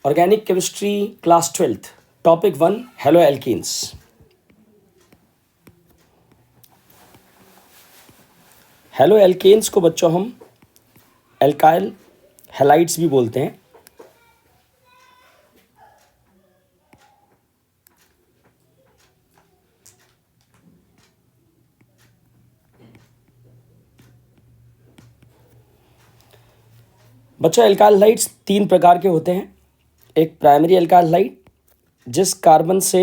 Organic chemistry class 12th topic 1 haloalkanes. Haloalkanes को बच्चों हम एल्काइल हैलाइड्स भी बोलते हैं। बच्चों एल्काइल हैलाइड्स 3 प्रकार के होते हैं। एक प्राइमरी एल्काइल हैलाइड जिस कार्बन से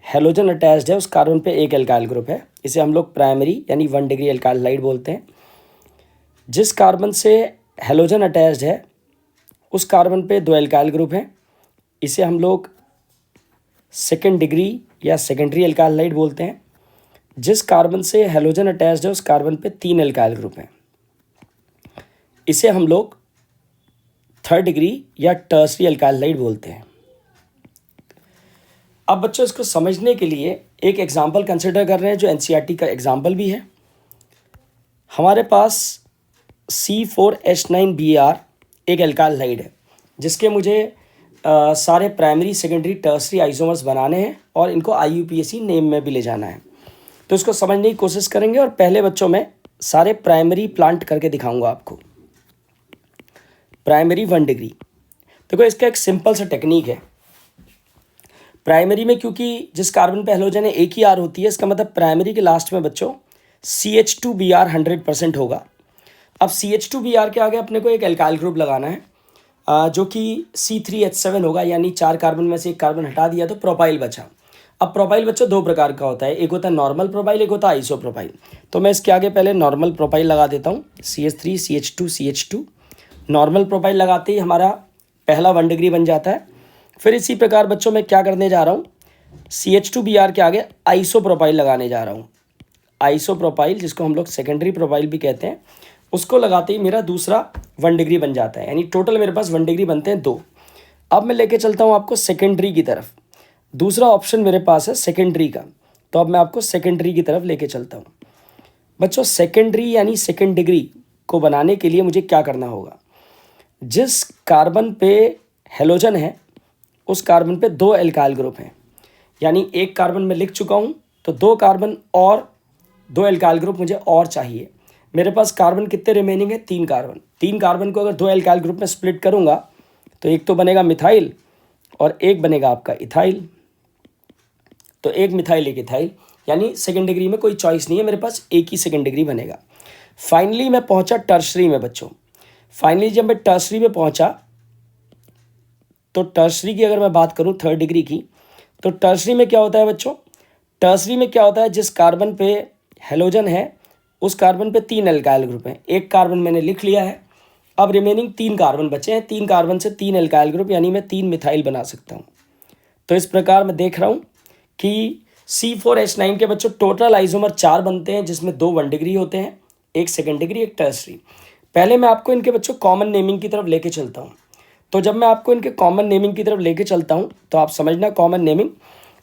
हेलोजन अटैच्ड है उस कार्बन पे एक एल्काइल ग्रुप है, इसे हम लोग प्राइमरी यानी 1 डिग्री एल्काइल हैलाइड बोलते हैं। जिस कार्बन से हेलोजन अटैच्ड है उस कार्बन पे 2 एल्काइल ग्रुप हैं, इसे हम लोग 2nd डिग्री या सेकेंडरी एल्काइल हैलाइड बोलते हैं। जिस कार्बन से हेलोजन अटैच्ड है उस कार्बन पे 3 एल्काइल ग्रुप हैं, इसे हम लोग 3rd डिग्री या टर्सरी एल्काइल हैलाइड बोलते हैं। अब बच्चों इसको समझने के लिए एक एग्जाम्पल कंसिडर कर रहे हैं जो एनसीईआरटी का एग्जाम्पल भी है। हमारे पास C4H9Br एक एल्काइल हैलाइड है जिसके मुझे सारे प्राइमरी सेकेंडरी टर्सरी आइसोमर्स बनाने हैं और इनको IUPAC नेम में भी ले जाना है। तो इसको समझने की कोशिश करेंगे और पहले बच्चों में सारे प्राइमरी प्लांट करके दिखाऊंगा आपको। प्राइमरी 1 डिग्री देखो, इसका एक सिंपल सा टेक्निक है। प्राइमरी में क्योंकि जिस कार्बन पे हेलोजन है एक ही R होती है, इसका मतलब प्राइमरी के लास्ट में बच्चों CH2Br 100% होगा। अब CH2Br के आगे अपने को एक एल्काइल ग्रुप लगाना है जो कि C3H7 होगा, यानी 4 कार्बन में से एक कार्बन हटा दिया तो प्रोपाइल बचा। अब प्रोपाइल बच्चों 2 प्रकार का होता है, एक होता है नॉर्मल प्रोपाइल, एक होता है आइसो प्रोपाइल। तो मैं इसके आगे पहले नॉर्मल प्रोपाइल लगा देता हूँ, CH3 CH2 CH2। Normal propyl लगाते ही हमारा पहला 1 डिग्री बन जाता है। फिर इसी प्रकार बच्चों मैं क्या करने जा रहा हूँ, CH2Br के आगे आइसो प्रोपाइल लगाने जा रहा हूँ। आइसो प्रोपाइल जिसको हम लोग सेकेंडरी प्रोपाइल भी कहते हैं, उसको लगाते ही मेरा दूसरा 1 डिग्री बन जाता है, यानी टोटल मेरे पास 1 डिग्री बनते हैं 2। अब मैं लेके चलता हूँ आपको सेकेंडरी की तरफ। दूसरा ऑप्शन मेरे पास है सेकेंडरी का, तो अब मैं आपको सेकेंडरी की तरफ लेके चलता हूँ। बच्चों सेकेंडरी यानी 2nd डिग्री को बनाने के लिए मुझे क्या करना होगा, जिस कार्बन पे हेलोजन है उस कार्बन पे 2 एल्काइल ग्रुप हैं, यानी एक कार्बन में लिख चुका हूँ तो 2 कार्बन और 2 एल्काइल ग्रुप मुझे और चाहिए। मेरे पास कार्बन कितने रिमेनिंग है, 3 कार्बन। 3 कार्बन को अगर 2 एल्काइल ग्रुप में स्प्लिट करूँगा तो एक तो बनेगा मिथाइल और एक बनेगा आपका इथाइल। तो एक मिथाइल एक इथाइल, यानी 2nd डिग्री में कोई चॉइस नहीं है, मेरे पास एक ही 2nd डिग्री बनेगा। फाइनली मैं पहुंचा टर्सरी में बच्चों। फाइनली जब मैं टर्सरी में पहुंचा तो टर्सरी की अगर मैं बात करूं 3rd डिग्री की, तो टर्सरी में क्या होता है बच्चों, टर्सरी में क्या होता है, जिस कार्बन पे हेलोजन है उस कार्बन पे 3 एल्काइल ग्रुप हैं। एक कार्बन मैंने लिख लिया है, अब रिमेनिंग 3 कार्बन बचे हैं। 3 कार्बन से 3 एल्काइल ग्रुप, यानी मैं 3 मिथाइल बना सकता हूँ। तो इस प्रकार मैं देख रहा हूँ कि C4H9 के बच्चों टोटल आइसोमर 4 बनते हैं, जिसमें 2 1 डिग्री होते हैं, एक 2nd डिग्री एक टर्सरी। पहले मैं आपको इनके बच्चों कॉमन नेमिंग की तरफ लेके चलता हूँ। तो जब मैं आपको इनके कॉमन नेमिंग की तरफ लेके चलता हूँ तो आप समझना कॉमन नेमिंग।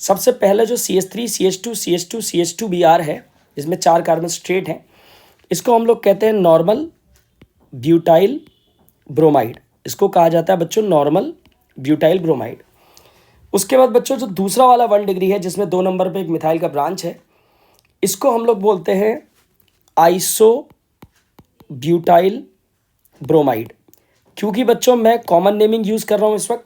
सबसे पहले जो CH3 CH2 CH2 CH2Br है, जिसमें 4 कार्बन स्ट्रेट हैं, इसको हम लोग कहते हैं नॉर्मल ब्यूटाइल ब्रोमाइड। इसको कहा जाता है बच्चों नॉर्मल ब्यूटाइल ब्रोमाइड। उसके बाद बच्चों जो दूसरा वाला 1 डिग्री है जिसमें 2 नंबर पे एक मिथाइल का ब्रांच है, इसको हम लोग बोलते हैं आइसो ब्यूटाइल ब्रोमाइड। क्योंकि बच्चों मैं कॉमन नेमिंग यूज़ कर रहा हूँ इस वक्त,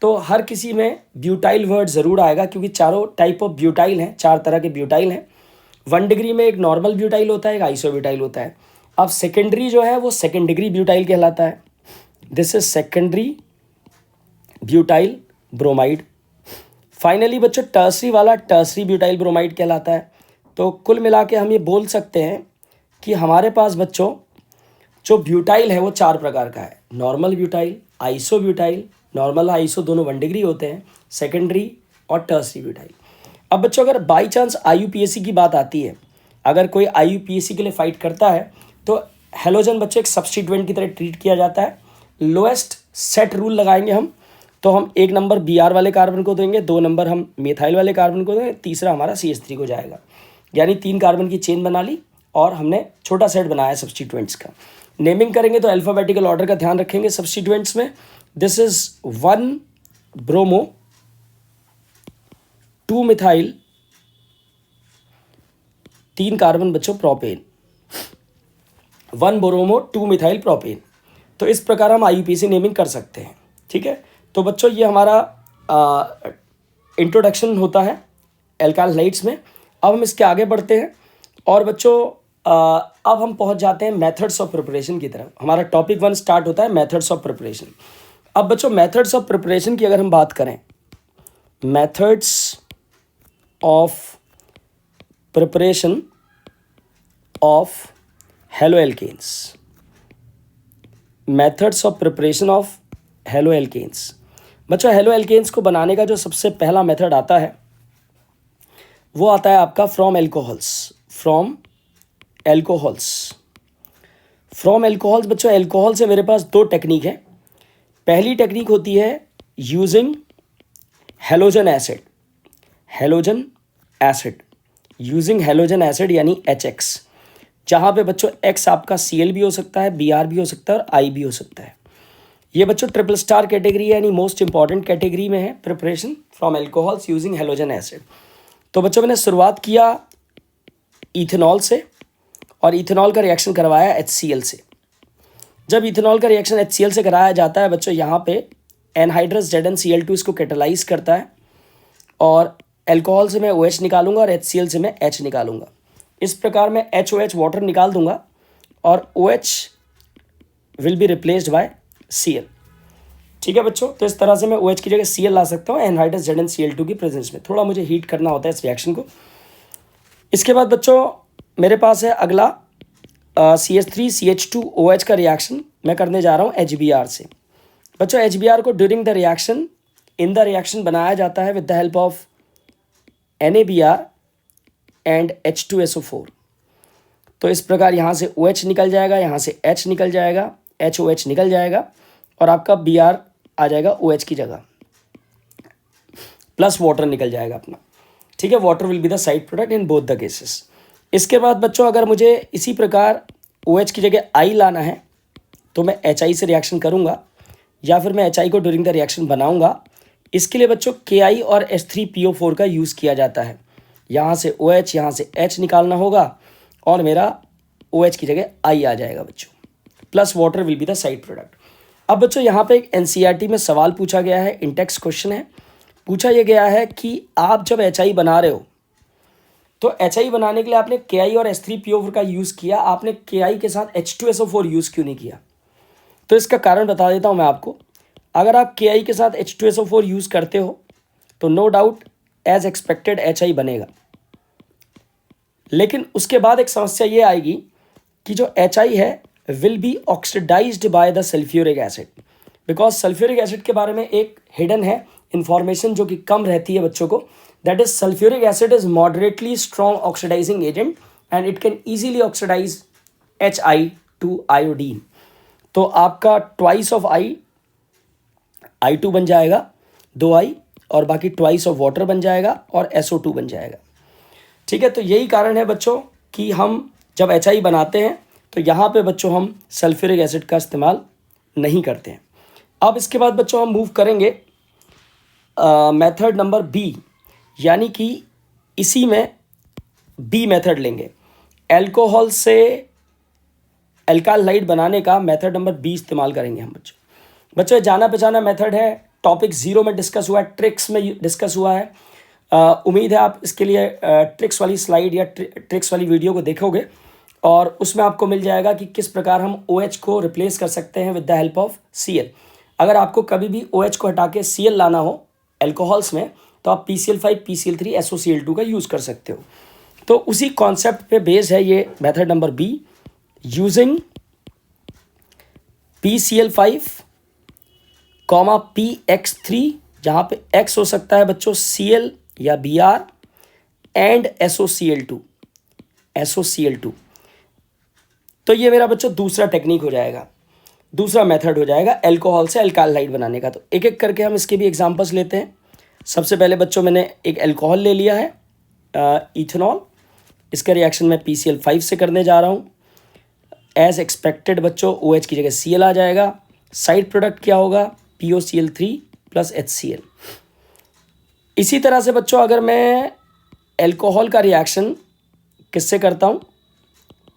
तो हर किसी में ब्यूटाइल वर्ड ज़रूर आएगा, क्योंकि चारों टाइप ऑफ ब्यूटाइल हैं, 4 तरह के ब्यूटाइल हैं। 1 डिग्री में एक नॉर्मल ब्यूटाइल होता है, एक आइसो ब्यूटाइल होता है। अब सेकेंडरी जो है वो 2nd डिग्री ब्यूटाइल कहलाता है। This is secondary butyl bromide. Finally बच्चों टर्सरी वाला टर्सरी ब्यूटाइल ब्रोमाइड कहलाता है। तो कुल मिला के हम ये बोल सकते हैं कि हमारे पास बच्चों जो ब्यूटाइल है वो 4 प्रकार का है, normal butyl, iso butyl. Normal iso दोनों 1 डिग्री होते हैं, सेकेंडरी और टर्सरी ब्यूटाइल। अब बच्चों अगर बाई चांस IUPAC की बात आती है, अगर कोई IUPAC के लिए फाइट करता है तो हेलोजन बच्चों एक सब्स्टिट्यूएंट की तरह ट्रीट किया जाता है। लोएस्ट सेट रूल लगाएंगे हम, तो हम 1 नंबर Br वाले कार्बन को देंगे, 2 नंबर हम मिथाइल वाले कार्बन को देंगे, तीसरा हमारा CH3 को जाएगा। यानी 3 कार्बन की चेन बना ली और हमने छोटा सेट बनाया सब्स्टिट्यूएंट्स का। नेमिंग करेंगे तो अल्फ़ाबेटिकल ऑर्डर का ध्यान रखेंगे सब्स्टिट्यूएंट्स में। This is 1 bromo 2 methyl 3 carbon बच्चों प्रोपेन, 1 ब्रोमो 2 मिथाइल प्रोपेन। तो इस प्रकार हम IUPAC नेमिंग कर सकते हैं। ठीक है, तो बच्चों ये हमारा इंट्रोडक्शन होता है एल्काइल हाइड्राइड्स में। अब हम इसके आगे बढ़ते हैं और बच्चों अब हम पहुंच जाते हैं मेथड्स ऑफ प्रिपरेशन की तरफ। हमारा टॉपिक 1 स्टार्ट होता है मेथड्स ऑफ प्रिपरेशन। अब बच्चों मेथड्स ऑफ प्रिपरेशन की अगर हम बात करें, methods of preparation of haloalkanes, methods of preparation of haloalkanes. बच्चों हेलोएल्केन्स को बनाने का जो सबसे पहला मेथड आता है वो आता है आपका फ्रॉम एल्कोहल्स। फ्रॉम एल्कोहल्स बच्चों, एल्कोहल से मेरे पास 2 टेक्निक है। पहली टेक्निक होती है using halogen acid, using halogen acid यानी HX, जहाँ पे बच्चों X आपका Cl भी हो सकता है, Br भी हो सकता है और I भी हो सकता है। ये बच्चों ट्रिपल स्टार कैटेगरी यानी मोस्ट इंपॉर्टेंट कैटेगरी में है preparation from alcohols using halogen acid. तो बच्चों मैंने शुरुआत किया इथेनॉल से और इथेनॉल का रिएक्शन करवाया HCl से। जब इथेनॉल का रिएक्शन HCl से कराया जाता है बच्चों, यहाँ पे एनहाइड्रस ZnCl2 इसको कैटालाइज करता है और एल्कोहल से मैं OH निकालूंगा और HCl से मैं H निकालूंगा। इस प्रकार मैं HOH वाटर निकाल दूंगा और OH will be replaced by Cl। ठीक है बच्चों, तो इस तरह से मैं OH की जगह Cl ला सकता हूँ एनहाइड्रस ZnCl2 की प्रेजेंस में। थोड़ा मुझे हीट करना होता है इस रिएक्शन को। इसके बाद बच्चों मेरे पास है अगला CH3CH2OH का रिएक्शन मैं करने जा रहा हूँ HBr से। बच्चों HBr को during the reaction in the reaction बनाया जाता है with the help of NaBr and H2SO4। तो इस प्रकार यहाँ से OH निकल जाएगा, यहाँ से H निकल जाएगा, HOH निकल जाएगा और आपका Br आ जाएगा OH की जगह, प्लस वाटर निकल जाएगा अपना। ठीक है, water will be the side product in both the cases. इसके बाद बच्चों अगर मुझे इसी प्रकार OH की जगह I लाना है तो मैं HI से रिएक्शन करूँगा या फिर मैं HI को ड्यूरिंग द रिएक्शन बनाऊँगा। इसके लिए बच्चों Ki और H3PO4 का यूज़ किया जाता है। यहाँ से OH, यहाँ से H निकालना होगा और मेरा OH की जगह I आ जाएगा बच्चों, plus water will be the side product. अब बच्चों यहाँ पे एक NCERT में सवाल पूछा गया है, इंटेक्स क्वेश्चन है। पूछा यह गया है कि आप जब HI बना रहे हो तो HI बनाने के लिए आपने Ki और H3PO4 का यूज़ किया, आपने Ki के साथ H2SO4 यूज़ क्यों नहीं किया? तो इसका कारण बता देता हूँ मैं आपको। अगर आप Ki के साथ H2SO4 यूज़ करते हो तो no doubt as expected HI बनेगा, लेकिन उसके बाद एक समस्या ये आएगी कि जो HI है will be oxidised by the sulphuric acid, because sulphuric acid के बारे में एक हिडन है इंफॉर्मेशन जो कि कम रहती है बच्चों को। That is sulphuric acid is moderately strong oxidising agent and it can easily oxidise HI to iodine. तो आपका ट्वाइस ऑफ I2 बन जाएगा 2I और बाकी ट्वाइस ऑफ वाटर बन जाएगा और SO2 बन जाएगा। ठीक है, तो यही कारण है बच्चों कि हम जब HI बनाते हैं तो यहाँ पे बच्चों हम सल्फ्यूरिक एसिड का इस्तेमाल नहीं करते हैं। अब इसके बाद बच्चों हम मूव करेंगे मेथड नंबर B, यानी कि इसी में B मेथड लेंगे। एल्कोहल से एल्काइल हाइड बनाने का मेथड नंबर B इस्तेमाल करेंगे हम बच्चों। जाना पहचाना मेथड है, टॉपिक 0 में डिस्कस हुआ है, ट्रिक्स में डिस्कस हुआ है। उम्मीद है आप इसके लिए ट्रिक्स वाली स्लाइड या ट्रिक्स वाली वीडियो को देखोगे और उसमें आपको मिल जाएगा कि किस प्रकार हम OH को रिप्लेस कर सकते हैं with the help of Cl। अगर आपको कभी भी OH को हटा के Cl लाना हो एल्कोहल्स में तो आप PCl5, PCl3, SOCl2 का यूज़ कर सकते हो। तो उसी कॉन्सेप्ट पे बेस्ड है ये method number B, using PCl5, PX3, जहाँ पे X हो सकता है बच्चों Cl या Br एंड SOCl2। तो ये मेरा बच्चों दूसरा टेक्निक हो जाएगा, दूसरा मेथड हो जाएगा एल्कोहल से एल्काइल हाइड बनाने का। तो एक एक करके हम इसके भी एग्जांपल्स लेते हैं। सबसे पहले बच्चों मैंने एक एल्कोहल ले लिया है इथेनॉल, इसका रिएक्शन मैं PCl5 से करने जा रहा हूँ। एज एक्सपेक्टेड बच्चों OH की जगह Cl आ जाएगा। साइड प्रोडक्ट क्या होगा? POCl3 plus HCl। इसी तरह से बच्चों अगर मैं एल्कोहल का रिएक्शन किससे करता हूँ,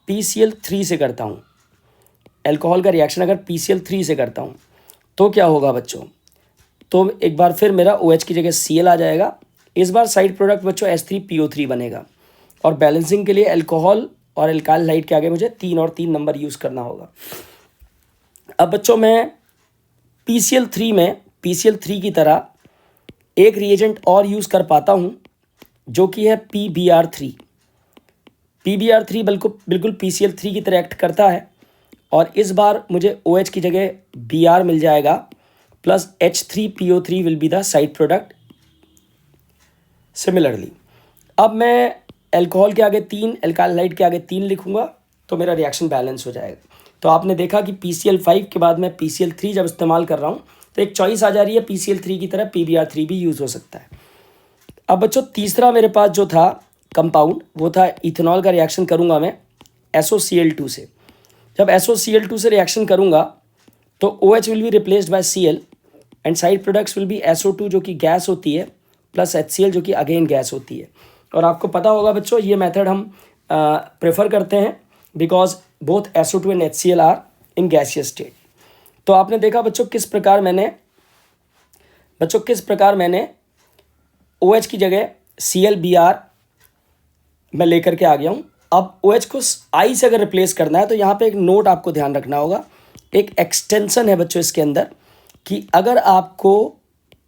PCl3 से करता हूँ, एल्कोहल का रिएक्शन अगर PCl3 से करता हूँ तो क्या होगा बच्चों, तो एक बार फिर मेरा OH की जगह Cl आ जाएगा। इस बार साइड प्रोडक्ट बच्चों H3PO3 बनेगा और बैलेंसिंग के लिए एल्कोहल और एल्काइल हाइड के आगे मुझे 3 और 3 नंबर यूज़ करना होगा। अब बच्चों मैं PCl3 में PCl3 की तरह एक रिएजेंट और यूज़ कर पाता हूँ जो कि है PBr3। PBr3 बिल्कुल PCl3 की तरह एक्ट करता है और इस बार मुझे OH की जगह Br मिल जाएगा plus H3PO3 will be the side product. Similarly अब मैं एल्कोहल के आगे 3, एल्काइल हाइड के आगे 3 लिखूंगा तो मेरा रिएक्शन बैलेंस हो जाएगा। तो आपने देखा कि PCl5 के बाद मैं PCl3 जब इस्तेमाल कर रहा हूँ तो एक चॉइस आ जा रही है, PCl3 की तरह PBr3 भी यूज़ हो सकता है। अब बच्चों तीसरा मेरे पास जो था कंपाउंड वो था इथेनॉल का रिएक्शन करूँगा मैं SOCl2 से। जब SOCl2 से रिएक्शन करूँगा तो OH will be replaced by Cl and side products will be SO2 जो कि गैस होती है प्लस HCl जो कि अगेन गैस होती है। और आपको पता होगा बच्चों ये मेथड हम प्रेफर करते हैं because both SO2 and HCl are in gaseous state. तो आपने देखा बच्चों किस प्रकार मैंने OH की जगह ClBr मैं लेकर के आ गया हूँ। अब OH को I से अगर रिप्लेस करना है तो यहाँ पे एक नोट आपको ध्यान रखना होगा, एक एक्सटेंशन है बच्चों इसके अंदर कि अगर आपको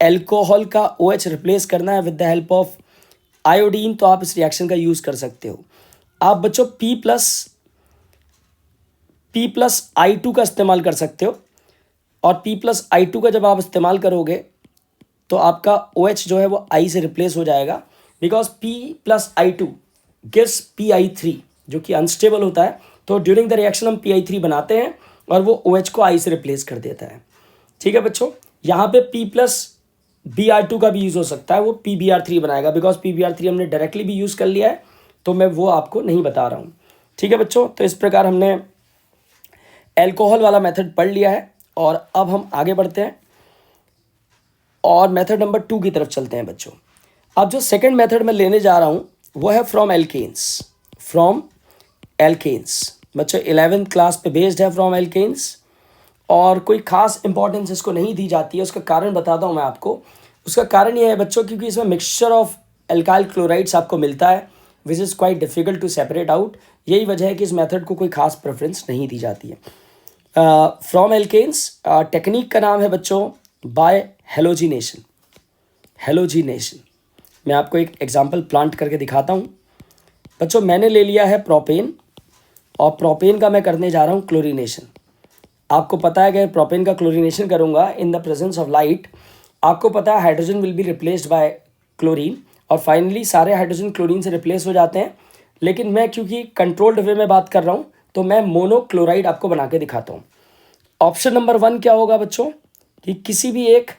एल्कोहल का OH रिप्लेस करना है with the help of iodine तो आप इस रिएक्शन का यूज़ कर सकते हो। आप बच्चों P प्लस I2 का इस्तेमाल कर सकते हो और P प्लस I2 का जब आप इस्तेमाल करोगे तो आपका OH जो है वो I से रिप्लेस हो जाएगा because P plus I2 gives PI3 जो कि अनस्टेबल होता है। तो ड्यूरिंग द रिएक्शन हम PI3 बनाते हैं और वो OH को I से रिप्लेस कर देता है। ठीक है बच्चों, यहाँ पे P प्लस Br2 का भी यूज़ हो सकता है, वो PBr3 बनाएगा बिकॉज PBr3 हमने डायरेक्टली भी यूज़ कर लिया है तो मैं वो आपको नहीं बता रहा हूँ। ठीक है बच्चों, तो इस प्रकार हमने एल्कोहल वाला मेथड पढ़ लिया है और अब हम आगे बढ़ते हैं और मेथड नंबर 2 की तरफ चलते हैं बच्चों। अब जो सेकंड मेथड मैं लेने जा रहा हूँ वो है फ्रॉम एल्केन्स। बच्चों 11th क्लास पे बेस्ड है फ्रॉम एल्केन्स और कोई खास इंपॉर्टेंस इसको नहीं दी जाती है। उसका कारण बताता हूँ मैं आपको। उसका कारण ये है बच्चों क्योंकि इसमें मिक्सचर ऑफ एल्काइल क्लोराइड्स आपको मिलता है which is quite difficult to separate out. यही वजह है कि इस मेथड को कोई खास प्रेफरेंस नहीं दी जाती है। फ्रॉम एल्केन्स टेक्निक का नाम है बच्चों बाय हेलोजिनेशन। मैं आपको एक एग्जांपल प्लांट करके दिखाता हूँ। बच्चों मैंने ले लिया है प्रोपेन और प्रोपेन का मैं करने जा रहा हूँ क्लोरीनेशन। आपको पता है कि प्रोपेन का क्लोरीनेशन करूँगा in the presence of light. आपको पता है hydrogen will be replaced by chlorine और फाइनली सारे हाइड्रोजन क्लोरीन से रिप्लेस हो जाते हैं। लेकिन मैं क्योंकि कंट्रोल्ड वे में बात कर रहा हूँ तो मैं मोनोक्लोराइड आपको बना के दिखाता हूँ। ऑप्शन नंबर 1 क्या होगा बच्चों कि किसी भी एक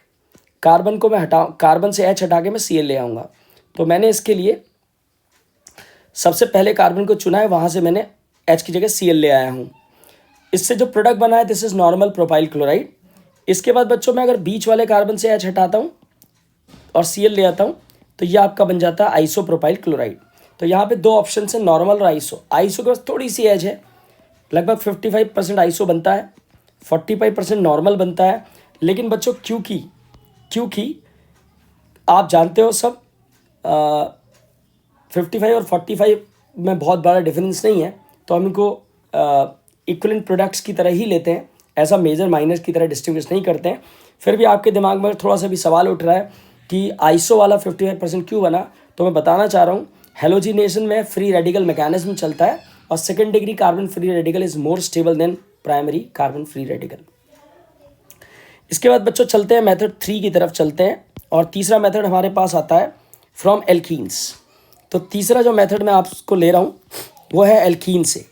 कार्बन को मैं कार्बन से H हटा के मैं Cl ले आऊँगा। तो मैंने इसके लिए सबसे पहले कार्बन को चुना है, वहाँ से मैंने H की जगह Cl ले आया हूँ। इससे जो प्रोडक्ट बना है this is normal propyl chloride. इसके बाद बच्चों मैं अगर बीच वाले कार्बन से H हटाता हूँ और Cl ले आता हूँ तो ये आपका बन जाता है आइसोप्रोपाइल क्लोराइड। तो यहाँ पे 2 ऑप्शन है, नॉर्मल और आइसो। आइसो के पास थोड़ी सी एज है, लगभग 55% आइसो बनता है, 45% नॉर्मल बनता है। लेकिन बच्चों क्योंकि आप जानते हो सब 55 और 45 में बहुत बड़ा डिफरेंस नहीं है तो हम इनको इक्विवेलेंट प्रोडक्ट्स की तरह ही लेते हैं, ऐसा मेजर माइनस की तरह डिस्टिंग्विश नहीं करते हैं। फिर भी आपके दिमाग में थोड़ा सा भी सवाल उठ रहा है कि आइसो वाला 55% क्यों बना, तो मैं बताना चाह रहा हूँ हेलोजिनेशन में फ्री रेडिकल मैकेनिज्म चलता है और second degree carbon free radical is more stable then primary carbon free radical. इसके बाद बच्चों चलते हैं मेथड 3 की तरफ चलते हैं और तीसरा मेथड हमारे पास आता है फ्रॉम एल्कीन्स। तो तीसरा जो मेथड मैं आपको ले रहा हूँ वो है एल्कीन से,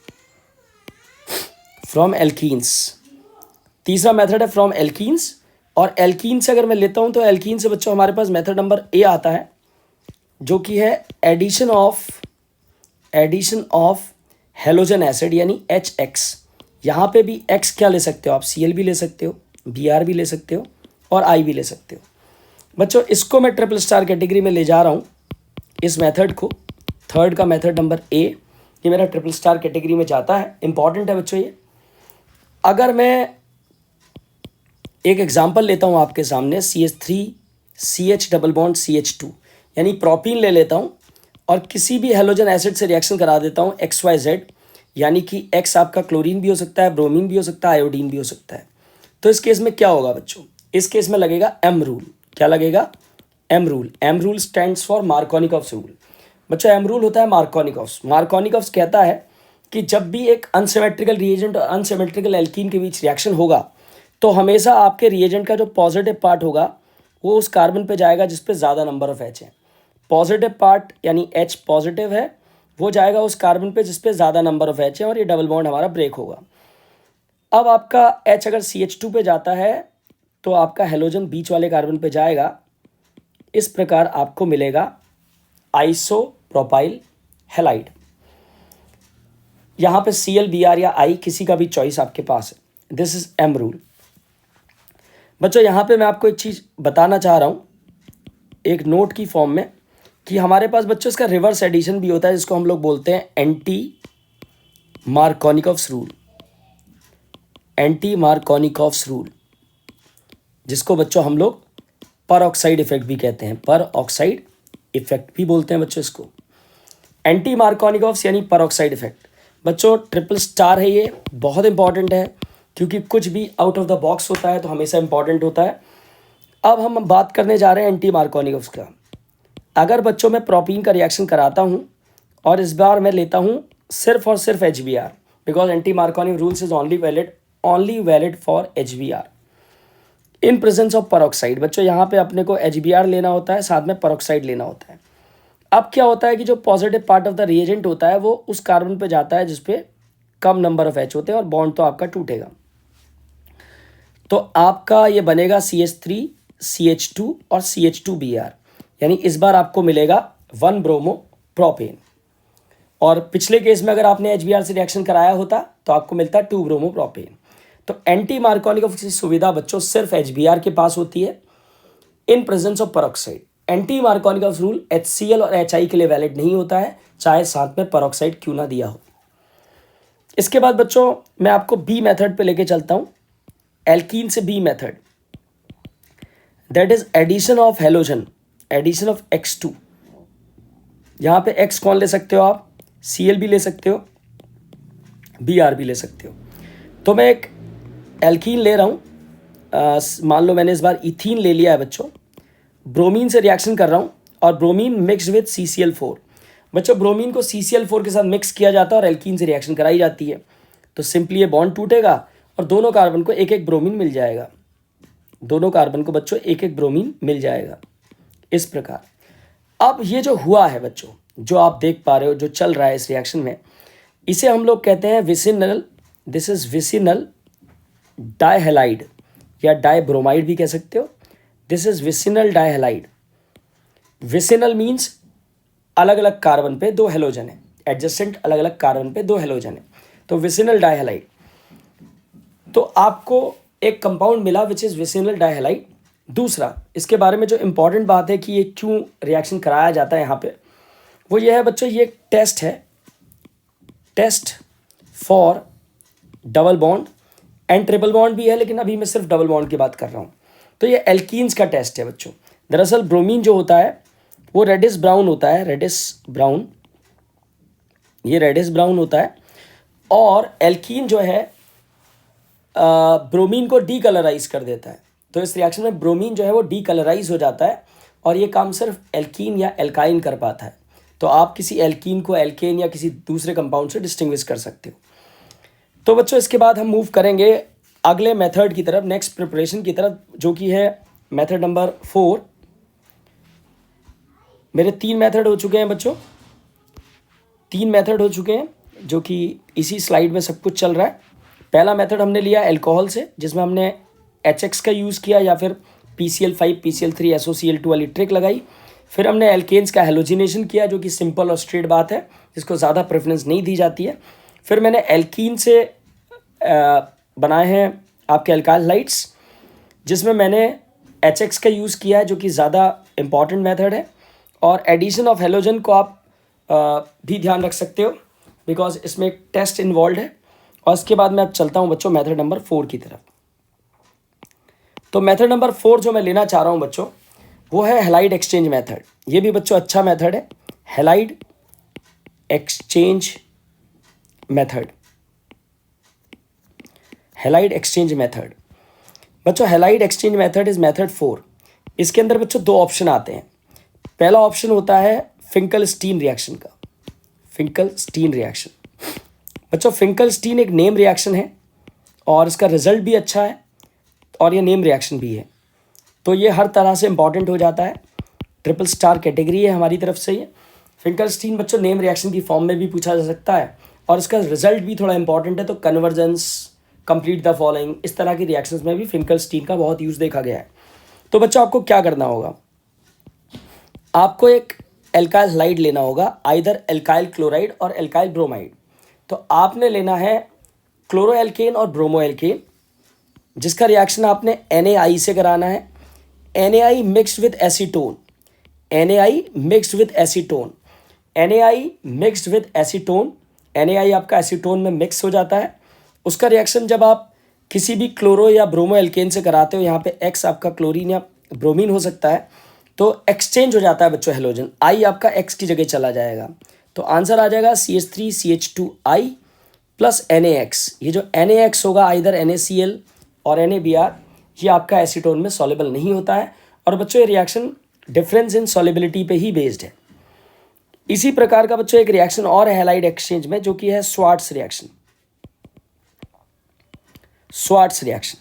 फ्रॉम एल्कीन्स। तीसरा मेथड है फ्रॉम एल्कीन्स और एल्कीन से अगर मैं लेता हूँ तो एल्कीन से बच्चों हमारे पास मेथड नंबर ए आता है जो कि है एडिशन ऑफ हेलोजन एसिड यानी HX। यहाँ पे भी X क्या ले सकते हो आप, Cl भी ले सकते हो, Br भी ले सकते हो और I भी ले सकते हो। बच्चों इसको मैं ट्रिपल स्टार कैटेगरी में ले जा रहा हूँ, इस मेथड को। थर्ड का मेथड नंबर ए, ये मेरा ट्रिपल स्टार कैटेगरी में जाता है। इंपॉर्टेंट है बच्चों ये। अगर मैं एक एग्जांपल लेता हूँ आपके सामने, CH3 CH double bond CH2, यानी प्रोपीन ले लेता हूँ और किसी भी हेलोजन एसिड से रिएक्शन करा देता हूँ XYZ, यानी कि X आपका क्लोरीन भी हो सकता है, ब्रोमीन भी हो सकता है, आयोडीन भी हो सकता है। तो इस केस में क्या होगा बच्चों? इस केस में लगेगा M रूल। क्या लगेगा? M rule. M rule stands for Markovnikov's rule. बच्चों M रूल होता है मार्कोनिकॉफ्स। मार्कोनिकॉफ्स कहता है कि जब भी एक अनसिमेट्रिकल रिएजेंट और अनसिमेट्रिकल एल्कीन के बीच रिएक्शन होगा तो हमेशा आपके रिएजेंट का जो पॉजिटिव पार्ट होगा वो उस कार्बन पे जाएगा जिस पे ज़्यादा नंबर ऑफ H है। पॉजिटिव पार्ट यानी H पॉजिटिव है, वो जाएगा उस कार्बन पे जिस पे ज़्यादा नंबर ऑफ H है और ये डबल बॉन्ड हमारा ब्रेक होगा। अब आपका H अगर CH2 पे जाता है तो आपका हेलोजन बीच वाले कार्बन पे जाएगा। इस प्रकार आपको मिलेगा आइसोप्रोपाइल हैलाइड। यहाँ पे Cl Br या I किसी का भी चॉइस आपके पास है। This is M rule. बच्चों यहाँ पे मैं आपको एक चीज़ बताना चाह रहा हूँ एक नोट की फॉर्म में, कि हमारे पास बच्चों इसका रिवर्स एडिशन भी होता है जिसको हम लोग बोलते हैं anti Markovnikov's rule. Anti Markovnikov's rule, जिसको बच्चों हम लोग पर ऑक्साइड इफेक्ट भी कहते हैं। पर ऑक्साइड इफेक्ट भी बोलते हैं बच्चों इसको। एंटी मार्कोनिकॉफ्स यानी पर ऑक्साइड इफेक्ट। बच्चों ट्रिपल स्टार है, ये बहुत इंपॉर्टेंट है क्योंकि कुछ भी आउट ऑफ द बॉक्स होता है तो हमेशा इंपॉर्टेंट होता है। अब हम बात करने जा रहे हैं एंटी मार्कोनिकॉफ्स का। अगर बच्चों मैं प्रोपीन का रिएक्शन कराता हूँ और इस बार मैं लेता हूँ सिर्फ और सिर्फ HBr, because anti Markovnikov rules is only valid for HBr in presence of peroxide. बच्चों यहाँ पे अपने को HBr लेना होता है, साथ में परऑक्साइड लेना होता है। अब क्या होता है कि जो positive part of the reagent होता है वो उस कार्बन पे जाता है जिसपे कम नंबर ऑफ H होते हैं और बॉन्ड तो आपका टूटेगा। तो आपका ये बनेगा CH3 CH2 और CH2Br, यानी इस बार आपको मिलेगा 1 ब्रोमो प्रोपेन। और पिछले केस में अगर आपने HBr से रिएक्शन कराया होता तो आपको मिलता 2 ब्रोमो प्रोपेन। तो एंटी मार्कोनिकॉफ्स की सुविधा बच्चों सिर्फ HBr के पास होती है in presence of peroxide. Anti Markovnikov's rule HCl और HI के लिए वैलिड नहीं होता है, चाहे साथ में परऑक्साइड क्यों ना दिया हो। इसके बाद बच्चों मैं आपको बी मेथड पे लेके चलता हूँ, एल्कीन से B method, that is addition of halogen, addition of X2। यहाँ पे X कौन ले सकते हो आप? Cl भी ले सकते हो, Br भी ले सकते हो। तो मैं एक एल्कीन ले रहा हूँ, मान लो मैंने इस बार इथीन ले लिया है बच्चों। ब्रोमीन से रिएक्शन कर रहा हूँ और ब्रोमीन मिक्स विद CCl4। बच्चों ब्रोमीन को CCl4 के साथ मिक्स किया जाता है और एल्कीन से रिएक्शन कराई जाती है। तो सिंपली ये बॉन्ड टूटेगा और दोनों कार्बन को एक एक ब्रोमीन मिल जाएगा। दोनों कार्बन को बच्चों एक एक ब्रोमीन मिल जाएगा इस प्रकार। अब ये जो हुआ है बच्चों, जो आप देख पा रहे हो, जो चल रहा है इस रिएक्शन में, इसे हम लोग कहते हैं vicinal. This is vicinal dihalide या डाइब्रोमाइड भी कह सकते हो। This is vicinal dihalide. Vicinal means अलग अलग कार्बन पे 2 हेलोजन है, एडजेसेंट अलग अलग कार्बन पे 2 हेलोजन है, तो विसिनल डाइहैलाइड। तो आपको एक कंपाउंड मिला विच इज विसिनल डाइहैलाइड। दूसरा इसके बारे में जो इंपॉर्टेंट बात है कि ये क्यों रिएक्शन कराया जाता है यहाँ पे, वो ये है बच्चों, ये एक टेस्ट है, test for double bond and triple bond भी है, लेकिन अभी मैं सिर्फ डबल बॉन्ड की बात कर रहा हूँ। तो ये एल्कीन्स का टेस्ट है बच्चों। दरअसल ब्रोमीन जो होता है वो रेडिश ब्राउन होता है, रेडिश ब्राउन, ये रेडिश ब्राउन होता है। और एल्कीन जो है ब्रोमीन को डीकलराइज कर देता है। तो इस रिएक्शन में ब्रोमीन जो है वो डीकलराइज हो जाता है और ये काम सिर्फ एल्कीन या एल्काइन कर पाता है। तो आप किसी एल्कीन को एल्केन या किसी दूसरे कंपाउंड से डिस्टिंग्विश कर सकते हो। तो बच्चों इसके बाद हम मूव करेंगे अगले मेथड की तरफ, नेक्स्ट प्रिपरेशन की तरफ, जो कि है मेथड नंबर 4। मेरे 3 मेथड हो चुके हैं बच्चों, 3 मेथड हो चुके हैं जो कि इसी स्लाइड में सब कुछ चल रहा है। पहला मेथड हमने लिया अल्कोहल से, जिसमें हमने HX का यूज़ किया या फिर PCl5 PCl3 SOCl2 वाली ट्रिक लगाई। फिर हमने एल्केन्स का हेलोजिनेशन किया, जो कि सिंपल और स्ट्रेट बात है, जिसको ज़्यादा प्रेफरेंस नहीं दी जाती है। फिर मैंने एल्कीन से बनाए हैं आपके अल्काइल हाइड्स, जिसमें मैंने HX का यूज़ किया है जो कि ज़्यादा इम्पॉर्टेंट मेथड है, और एडिशन ऑफ हेलोजन को आप भी ध्यान रख सकते हो बिकॉज इसमें एक टेस्ट इन्वॉल्व है। और इसके बाद मैं अब चलता हूँ बच्चों मेथड नंबर 4 की तरफ। तो मेथड नंबर 4 जो मैं लेना चाह रहा हूँ बच्चों वो है हैलाइड एक्सचेंज मेथड। ये भी बच्चों अच्छा मेथड है, halide exchange method. Halide exchange method बच्चों, halide exchange method is method 4। इसके अंदर बच्चों दो ऑप्शन आते हैं। पहला ऑप्शन होता है फिंकल-स्टीन रिएक्शन का। फिंकल-स्टीन रिएक्शन बच्चों, फिंकल-स्टीन एक नेम रिएक्शन है और इसका रिजल्ट भी अच्छा है और ये नेम रिएक्शन भी है, तो ये हर तरह से इंपॉर्टेंट हो जाता है। ट्रिपल स्टार कैटेगरी है हमारी तरफ से ये। फिंकल-स्टीन बच्चों नेम रिएक्शन की फॉर्म में भी पूछा जा सकता है और इसका रिजल्ट भी थोड़ा इंपॉर्टेंट है, तो कन्वर्जेंस, कंप्लीट द फॉलोइंग, इस तरह की रिएक्शंस में भी फिंकल-स्टीन का बहुत यूज़ देखा गया है। तो बच्चों आपको क्या करना होगा, आपको एक एल्काइल हैलाइड लेना होगा, आइदर एल्काइल क्लोराइड और एल्काइल ब्रोमाइड। तो आपने लेना है क्लोरोएल्केन और ब्रोमोएल्केन, जिसका रिएक्शन आपने NaI से कराना है। NaI mixed with acetone, NaI mixed with acetone, NaI mixed with acetone. NaI आपका एसीटोन में मिक्स हो जाता है। उसका रिएक्शन जब आप किसी भी क्लोरो या ब्रोमो एल्केन से कराते हो, यहाँ पे X आपका क्लोरीन या ब्रोमीन हो सकता है, तो एक्सचेंज हो जाता है बच्चों हेलोजन, I आपका X की जगह चला जाएगा। तो आंसर आ जाएगा CH3CH2I प्लस NaX। ये जो NaX होगा इधर NaCl और NaBr, ये आपका एसीटोन में सॉल्युबल नहीं होता है। और बच्चों ये रिएक्शन डिफरेंस इन सॉल्युबिलिटी पे ही बेस्ड है। इसी प्रकार का बच्चों एक रिएक्शन और है हैलाइड एक्सचेंज में, जो कि है स्वार्ट्स रिएक्शन। स्वार्ट्स रिएक्शन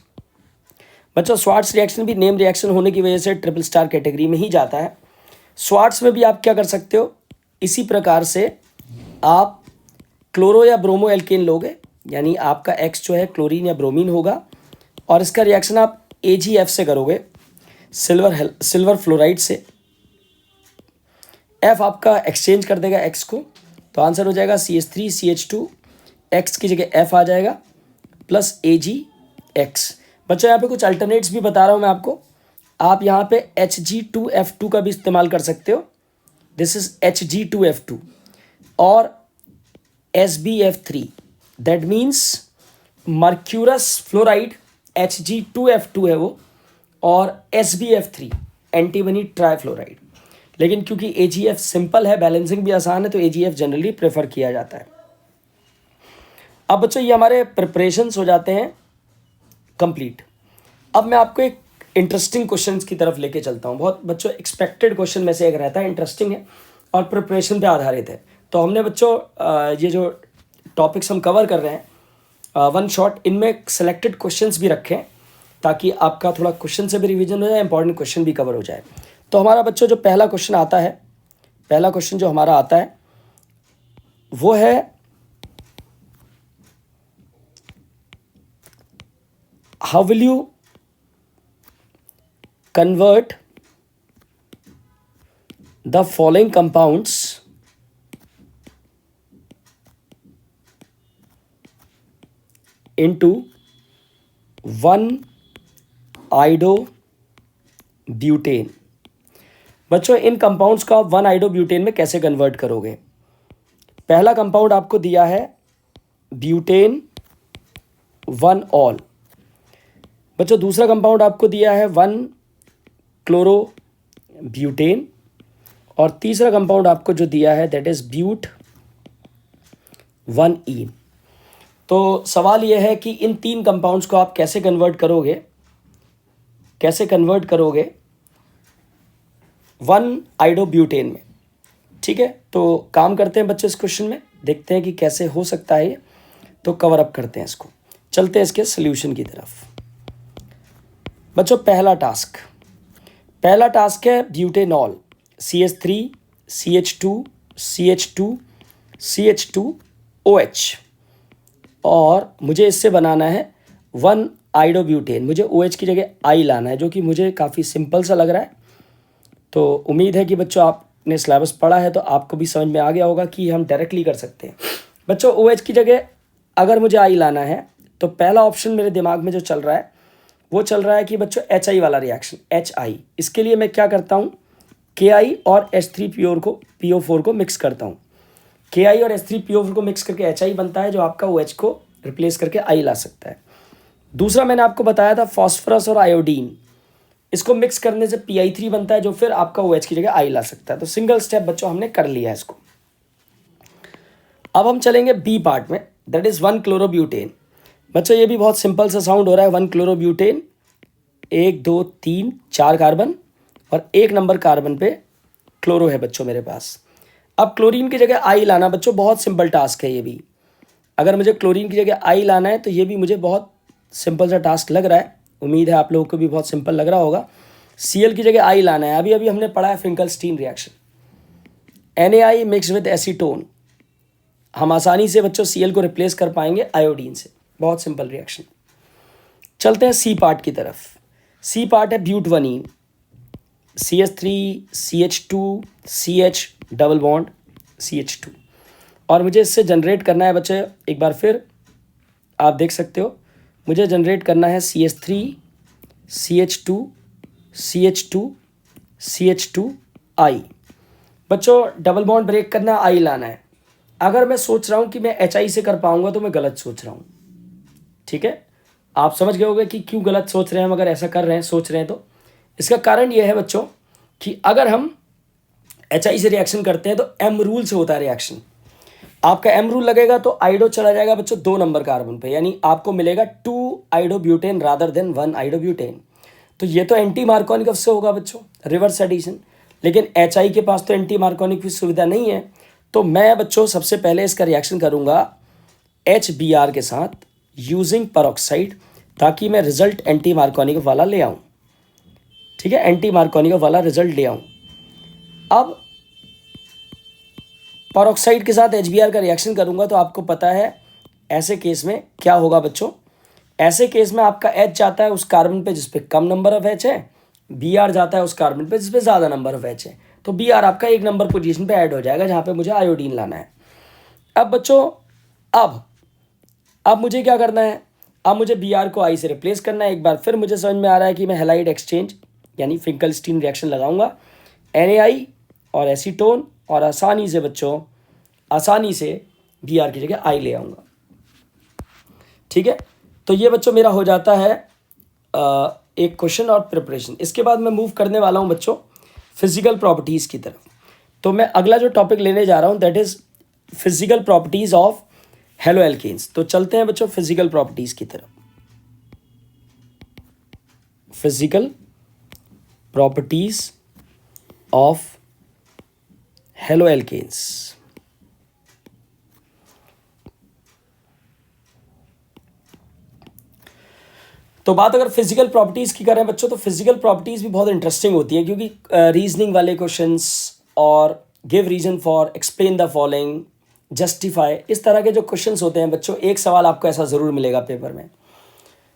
बच्चों, स्वार्ट्स रिएक्शन भी नेम रिएक्शन होने की वजह से ट्रिपल स्टार कैटेगरी में ही जाता है। स्वार्ट्स में भी आप क्या कर सकते हो, इसी प्रकार से आप क्लोरो या ब्रोमो एल्केन लोगे, यानी आपका X जो है क्लोरीन या ब्रोमीन होगा, और इसका रिएक्शन आप AgF से करोगे, सिल्वर फ्लोराइड से। F आपका एक्सचेंज कर देगा X को, तो आंसर हो जाएगा CH3CH2, X की जगह F आ जाएगा प्लस AgX। बच्चों यहाँ पे कुछ अल्टरनेट्स भी बता रहा हूँ मैं आपको। आप यहाँ पे Hg2F2 का भी इस्तेमाल कर सकते हो, दिस इज Hg2F2, और SbF3, that means mercurous fluoride Hg2F2 है वो, और SbF3 एंटीमनी ट्राइफ्लोराइड। लेकिन क्योंकि AgF सिंपल है, बैलेंसिंग भी आसान है, तो AgF जनरली प्रेफर किया जाता है। अब बच्चों ये हमारे प्रिपरेशंस हो जाते हैं कंप्लीट। अब मैं आपको एक इंटरेस्टिंग क्वेश्चंस की तरफ लेके चलता हूँ। बहुत बच्चों एक्सपेक्टेड क्वेश्चन में से एक रहता है, इंटरेस्टिंग है और प्रिपरेशन पे आधारित है। तो हमने बच्चों ये जो टॉपिक्स हम कवर कर रहे हैं वन शॉट, इनमें सेलेक्टेड क्वेश्चंस भी रखें ताकि आपका थोड़ा क्वेश्चन से भी रिवीजन हो जाए, इंपॉर्टेंट क्वेश्चन भी कवर हो जाए। तो हमारा बच्चों जो पहला क्वेश्चन आता है, पहला क्वेश्चन जो हमारा आता है वो है how will you convert the following compounds into 1-ido-ब्यूटेन। बच्चों इन कंपाउंड्स को आप 1-ido-ब्यूटेन में कैसे कन्वर्ट करोगे। पहला कंपाउंड आपको दिया है ब्यूटेन 1-ऑल। बच्चों दूसरा कंपाउंड आपको दिया है 1-क्लोरो-ब्यूटेन, और तीसरा कंपाउंड आपको जो दिया है दैट इज ब्यूट 1-ईन। तो सवाल यह है कि इन तीन कंपाउंड्स को आप कैसे कन्वर्ट करोगे, कैसे कन्वर्ट करोगे 1-आइडो-ब्यूटेन में। ठीक है, तो काम करते हैं बच्चे इस क्वेश्चन में, देखते हैं कि कैसे हो सकता है ये, तो कवर अप करते हैं इसको। चलते हैं इसके सॉल्यूशन की तरफ। बच्चों पहला टास्क है butanol, CH3 CH2 CH2 CH2OH, और मुझे इससे बनाना है 1-आइडो-ब्यूटेन। मुझे OH की जगह I लाना है, जो कि मुझे काफ़ी सिंपल सा लग रहा है। तो उम्मीद है कि बच्चों आपने सिलेबस पढ़ा है तो आपको भी समझ में आ गया होगा कि हम डायरेक्टली कर सकते हैं। बच्चों OH की जगह अगर मुझे I लाना है तो पहला ऑप्शन मेरे दिमाग में जो चल रहा है वो चल रहा है कि बच्चों HI वाला रिएक्शन, HI। इसके लिए मैं क्या करता हूँ, KI और H3PO4 को मिक्स करता हूँ। KI और H3PO4 को मिक्स करके HI बनता है, जो आपका OH को रिप्लेस करके I ला सकता है। दूसरा मैंने आपको बताया था फॉस्फोरस और आयोडीन, इसको मिक्स करने से PI3 बनता है, जो फिर आपका OH की जगह I ला सकता है। तो सिंगल स्टेप बच्चों हमने कर लिया है इसको। अब हम चलेंगे बी पार्ट में, दैट इज़ 1 क्लोरोब्यूटेन। बच्चों ये भी बहुत सिंपल सा साउंड हो रहा है, 1 क्लोरोब्यूटेन, 1 2 3 4 कार्बन और 1 नंबर कार्बन पे क्लोरो है बच्चों मेरे पास। अब क्लोरीन की जगह आई लाना बच्चों बहुत सिंपल टास्क है ये भी। अगर मुझे क्लोरीन की जगह आई लाना है तो ये भी मुझे बहुत सिंपल सा टास्क लग रहा है, उम्मीद है आप लोगों को भी बहुत सिंपल लग रहा होगा। Cl की जगह आई लाना है, अभी अभी हमने पढ़ा है Finkelstein reaction, NaI mix with acetone. हम आसानी से बच्चों Cl को रिप्लेस कर पाएंगे आयोडीन से, बहुत सिंपल रिएक्शन। चलते हैं सी पार्ट की तरफ। सी पार्ट है ब्यूटवनीन, CH3 CH2 CH double bond CH2, और मुझे इससे जनरेट करना है बच्चे, एक बार फिर आप देख सकते हो, मुझे जनरेट करना है CH3 CH2 CH2 CH2I। बच्चों डबल बॉन्ड ब्रेक करना, आई लाना है। अगर मैं सोच रहा हूँ कि मैं HI से कर पाऊंगा तो मैं गलत सोच रहा हूँ, ठीक है। आप समझ गए होंगे कि क्यों गलत सोच रहे हैं हम अगर ऐसा कर रहे हैं, सोच रहे हैं तो। इसका कारण यह है बच्चों कि अगर हम HI से रिएक्शन करते हैं तो M रूल से होता है रिएक्शन। आपका M रूल लगेगा तो आइडो चला जाएगा बच्चों 2 नंबर कार्बन पे, यानी आपको मिलेगा 2 आइडोब्यूटेन रादर देन 1 आइडोब्यूटेन। तो ये तो एंटी मार्कोनिक से होगा बच्चों, रिवर्स एडिशन। लेकिन HI के पास तो एंटी मार्कोनिक की सुविधा नहीं है, तो मैं बच्चों सबसे पहले इसका रिएक्शन करूंगा HBr के साथ यूजिंग परऑक्साइड, ताकि मैं रिजल्ट एंटी मार्कोनिक वाला ले आऊं, ठीक है, एंटी मार्कोनिक वाला रिजल्ट ले आऊं। अब परऑक्साइड के साथ HBr का रिएक्शन करूंगा तो आपको पता है ऐसे केस में क्या होगा बच्चों। ऐसे केस में आपका H जाता है उस कार्बन पे जिस पे कम नंबर ऑफ H है, Br जाता है उस कार्बन पे जिस पे ज़्यादा नंबर ऑफ H है, तो Br आपका 1 नंबर पोजीशन पे ऐड हो जाएगा जहाँ पे मुझे आयोडीन लाना है। अब बच्चों अब मुझे क्या करना है, अब मुझे Br को I से रिप्लेस करना है। एक बार फिर मुझे समझ में आ रहा है कि मैं हैलाइड एक्सचेंज यानी फिंकलस्टीन रिएक्शन लगाऊंगा, NaI और एसीटोन, और आसानी से बच्चों आसानी से Br की जगह I ले आऊँगा, ठीक है। तो ये बच्चों मेरा हो जाता है एक क्वेश्चन और प्रिपरेशन। इसके बाद मैं मूव करने वाला हूँ बच्चों फिजिकल प्रॉपर्टीज़ की तरफ। तो मैं अगला जो टॉपिक लेने जा रहा हूँ that is physical properties of haloalkanes. तो चलते हैं बच्चों फिजिकल प्रॉपर्टीज़ की तरफ। Physical properties of haloalkanes. तो बात अगर फिजिकल प्रॉपर्टीज़ की करें बच्चों, तो फिजिकल प्रॉपर्टीज़ भी बहुत इंटरेस्टिंग होती है, क्योंकि रीजनिंग वाले क्वेश्चंस और give reason for, explain the following, justify, इस तरह के जो क्वेश्चंस होते हैं बच्चों, एक सवाल आपको ऐसा ज़रूर मिलेगा पेपर में।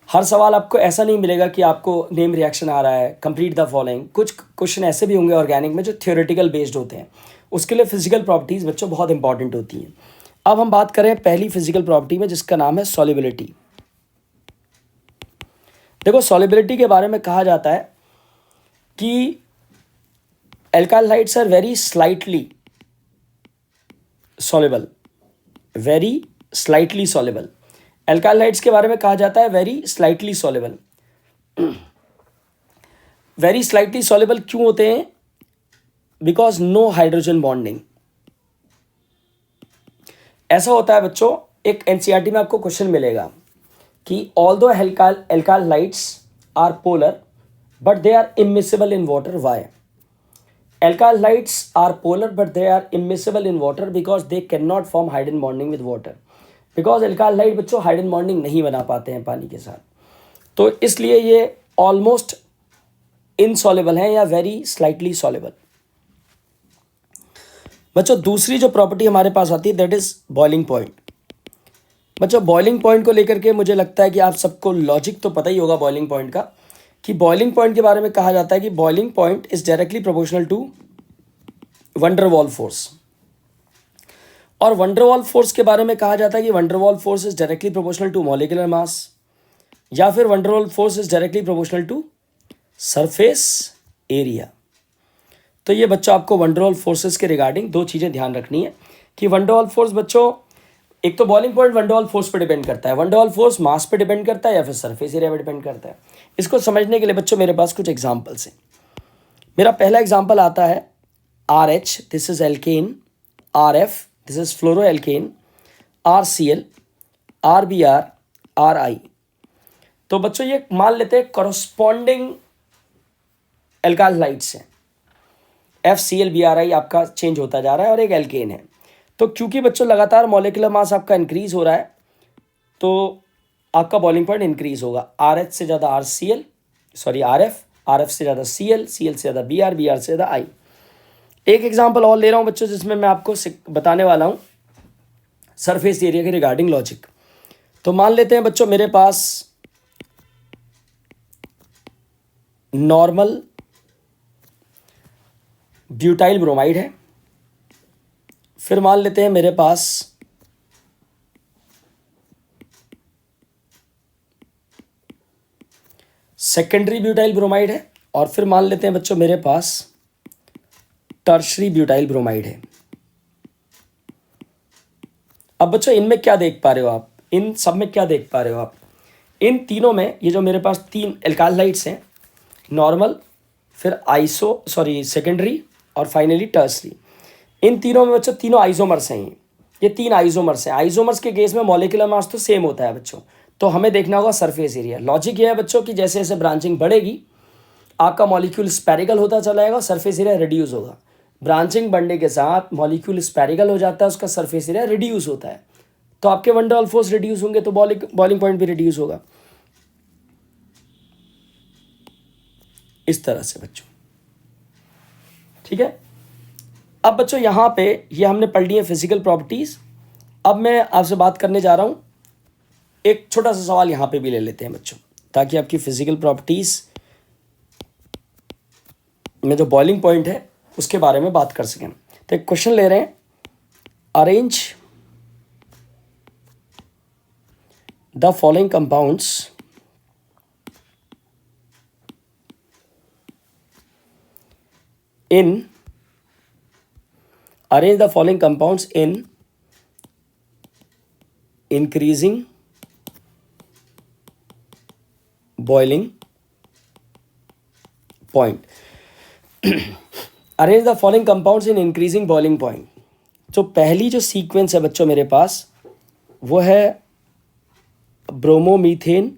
हर सवाल आपको ऐसा नहीं मिलेगा कि आपको नेम रिएक्शन आ रहा है, कंप्लीट द फॉलोइंग। कुछ क्वेश्चन ऐसे भी होंगे ऑर्गेनिक में जो थियोरेटिकल बेस्ड होते हैं, उसके लिए फिजिकल प्रॉपर्टीज़ बच्चों बहुत इंपॉर्टेंट होती हैं। अब हम बात करें पहली फिजिकल प्रॉपर्टी में, जिसका नाम है सॉल्युबिलिटी। देखो सॉल्युबिलिटी के बारे में कहा जाता है कि alkyl halides are very slightly soluble, very slightly soluble. Alkyl halides के बारे में कहा जाता है very slightly soluble. Very slightly soluble क्यों होते हैं? Because no hydrogen bonding. ऐसा होता है बच्चों, एक एनसीईआरटी में आपको क्वेश्चन मिलेगा कि although alkyl halides are polar but they are immiscible in water, why? Alkyl halides are polar but they are immiscible in water because they can not form hydrogen bonding with water. Because alkyl halide बच्चों hydrogen bonding नहीं बना पाते हैं पानी के साथ, तो इसलिए ये ऑलमोस्ट इनसॉल्युबल हैं या वेरी स्लाइटली सॉल्युबल। बच्चों दूसरी जो प्रॉपर्टी हमारे पास आती है दैट इज बॉइलिंग पॉइंट। बच्चों बॉइलिंग पॉइंट को लेकर के मुझे लगता है कि आप सबको लॉजिक तो पता ही होगा बॉइलिंग पॉइंट का, कि बॉइलिंग पॉइंट के बारे में कहा जाता है कि boiling point is directly proportional to van der Waals force. और वंडर वॉल फोर्स के बारे में कहा जाता है कि van der Waals force is directly proportional to molecular mass, या फिर van der Waals force is directly proportional to surface area. तो ये बच्चों आपको वन डर वाल फोर्सेस के रिगार्डिंग दो चीज़ें ध्यान रखनी है कि वन डर वाल फोर्स बच्चों, एक तो boiling point one der Waals force पे डिपेंड करता है, one der Waals force mass पे डिपेंड करता है या फिर सरफेस एरिया पे डिपेंड करता है। इसको समझने के लिए बच्चों मेरे पास कुछ एग्जाम्पल्स हैं। मेरा पहला एग्जाम्पल आता है RH, this is alkane, RF, this is fluoro alkane, RCl, RBr, RI। तो बच्चों ये मान लेते हैं कॉरस्पॉन्डिंग एल्कालाइड्स हैं, FCl, BRI आपका चेंज होता जा रहा है और एक एल्केन है। तो क्योंकि बच्चों लगातार मॉलिक्यूलर मास आपका इंक्रीज हो रहा है तो आपका बॉइलिंग पॉइंट इंक्रीज होगा। RH से ज़्यादा RF, RF से ज़्यादा CL से ज़्यादा BR से ज़्यादा I। एक एग्जांपल और ले रहा हूँ बच्चों जिसमें मैं आपको बताने वाला हूँ सरफेस एरिया के रिगार्डिंग लॉजिक। तो मान लेते हैं बच्चों मेरे पास नॉर्मल ब्यूटाइल ब्रोमाइड है, फिर मान लेते हैं मेरे पास सेकेंडरी ब्यूटाइल ब्रोमाइड है, और फिर मान लेते हैं बच्चों मेरे पास टर्शरी ब्यूटाइल ब्रोमाइड है। अब बच्चों इनमें क्या देख पा रहे हो आप, इन सब में क्या देख पा रहे हो आप, इन तीनों में ये जो मेरे पास तीन एल्कालाइड्स हैं, नॉर्मल, फिर सेकेंडरी और फाइनली टर्शरी, इन तीनों में बच्चों तीनों आइसोमर्स हैं। ये तीन आइसोमर्स हैं। आइसोमर्स के केस में मॉलिक्यूलर मास तो सेम होता है बच्चों, तो हमें देखना होगा सरफेस एरिया। लॉजिक ये है बच्चों कि जैसे जैसे ब्रांचिंग बढ़ेगी आपका मॉलिक्यूल स्पेरिकल होता चला जाएगा, सरफेस एरिया रिड्यूस होगा। ब्रांचिंग बढ़ने के साथ मॉलिक्यूल स्पेरिकल हो जाता है, उसका सरफेस एरिया रिड्यूस होता है, तो आपके one der Waals force reduce होंगे तो बॉइलिंग पॉइंट भी रिड्यूस होगा। इस तरह से बच्चों, ठीक है। अब बच्चों यहाँ पे ये हमने पढ़ ली है फिजिकल प्रॉपर्टीज। अब मैं आपसे बात करने जा रहा हूँ, एक छोटा सा सवाल यहाँ पे भी ले लेते हैं बच्चों, ताकि आपकी फिजिकल प्रॉपर्टीज में जो बॉइलिंग पॉइंट है उसके बारे में बात कर सकें। तो एक क्वेश्चन ले रहे हैं, arrange the following compounds in increasing boiling point। arrange the following compounds in increasing boiling point। तो पहली जो सीक्वेंस है बच्चों मेरे पास वो है bromomethane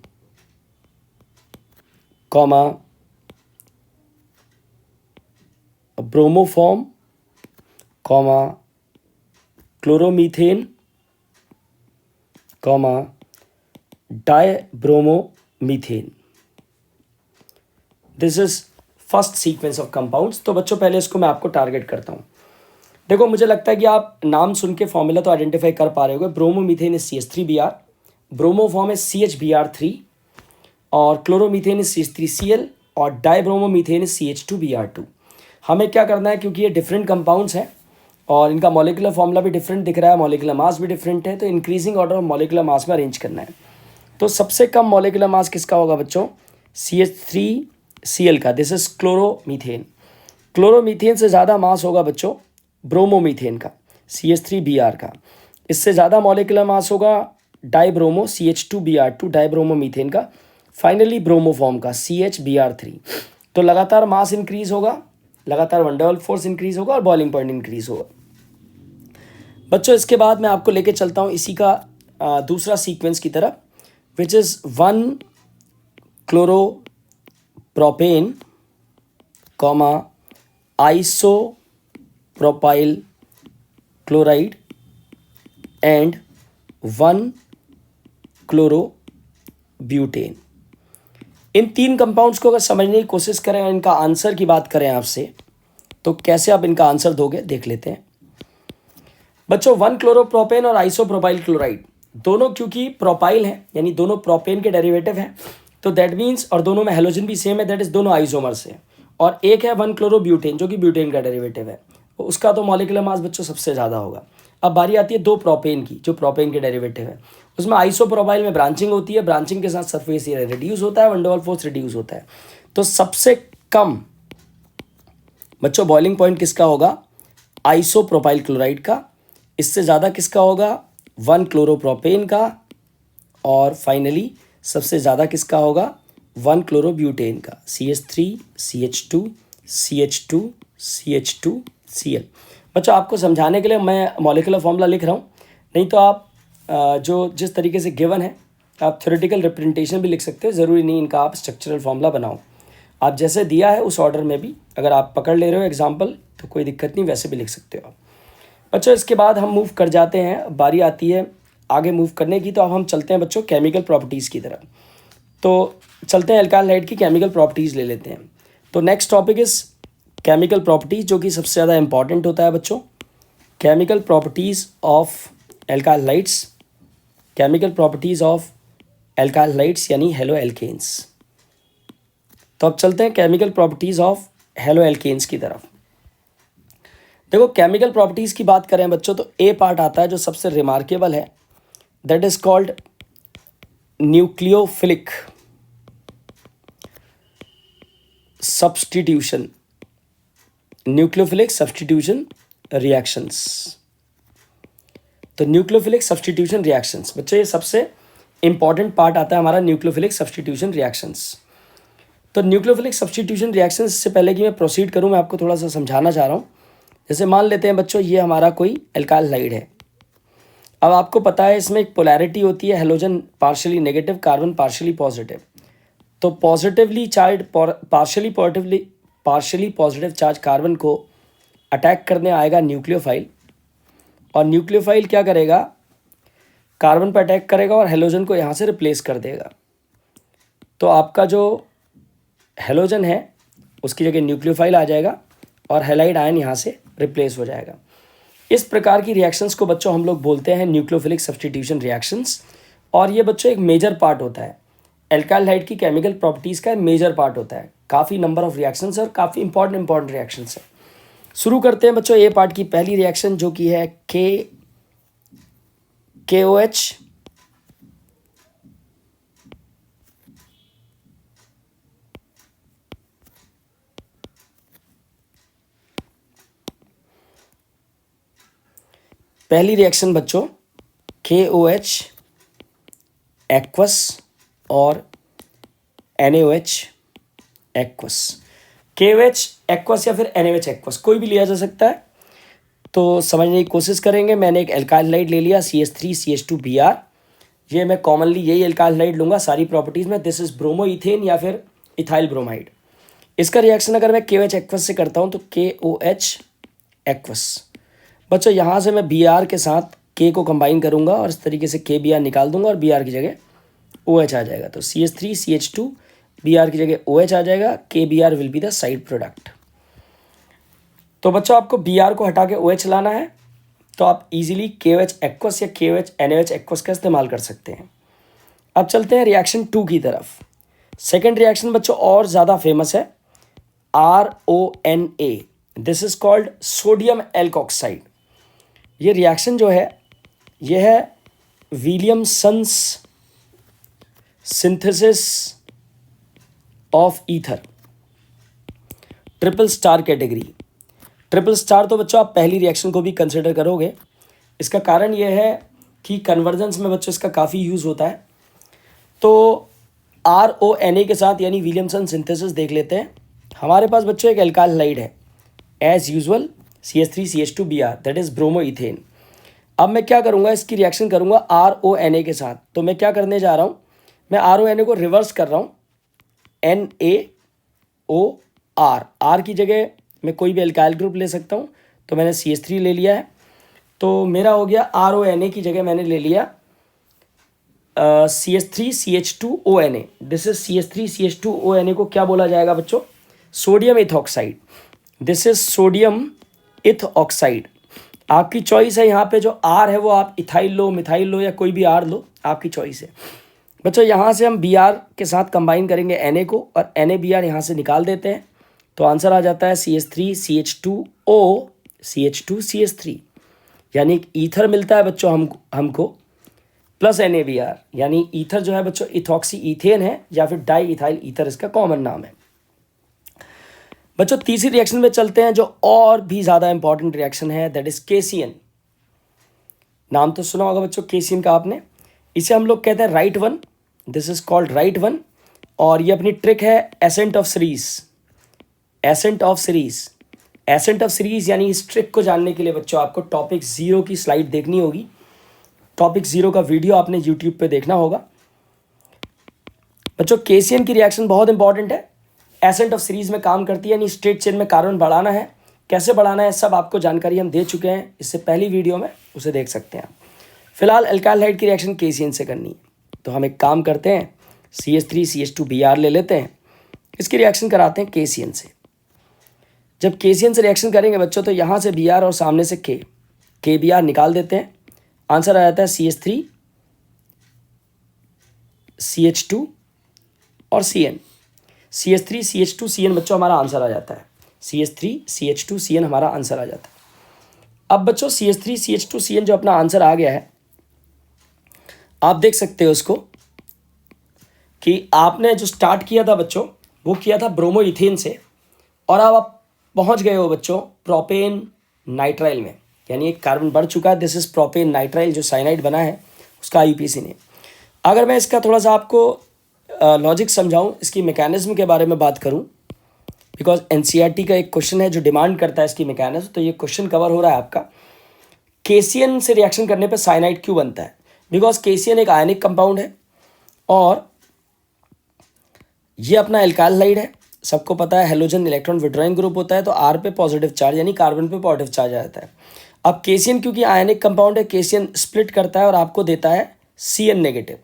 comma bromoform comma chloromethane comma dibromomethane. This is first sequence of compounds. तो बच्चों पहले इसको मैं आपको टारगेट करता हूँ। देखो मुझे लगता है कि आप नाम सुन के फॉर्मूला तो आइडेंटिफाई कर पा रहे होगे। Bromomethane is CH3Br, bromoform is CHBr3 और क्लोरोमीथेन इज CH3Cl और डायब्रोमोमीथेन इज CH2Br2। हमें क्या करना है, क्योंकि ये डिफरेंट कंपाउंड्स हैं और इनका मॉलिक्यूलर फॉर्मूला भी डिफरेंट दिख रहा है, मॉलिक्यूलर मास भी डिफरेंट है, तो increasing order of molecular mass में अरेंज करना है। तो सबसे कम मॉलिक्यूलर मास किसका होगा बच्चों, CH3Cl का, दिस इज क्लोरोमीथेन। क्लोरोमीथेन से ज़्यादा मास होगा बच्चों ब्रोमोमीथेन का, CH3Br का। इससे ज़्यादा मॉलिक्यूलर मास होगा डाइब्रोमो CH2Br2 डाइब्रोमोमीथेन का। फाइनली ब्रोमोफॉर्म का CHBr3। तो लगातार मास इंक्रीज होगा, लगातार one der Waals force increase होगा और बॉइलिंग पॉइंट इंक्रीज होगा। बच्चों इसके बाद मैं आपको लेके चलता हूँ इसी का दूसरा सीक्वेंस की तरफ, which is 1 chloropropane comma isopropyl chloride and 1 chlorobutane. इन तीन कंपाउंड्स को अगर समझने की कोशिश करें और इनका आंसर की बात करें आपसे, तो कैसे आप इनका आंसर दोगे देख लेते हैं बच्चों। 1 क्लोरोप्रोपेन और आइसोप्रोपाइल क्लोराइड दोनों क्योंकि प्रोपाइल हैं, यानी दोनों प्रोपेन के डेरिवेटिव हैं, तो दैट मीन्स, और दोनों में हेलोजन भी सेम है, दैट इज दोनों आइसोमर्स हैं। और एक है 1 क्लोरोब्यूटेन जो कि ब्यूटेन का डेरिवेटिव है, उसका तो मॉलिक्यूलर मास बच्चों सबसे ज़्यादा होगा। अब बारी आती है 2 प्रोपेन की, जो प्रोपेन के डेरिवेटिव है। उसमें आइसोप्रोपाइल में ब्रांचिंग होती है, ब्रांचिंग के साथ सरफेस एरिया रिड्यूस होता है, वन डेर वाल फोर्स रिड्यूस होता है। तो सबसे कम बच्चों बॉइलिंग पॉइंट किसका होगा? आइसोप्रोपाइल क्लोराइड का। इससे ज़्यादा किसका होगा? 1 क्लोरोप्रोपेन का। और फाइनली सबसे ज़्यादा किसका होगा? 1 क्लोरोब्यूटेन का, CH3 CH2 CH2 CH2 Cl। बच्चों आपको समझाने के लिए मैं मॉलिक्यूलर फॉर्मूला लिख रहा हूँ, नहीं तो आप जो जिस तरीके से गिवन है आप थ्योरेटिकल रिप्रेजेंटेशन भी लिख सकते हो, ज़रूरी नहीं इनका आप स्ट्रक्चरल फॉर्मूला बनाओ। आप जैसे दिया है उस ऑर्डर में भी अगर आप पकड़ ले रहे हो एग्जाम्पल तो कोई दिक्कत नहीं, वैसे भी लिख सकते हो आप। बच्चों इसके बाद हम मूव कर जाते हैं, बारी आती है आगे मूव करने की। तो अब हम चलते हैं बच्चों केमिकल प्रॉपर्टीज़ की तरफ। तो चलते हैं अल्काइल हाइड की केमिकल प्रॉपर्टीज़ ले लेते हैं। तो next topic is chemical properties, जो कि सबसे ज़्यादा इंपॉर्टेंट होता है बच्चों। Chemical properties of alkyl halides, chemical properties of alkyl halides यानी हेलो एल्केन्स। तो अब चलते हैं chemical properties of haloalkanes की तरफ। देखो केमिकल प्रॉपर्टीज़ की बात करें बच्चों तो ए पार्ट आता है जो सबसे रिमार्केबल है, that is called nucleophilic substitution, nucleophilic substitution reactions. तो न्यूक्लियोफिलिक सब्स्टिट्यूशन रिएक्शंस बच्चों ये सबसे इंपॉर्टेंट पार्ट आता है हमारा न्यूक्लियोफिलिक सब्स्टिट्यूशन रिएक्शंस। तो न्यूक्लियोफिलिक सब्स्टिट्यूशन रिएक्शंस से पहले कि मैं प्रोसीड करूं मैं आपको थोड़ा सा समझाना चाह रहा हूं। जैसे मान लेते हैं बच्चों ये हमारा कोई अल्काइल हाइड है। अब आपको पता है इसमें एक पोलैरिटी होती है, halogen partially negative, carbon partially positive. तो positively charge partially positive charge carbon को अटैक करने आएगा न्यूक्लियोफाइल, और न्यूक्लियोफाइल क्या करेगा? कार्बन पर अटैक करेगा और हेलोजन को यहाँ से रिप्लेस कर देगा। तो आपका जो हेलोजन है उसकी जगह न्यूक्लियोफाइल आ जाएगा और हैलाइड आयन यहाँ से रिप्लेस हो जाएगा। इस प्रकार की रिएक्शंस को बच्चों हम लोग बोलते हैं न्यूक्लियोफिलिक सब्स्टिट्यूशन रिएक्शंस। और ये बच्चों एक मेजर पार्ट होता है अल्काइल हाइड की केमिकल प्रॉपर्टीज़ का, मेजर पार्ट होता है। काफ़ी नंबर ऑफ रिएक्शंस और काफ़ी इंपॉर्टेंट रिएक्शंस है। शुरू करते हैं बच्चों ए पार्ट की पहली रिएक्शन जो कि है KOH पहली रिएक्शन बच्चों KOH एक्वस और NaOH एक्वस। KOH एक्वस या फिर NaOH एक्वस कोई भी लिया जा सकता है, तो समझने की कोशिश करेंगे। मैंने एक अल्काइल हाइड ले लिया CH3 CH2 Br। ये मैं कॉमनली यही अल्काइल हाइड लूँगा सारी प्रॉपर्टीज़ में। दिस इज़ ब्रोमो इथेन या फिर इथाइल ब्रोमाइड। इसका रिएक्शन अगर मैं KOH एक्वस से करता हूँ तो KOH एक्वस। बच्चों यहाँ से मैं Br के साथ K को कंबाइन करूँगा और इस तरीके से KBr निकाल दूंगा और Br की जगह OH आ जाएगा। तो CH3 CH2 Br की जगह OH आ जाएगा। KBr will be the side product. तो बच्चों आपको Br को हटा के OH लाना है, तो आप इजीली KOH एक्वस या KOH NaOH एक्वस का इस्तेमाल कर सकते हैं। अब चलते हैं रिएक्शन 2 की तरफ। सेकेंड रिएक्शन बच्चों और ज़्यादा फेमस है, RONA। This is called sodium alkoxide. ये रिएक्शन जो है यह है Williamson's synthesis of ether, triple star category. Triple star तो बच्चों आप पहली रिएक्शन को भी कंसिडर करोगे। इसका कारण यह है कि कन्वर्जेंस में बच्चों इसका काफ़ी यूज़ होता है। तो RONA के साथ यानी विलियमसन सिंथेसिस देख लेते हैं। हमारे पास बच्चों एक अल्काइल हाइड है as usual CH3 CH2 Br, that is bromoethane. अब मैं क्या करूँगा, इसकी रिएक्शन करूँगा RONA के साथ। तो मैं क्या करने जा रहा हूँ, मैं RONA को रिवर्स कर रहा हूँ NaOR। R की जगह मैं कोई भी अल्काइल ग्रुप ले सकता हूँ, तो मैंने CH3 ले लिया है। तो मेरा हो गया RONA की जगह मैंने ले लिया CH3 CH2ONA। This is CH3 CH2ONA को क्या बोला जाएगा बच्चों? Sodium ethoxide. This is sodium इथ ऑक्साइड। आपकी चॉइस है, यहाँ पे जो R है वो आप इथाइल लो, मिथाइल लो या कोई भी R लो, आपकी चॉइस है बच्चों। यहाँ से हम Br के साथ कंबाइन करेंगे Na को और NaBr यहाँ से निकाल देते हैं, तो आंसर आ जाता है CH3 CH2O CH2 CH3। यानी ईथर मिलता है बच्चों हमको प्लस NaBr, यानी ईथर जो है बच्चों इथॉक्सी ईथेन है या फिर डाई इथाइल ईथर इसका कॉमन नाम है। बच्चों तीसरी रिएक्शन में चलते हैं जो और भी ज़्यादा इंपॉर्टेंट रिएक्शन है, दैट इज KCN। नाम तो सुना होगा बच्चों KCN का आपने। इसे हम लोग कहते हैं right one, this is called right one. और ये अपनी ट्रिक है ascent of series. Ascent of series, ascent of series यानी इस ट्रिक को जानने के लिए बच्चों आपको टॉपिक 0 की स्लाइड देखनी होगी। टॉपिक 0 का वीडियो आपने यूट्यूब पे देखना होगा। बच्चों KCN की रिएक्शन बहुत इंपॉर्टेंट है, एसेंट ऑफ सीरीज में काम करती है, यानी स्ट्रेट चेन में कार्बन बढ़ाना है, कैसे बढ़ाना है सब आपको जानकारी हम दे चुके हैं इससे पहली वीडियो में, उसे देख सकते हैं आप। फिलहाल अल्काइल हाइड की रिएक्शन KCN से करनी है, तो हम एक काम करते हैं CH3CH2Br ले लेते हैं, इसकी रिएक्शन कराते हैं KCN से। जब KCN से रिएक्शन करेंगे बच्चों तो यहाँ से Br और सामने से KBr निकाल देते हैं, आंसर आ जाता है CH3CH2 और CN। CH3CH2CN बच्चों हमारा आंसर आ जाता है, CH3CH2CN हमारा आंसर आ जाता है। अब बच्चों CH3CH2CN जो अपना आंसर आ गया है, आप देख सकते हो उसको कि आपने जो स्टार्ट किया था बच्चों वो किया था ब्रोमो इथेन से, और अब आप पहुंच गए हो बच्चों प्रोपेन नाइट्राइल में, यानी एक कार्बन बढ़ चुका है। दिस इज प्रोपेन नाइट्राइल, जो साइनाइड बना है उसका IUPAC ने। अगर मैं इसका थोड़ा सा आपको लॉजिक समझाऊं, इसकी मैकेनिज्म के बारे में बात करूं, बिकॉज NCERT का एक क्वेश्चन है जो डिमांड करता है इसकी मैकेनिज्म, तो ये क्वेश्चन कवर हो रहा है आपका। KCN से रिएक्शन करने पे साइनाइड क्यों बनता है? बिकॉज KCN एक आयनिक कंपाउंड है और ये अपना एल्काइल हाइड है, सबको पता है हेलोजन इलेक्ट्रॉन विड्रॉइंग ग्रुप होता है, तो R पे पॉजिटिव चार्ज यानी कार्बन पे पॉजिटिव चार्ज आ जाता है। अब KCN क्योंकि आयनिक कंपाउंड है, KCN स्प्लिट करता है और आपको देता है CN नेगेटिव,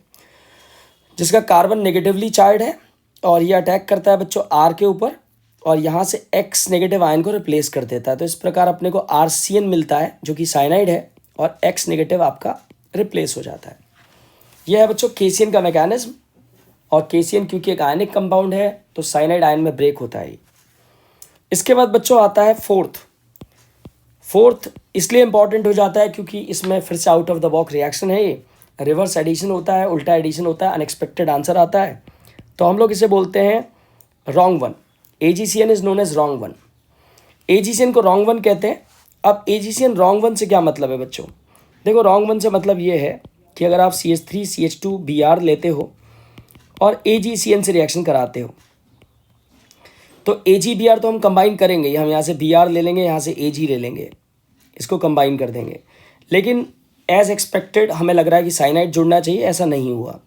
जिसका कार्बन नेगेटिवली चार्ज है, और ये अटैक करता है बच्चों R के ऊपर और यहाँ से X नेगेटिव आयन को रिप्लेस कर देता है। तो इस प्रकार अपने को RCN मिलता है जो कि साइनाइड है, और X नेगेटिव आपका रिप्लेस हो जाता है। यह है बच्चों KCN का मैकेनिज्म, और KCN क्योंकि एक आयनिक कंपाउंड है तो साइनाइड आयन में ब्रेक होता है। इसके बाद बच्चों आता है फोर्थ इसलिए इंपॉर्टेंट हो जाता है क्योंकि इसमें फिर से out of the box reaction है, ये रिवर्स एडिशन होता है, उल्टा एडिशन होता है, अनएक्सपेक्टेड आंसर आता है, तो हम लोग इसे बोलते हैं wrong one. AgCN is known as wrong one. AgCN को रॉन्ग वन कहते हैं। अब AgCN रॉन्ग वन से क्या मतलब है बच्चों? देखो रॉन्ग वन से मतलब ये है कि अगर आप CH3CH2Br लेते हो और AgCN से रिएक्शन कराते हो तो AgBr तो हम कंबाइन करेंगे, हम यहाँ से Br ले लेंगे, यहाँ से Ag ले लेंगे, इसको कंबाइन कर देंगे, लेकिन एज एक्सपेक्टेड हमें लग रहा है कि साइनाइड जुड़ना चाहिए, ऐसा नहीं हुआ।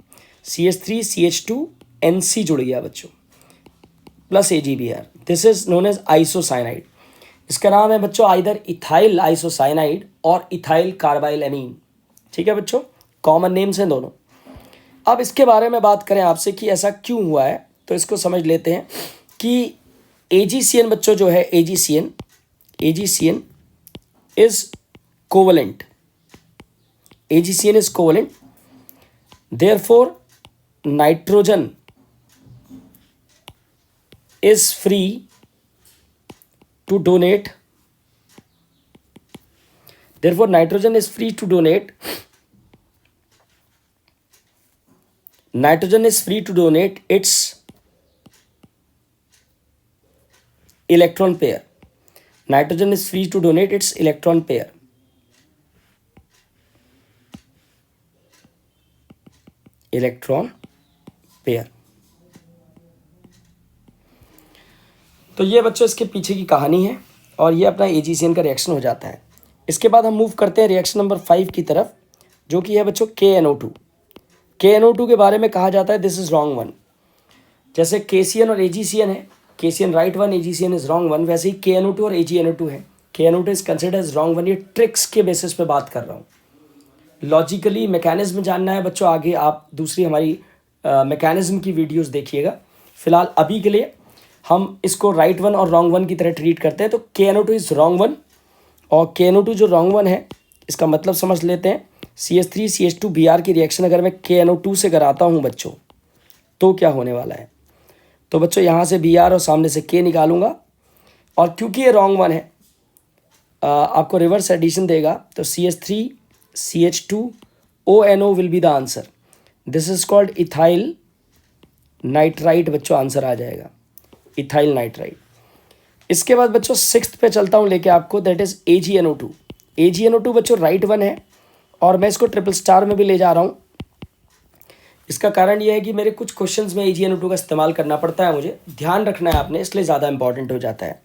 CH3CH2NC जुड़ गया बच्चों plus AgBr, this is known as isocyanide. इसका नाम है बच्चों आइदर इथाइल आइसोसाइनाइड और इथाइल कार्बाइल एमीन। ठीक है बच्चों, कॉमन नेम्स हैं दोनों। अब इसके बारे में बात करें आपसे कि ऐसा क्यों हुआ है, तो इसको समझ लेते हैं कि AgCN बच्चों जो है AgCN is covalent, AgCN is covalent, therefore nitrogen is free to donate, nitrogen is free to donate its electron pair. Nitrogen is free to donate its electron pair. Electron pair. तो ये बच्चों इसके पीछे की कहानी है, और ये अपना AgCN का रिएक्शन हो जाता है। इसके बाद हम मूव करते हैं रिएक्शन नंबर 5 की तरफ, जो कि है बच्चों KNO2। KNO2 के बारे में कहा जाता है दिस इज रॉन्ग वन। जैसे KCN और AgCN है, KCN right one, AgCN is wrong one, वैसे ही KNO2 और AgNO2 है, KNO2 is considered as wrong one. ये ट्रिक्स के बेसिस पे बात कर रहा हूँ, लॉजिकली मैकेनिज्म जानना है बच्चों, आगे आप दूसरी हमारी मैकेनिज्म की वीडियोस देखिएगा। फिलहाल अभी के लिए हम इसको राइट वन और रॉन्ग वन की तरह ट्रीट करते हैं। तो KNO2 इज रॉन्ग वन, और KNO2 जो रॉन्ग वन है इसका मतलब समझ लेते हैं। CH3CH2Br की रिएक्शन अगर मैं KNO2 से कराता हूँ बच्चों तो क्या होने वाला है? तो बच्चों यहाँ से Br और सामने से K निकालूंगा, और क्योंकि ये रॉन्ग वन है आपको रिवर्स एडिशन देगा तो CH3CH2ONO will be the answer. This is called ethyl nitrite बच्चों, आंसर आ जाएगा इथाइल नाइट्राइट। इसके बाद बच्चों सिक्स्थ पे चलता हूँ लेके आपको, दैट इज AgNO2। AgNO2 बच्चों राइट वन है और मैं इसको ट्रिपल स्टार में भी ले जा रहा हूँ। इसका कारण यह है कि मेरे कुछ क्वेश्चंस में AgNO2 का इस्तेमाल करना पड़ता है, मुझे ध्यान रखना है आपने, इसलिए ज़्यादा इंपॉर्टेंट हो जाता है।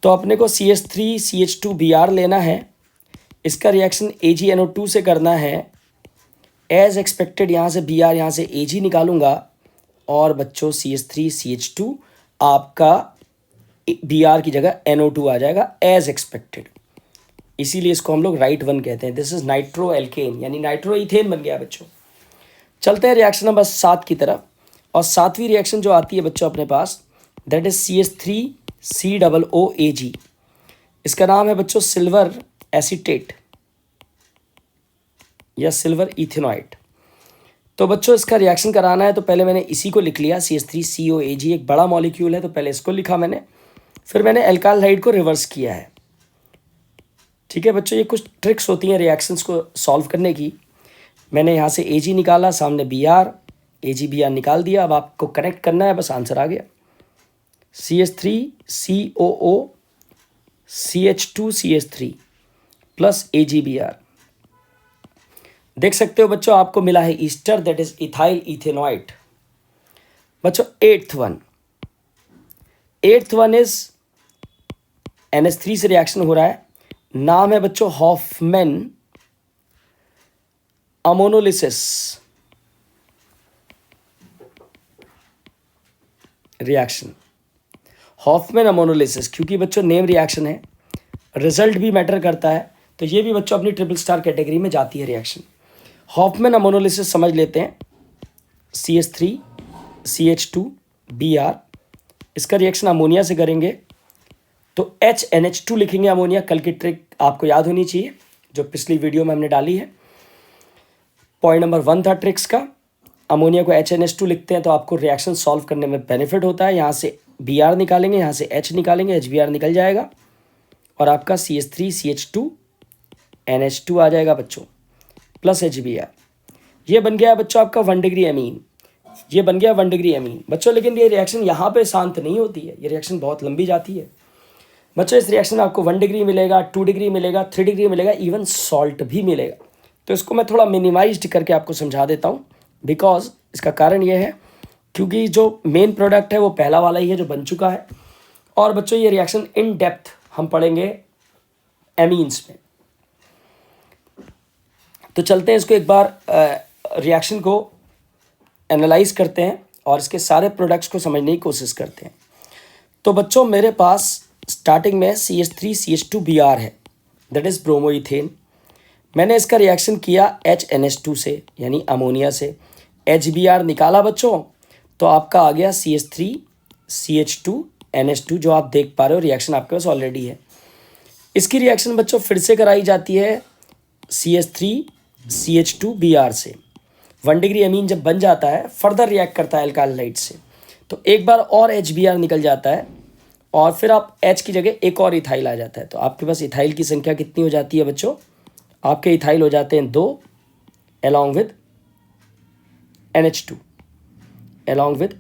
तो अपने को CH3CH2Br लेना है, इसका रिएक्शन AgNO2 से करना है। एज एक्सपेक्टेड यहाँ से Br, यहाँ से Ag निकालूंगा और बच्चों CH3CH2 आपका Br की जगह NO2 आ जाएगा एज एक्सपेक्टेड, इसीलिए इसको हम लोग राइट वन कहते हैं। दिस इज नाइट्रो एल्केन यानी नाइट्रो इथेन बन गया बच्चों। चलते हैं रिएक्शन नंबर 7 की तरफ, और सातवीं रिएक्शन जो आती है बच्चों अपने पास, दैट इज CH3COOAg। इसका नाम है बच्चों सिल्वर एसीटेट या सिल्वर इथेनॉइट। तो बच्चों इसका रिएक्शन कराना है तो पहले मैंने इसी को लिख लिया, CH3COAg एक बड़ा मॉलिक्यूल है तो पहले इसको लिखा मैंने, फिर मैंने एल्काइल को रिवर्स किया है। ठीक है बच्चों, ये कुछ ट्रिक्स होती हैं रिएक्शंस को सॉल्व करने की। मैंने यहाँ से Ag निकाला, सामने Br, AgBr निकाल दिया, अब आपको कनेक्ट करना है, बस आंसर आ गया। CH3COO CH2CH3 plus AgBr। देख सकते हो बच्चों आपको मिला है ईस्टर, दैट इज इथाइल इथेनॉइट। बच्चों एट्थ वन इज NH3 से रिएक्शन हो रहा है, नाम है बच्चों Hoffmann ammonolysis reaction. Hoffmann ammonolysis क्योंकि बच्चों नेम रिएक्शन है, रिजल्ट भी मैटर करता है, तो ये भी बच्चों अपनी ट्रिपल स्टार कैटेगरी में जाती है रिएक्शन। हॉफमैन अमोनोलिसिस समझ लेते हैं, CH3CH2Br, इसका रिएक्शन अमोनिया से करेंगे तो HNH2 लिखेंगे अमोनिया। कल की ट्रिक आपको याद होनी चाहिए जो पिछली वीडियो में हमने डाली है। पॉइंट नंबर 1 था ट्रिक्स का, अमोनिया को HNH2 लिखते हैं तो आपको रिएक्शन सॉल्व करने में बेनिफिट होता है। यहाँ से Br निकालेंगे, यहाँ से H निकालेंगे, HBr निकल जाएगा और आपका CH3CH2NH2 आ जाएगा बच्चों प्लस HBr। ये बन गया बच्चों आपका 1 डिग्री एमीन, ये बन गया 1 डिग्री एमीन बच्चों। लेकिन ये रिएक्शन यहाँ पे शांत नहीं होती है, ये रिएक्शन बहुत लंबी जाती है बच्चों। इस रिएक्शन में आपको 1 डिग्री मिलेगा, 2 डिग्री मिलेगा, 3 डिग्री मिलेगा, इवन सॉल्ट भी मिलेगा। तो इसको मैं थोड़ा मिनिमाइज्ड करके आपको समझा देता हूँ, बिकॉज इसका कारण ये है क्योंकि जो मेन प्रोडक्ट है वो पहला वाला ही है जो बन चुका है, और बच्चों ये रिएक्शन इन डेप्थ हम पढ़ेंगे एमीन्स में। तो चलते हैं इसको एक बार रिएक्शन को एनालाइज करते हैं और इसके सारे प्रोडक्ट्स को समझने की कोशिश करते हैं। तो बच्चों मेरे पास स्टार्टिंग में CH3CH2Br है, दैट इज़ ब्रोमोइथेन। मैंने इसका रिएक्शन किया HNH2 से यानी अमोनिया से, HBr निकाला बच्चों तो आपका आ गया CH3CH2NH2 जो आप देख पा रहे हो रिएक्शन आपके पास ऑलरेडी है। इसकी रिएक्शन बच्चों फिर से कराई जाती है CH3CH2Br से। 1 डिग्री एमीन जब बन जाता है फर्दर रिएक्ट करता है एल्काइलाइड से, तो एक बार और HBr निकल जाता है और फिर आप H की जगह एक और इथाइल आ जाता है। तो आपके पास इथाइल की संख्या कितनी हो जाती है बच्चों, आपके इथाइल हो जाते हैं 2 अलॉन्ग विद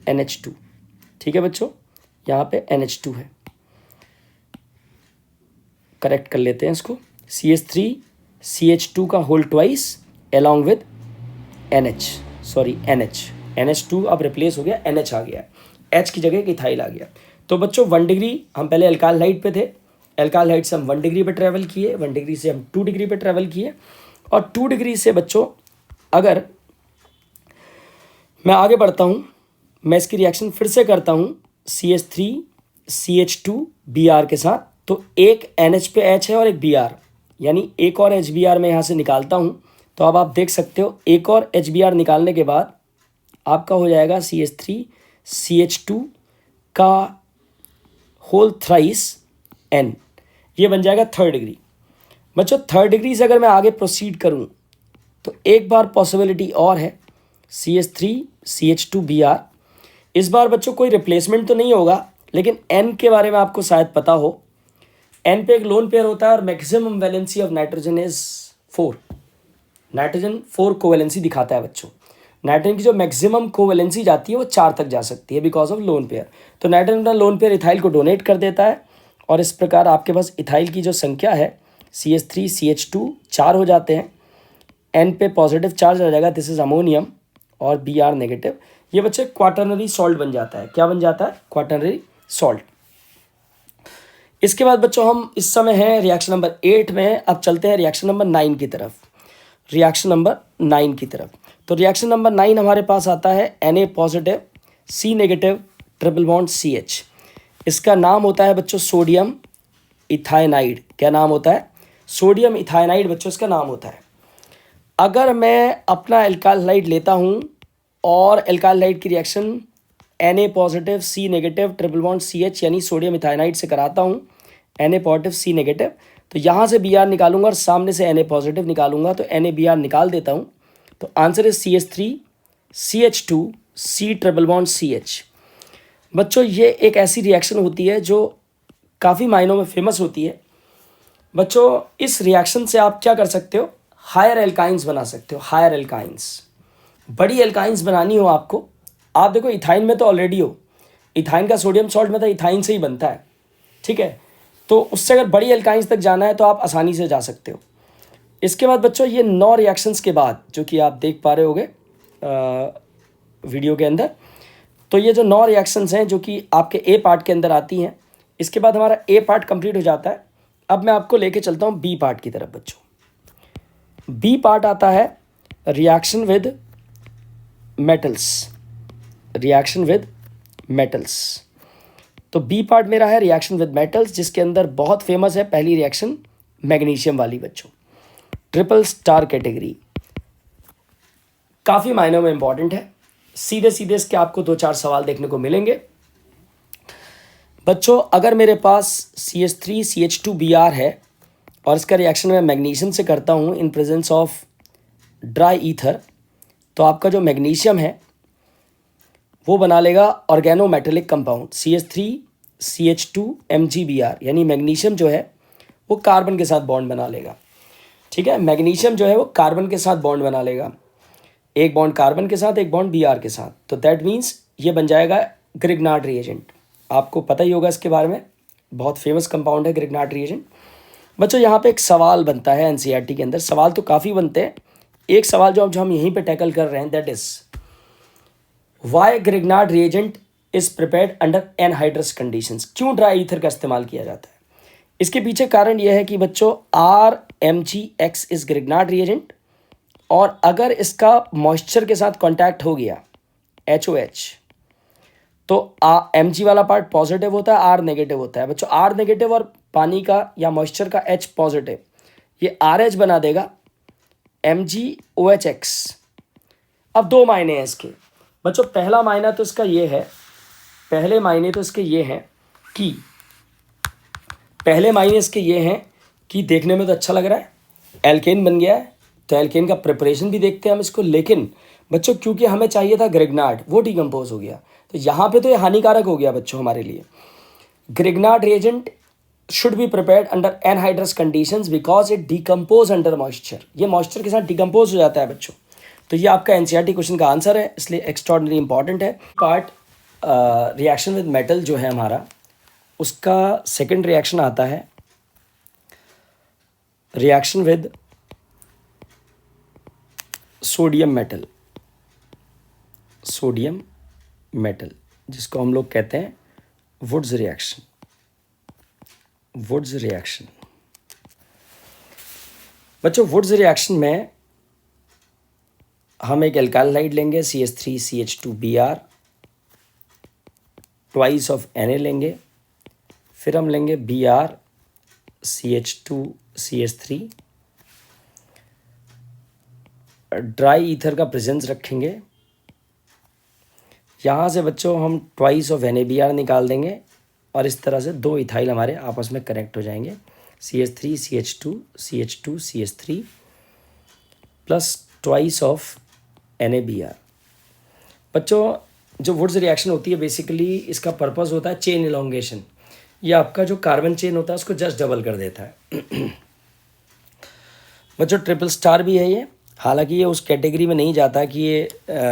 NH2 ठीक है बच्चों, यहाँ पे NH2 है, करेक्ट कर लेते हैं इसको, CH3CH2 का whole twice along with NH2 अब रिप्लेस हो गया, NH आ गया, H की जगह इथाइल आ गया। तो बच्चों 1 डिग्री हम पहले एल्काइलाइड पे थे, एल्काइलाइड से हम 1 डिग्री पे ट्रैवल किए, 1 डिग्री से हम 2 डिग्री पे ट्रैवल किए, और 2 डिग्री से बच्चों अगर मैं आगे बढ़ता हूँ, मैं इसकी रिएक्शन फिर से करता हूँ CH3CH2Br के साथ, तो एक NH पे H है और एक Br, यानी एक और HBr मैं यहाँ से निकालता हूँ। तो अब आप देख सकते हो एक और HBr निकालने के बाद आपका हो जाएगा CH3CH2 का होल थ्राइस N, ये बन जाएगा 3rd डिग्री। बच्चों 3rd डिग्री से अगर मैं आगे प्रोसीड करूँ तो एक बार पॉसिबिलिटी और है CH3CH2Br। इस बार बच्चों कोई रिप्लेसमेंट तो नहीं होगा, लेकिन N के बारे में आपको शायद पता हो, एन पे एक लोन पेयर होता है और maximum valency of nitrogen is 4। Nitrogen 4 covalency दिखाता है बच्चों। नाइट्रोजन की जो मैक्सिमम कोवैलेंसी जाती है वो 4 तक जा सकती है बिकॉज ऑफ लोन पेयर। तो नाइट्रोजन अपना लोन पेयर इथाइल को डोनेट कर देता है और इस प्रकार आपके पास इथाइल की जो संख्या है CH3 CH2 4 हो जाते हैं। एन पे पॉजिटिव चार्ज आ जाएगा, दिस इज अमोनियम, और Br नेगेटिव। ये बच्चे क्वाटर्नरी सॉल्ट बन जाता है। क्या बन जाता है? Quaternary salt. इसके बाद बच्चों हम इस समय हैं रिएक्शन नंबर 8 में। अब चलते हैं रिएक्शन नंबर 9 की तरफ। रिएक्शन नंबर 9 की तरफ। तो रिएक्शन नंबर 9 हमारे पास आता है Na positive C negative triple bond CH। इसका नाम होता है बच्चों सोडियम इथाइनाइड। क्या नाम होता है? सोडियम इथाइनाइड बच्चों इसका नाम होता है। अगर मैं अपना एल्काइल हाइड लेता हूँ और एल्काइल हाइड की reaction Na positive C negative triple bond CH यानी सोडियम इथाइनाइड से कराता हूँ, Na पॉजिटिव C नेगेटिव, तो यहाँ से Br निकालूंगा और सामने से Na पॉजिटिव निकालूंगा, तो NaBr निकाल देता हूँ। तो answer is CH3 CH2 C triple bond CH। बच्चों ये एक ऐसी रिएक्शन होती है जो काफ़ी मायनों में फेमस होती है। बच्चों इस रिएक्शन से आप क्या कर सकते हो? हायर एल्काइंस बना सकते हो। हायर एल्काइंस, बड़ी एल्काइंस बनानी हो आपको, आप देखो इथाइन में तो ऑलरेडी हो, इथाइन का सोडियम सॉल्ट में तो इथाइन से ही बनता है, ठीक है। तो उससे अगर बड़ी एल्काइंस तक जाना है तो आप आसानी से जा सकते हो। इसके बाद बच्चों ये 9 रिएक्शंस के बाद जो कि आप देख पा रहे होगे वीडियो के अंदर, तो ये जो 9 रिएक्शंस हैं जो कि आपके ए पार्ट के अंदर आती हैं, इसके बाद हमारा ए पार्ट कंप्लीट हो जाता है। अब मैं आपको लेके चलता हूँ बी पार्ट की तरफ बच्चों। बी पार्ट आता है reaction with metals. Reaction with metals. तो बी पार्ट मेरा है रिएक्शन विद मेटल्स, जिसके अंदर बहुत फेमस है पहली रिएक्शन मैग्नीशियम वाली बच्चों, ट्रिपल स्टार कैटेगरी, काफ़ी मायनों में इंपॉर्टेंट है। सीधे सीधे इसके आपको 2-4 सवाल देखने को मिलेंगे बच्चों। अगर मेरे पास CH3 CH2 Br है और इसका रिएक्शन मैं मैग्नीशियम से करता हूँ इन प्रेजेंस ऑफ ड्राई ईथर, तो आपका जो मैग्नीशियम है वो बना लेगा organometallic compound CH3 CH2 MgBr, यानी मैग्नीशियम जो है वो कार्बन के साथ बॉन्ड बना लेगा, ठीक है। मैग्नीशियम जो है वो कार्बन के साथ बॉन्ड बना लेगा, एक बॉन्ड कार्बन के साथ, एक बॉन्ड Br के साथ। तो दैट मीन्स ये बन जाएगा ग्रिग्नार्ड रिएजेंट। आपको पता ही होगा इसके बारे में, बहुत फेमस कंपाउंड है ग्रिग्नार्ड रिएजेंट। बच्चों यहाँ पे एक सवाल बनता है NCERT के अंदर, सवाल तो काफ़ी बनते हैं। एक सवाल जो हम यहीं पे टैकल कर रहे हैं, that is why Grignard reagent is prepared under anhydrous conditions. क्यों ड्राई ईथर का इस्तेमाल किया जाता है? इसके पीछे कारण यह है कि बच्चों RMgX इज ग्रिग्नार्ड रिएजेंट, और अगर इसका मॉइस्चर के साथ कांटेक्ट हो गया HOH, तो Mg वाला पार्ट पॉजिटिव होता है, R नेगेटिव होता है बच्चों। R नेगेटिव और पानी का या मॉइस्चर का H पॉजिटिव, ये RH बना देगा MgOHX। अब 2 मायने हैं इसके बच्चों। पहला मायना तो इसका ये है, पहले मायने तो इसके ये हैं कि, पहले मायने इसके ये हैं कि देखने में तो अच्छा लग रहा है, एल्केन बन गया है, तो एल्केन का प्रिपरेशन भी देखते हैं हम इसको। लेकिन बच्चों क्योंकि हमें चाहिए था ग्रिग्नार्ड, वो डिकम्पोज हो गया, तो यहाँ पे तो ये हानिकारक हो गया बच्चों हमारे लिए। Grignard reagent should be prepared under anhydrous conditions because it decompose under moisture. ये मॉइस्चर के साथ डिकम्पोज हो जाता है बच्चों। तो ये आपका NCERT क्वेश्चन का आंसर है, इसलिए एक्स्ट्राऑर्डिनरी इंपॉर्टेंट है। पार्ट रिएक्शन विद मेटल जो है हमारा, उसका सेकंड रिएक्शन आता है reaction with sodium metal. Sodium metal जिसको हम लोग कहते हैं वुड्स रिएक्शन। वुड्स रिएक्शन बच्चों, वुड्स रिएक्शन में हम एक एल्काइल हाइड लेंगे CH3 CH2 Br, twice of Na लेंगे, फिर हम लेंगे Br CH2 CH3, dry ether का प्रेजेंस रखेंगे। यहाँ से बच्चों हम ट्वाइस ऑफ NaBr निकाल देंगे और इस तरह से 2 इथाइल हमारे आपस में कनेक्ट हो जाएंगे, CH3 CH2 CH2 CH3 plus twice of NaBr। बच्चों जो वुड्स रिएक्शन होती है बेसिकली इसका पर्पस होता है चेन इलोंगेशन, ये आपका जो कार्बन चेन होता है उसको जस्ट डबल कर देता है। बच्चों ट्रिपल स्टार भी है ये, हालांकि ये उस कैटेगरी में नहीं जाता कि ये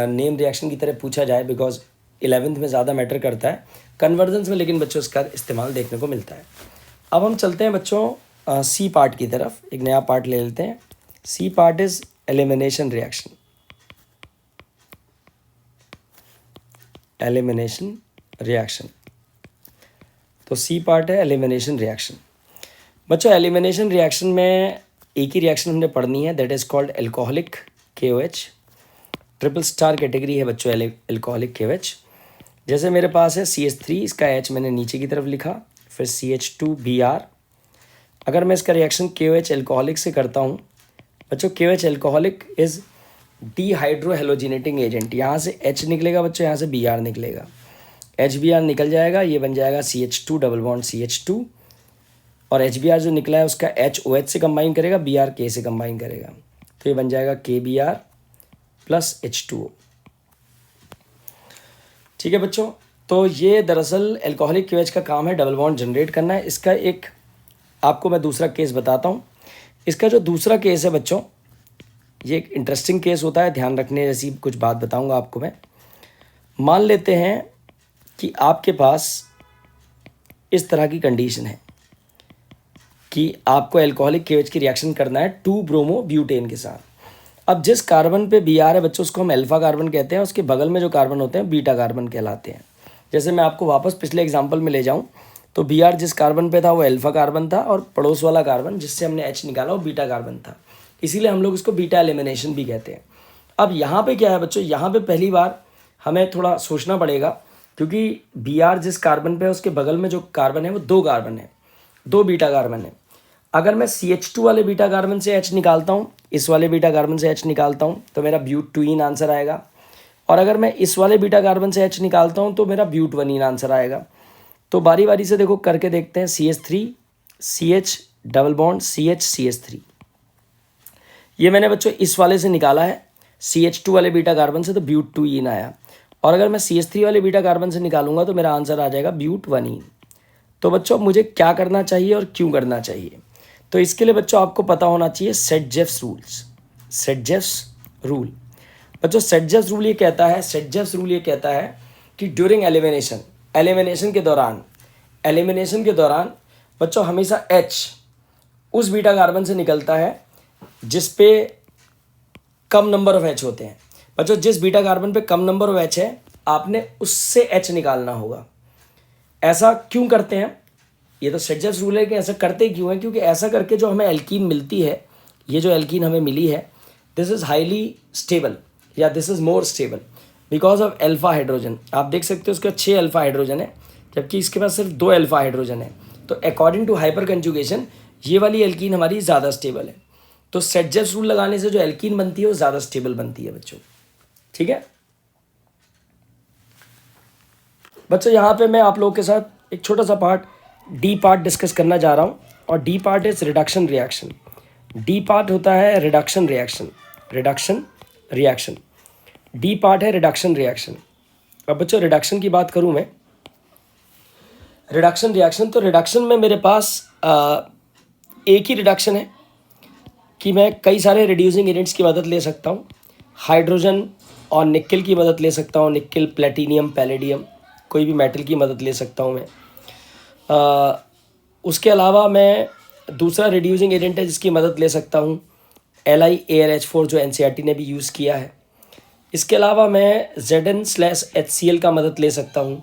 नेम रिएक्शन की तरह पूछा जाए, बिकॉज 11th में ज़्यादा मैटर करता है कन्वर्जन्स में, लेकिन बच्चों इसका इस्तेमाल देखने को मिलता है। अब हम चलते हैं बच्चों सी पार्ट की तरफ, एक नया पार्ट ले लेते हैं। C part is elimination reaction. Elimination reaction, तो सी पार्ट है एलिमिनेशन रिएक्शन। बच्चों एलिमिनेशन रिएक्शन में एक ही रिएक्शन हमने पढ़नी है, that is called alcoholic KOH। Triple star category है बच्चों एल्कोहलिक KOH। जैसे मेरे पास है CH3, इसका H मैंने नीचे की तरफ लिखा, फिर CH2Br। अगर मैं इसका रिएक्शन KOH एल्कोहलिक से करता हूँ बच्चों, KOH एल्कोहलिक इज़ डिहाइड्रोहेलोजिनेटिंग एजेंट। यहाँ से H निकलेगा बच्चों, यहाँ से Br निकलेगा, HBr निकल जाएगा, ये बन जाएगा CH2 डबल बॉन्ड CH2, और HBr जो निकला है उसका HOH से कंबाइन करेगा, Br K से कंबाइन करेगा, तो ये बन जाएगा KBr प्लस H2O। ठीक है बच्चों, तो ये दरअसल एल्कोहलिक KOH का काम है डबल बॉन्ड जनरेट करना है। इसका एक आपको मैं दूसरा केस बताता हूँ। इसका जो दूसरा केस है बच्चों, ये एक इंटरेस्टिंग केस होता है, ध्यान रखने जैसी कुछ बात बताऊँगा आपको मैं। मान लेते हैं कि आपके पास इस तरह की कंडीशन है कि आपको एल्कोहलिक KOH की रिएक्शन करना है 2-ब्रोमो-ब्यूटेन के साथ। अब जिस कार्बन पे Br है बच्चों उसको हम अल्फा कार्बन कहते हैं, उसके बगल में जो कार्बन होते हैं बीटा कार्बन कहलाते हैं। जैसे मैं आपको वापस पिछले एग्जांपल में ले जाऊं तो Br जिस कार्बन पे था वो अल्फा कार्बन था, और पड़ोस वाला कार्बन जिससे हमने H निकाला वो बीटा कार्बन था, इसीलिए हम लोग इसको बीटा एलिमिनेशन भी कहते हैं। अब यहाँ पे क्या है बच्चों, यहाँ पे पहली बार हमें थोड़ा सोचना पड़ेगा, क्योंकि Br जिस कार्बन पे है उसके बगल में जो कार्बन है वो 2 कार्बन है, 2 बीटा कार्बन है। अगर मैं CH2 वाले बीटा कार्बन से H निकालता हूँ, इस वाले बीटा कार्बन से H निकालता हूँ, तो मेरा ब्यूट-2ईन आंसर आएगा, और अगर मैं इस वाले बीटा कार्बन से H निकालता हूँ तो मेरा ब्यूट-1ईन आंसर आएगा। तो बारी बारी से देखो करके देखते हैं। CH3 CH double bond CH CH3, ये मैंने बच्चों इस वाले से निकाला है CH2 वाले बीटा कार्बन से, तो ब्यूट-2ईन आया, और अगर मैं CH3 वाले बीटा कार्बन से निकालूंगा तो मेरा आंसर आ जाएगा ब्यूट-1ईन। तो बच्चों मुझे क्या करना चाहिए और क्यों करना चाहिए, तो इसके लिए बच्चों आपको पता होना चाहिए सेट-जेव्स रूल्स। सेट-जेव्स रूल बच्चों, सेट-जेव्स रूल ये कहता है, सेट-जेव्स रूल ये कहता है कि ड्यूरिंग एलिमिनेशन के दौरान बच्चों हमेशा H उस बीटा कार्बन से निकलता है जिस पे कम नंबर ऑफ H होते हैं। बच्चों जिस बीटा कार्बन पे कम नंबर ऑफ H है आपने उससे H निकालना होगा। ऐसा क्यों करते हैं, ये तो सेट-जेव्स रूल है कि ऐसा करते क्यों है, क्योंकि ऐसा करके जो हमें एल्कीन मिलती है, ये जो एल्कीन हमें मिली है, दिस इज़ हाईली स्टेबल या this is more stable because of alpha hydrogen. आप देख सकते हो उसके 6 अल्फा हाइड्रोजन है, जबकि इसके पास सिर्फ 2 अल्फा हाइड्रोजन है। तो अकॉर्डिंग टू हाइपर कंजुगेशन ये वाली एल्कीन हमारी ज़्यादा स्टेबल है। तो सेट-जेव्स रूल लगाने से जो एल्कीन बनती है वो ज़्यादा स्टेबल बनती है बच्चों। ठीक है बच्चों, यहाँ पे मैं आप लोगों के साथ एक छोटा सा पार्ट डी पार्ट डिस्कस करना जा रहा हूँ, और D part is reduction reaction. D part होता है रिडक्शन रिएक्शन। डी पार्ट है रिडक्शन रिएक्शन। अब बच्चों रिडक्शन की बात करूँ मैं, रिडक्शन रिएक्शन, तो रिडक्शन में मेरे पास एक ही रिडक्शन है कि मैं कई सारे रिड्यूसिंग एजेंट्स की मदद ले सकता हूँ। हाइड्रोजन और निक्ल की मदद ले सकता हूँ, निक्ल, प्लेटिनियम, पैलेडियम, कोई भी मेटल की मदद ले सकता हूँ मैं। उसके अलावा मैं दूसरा रिड्यूसिंग एजेंट है जिसकी मदद ले सकता हूँ LiAlH4 जो NCERT ने भी यूज़ किया है। इसके अलावा मैं Zn/HCl का मदद ले सकता हूँ।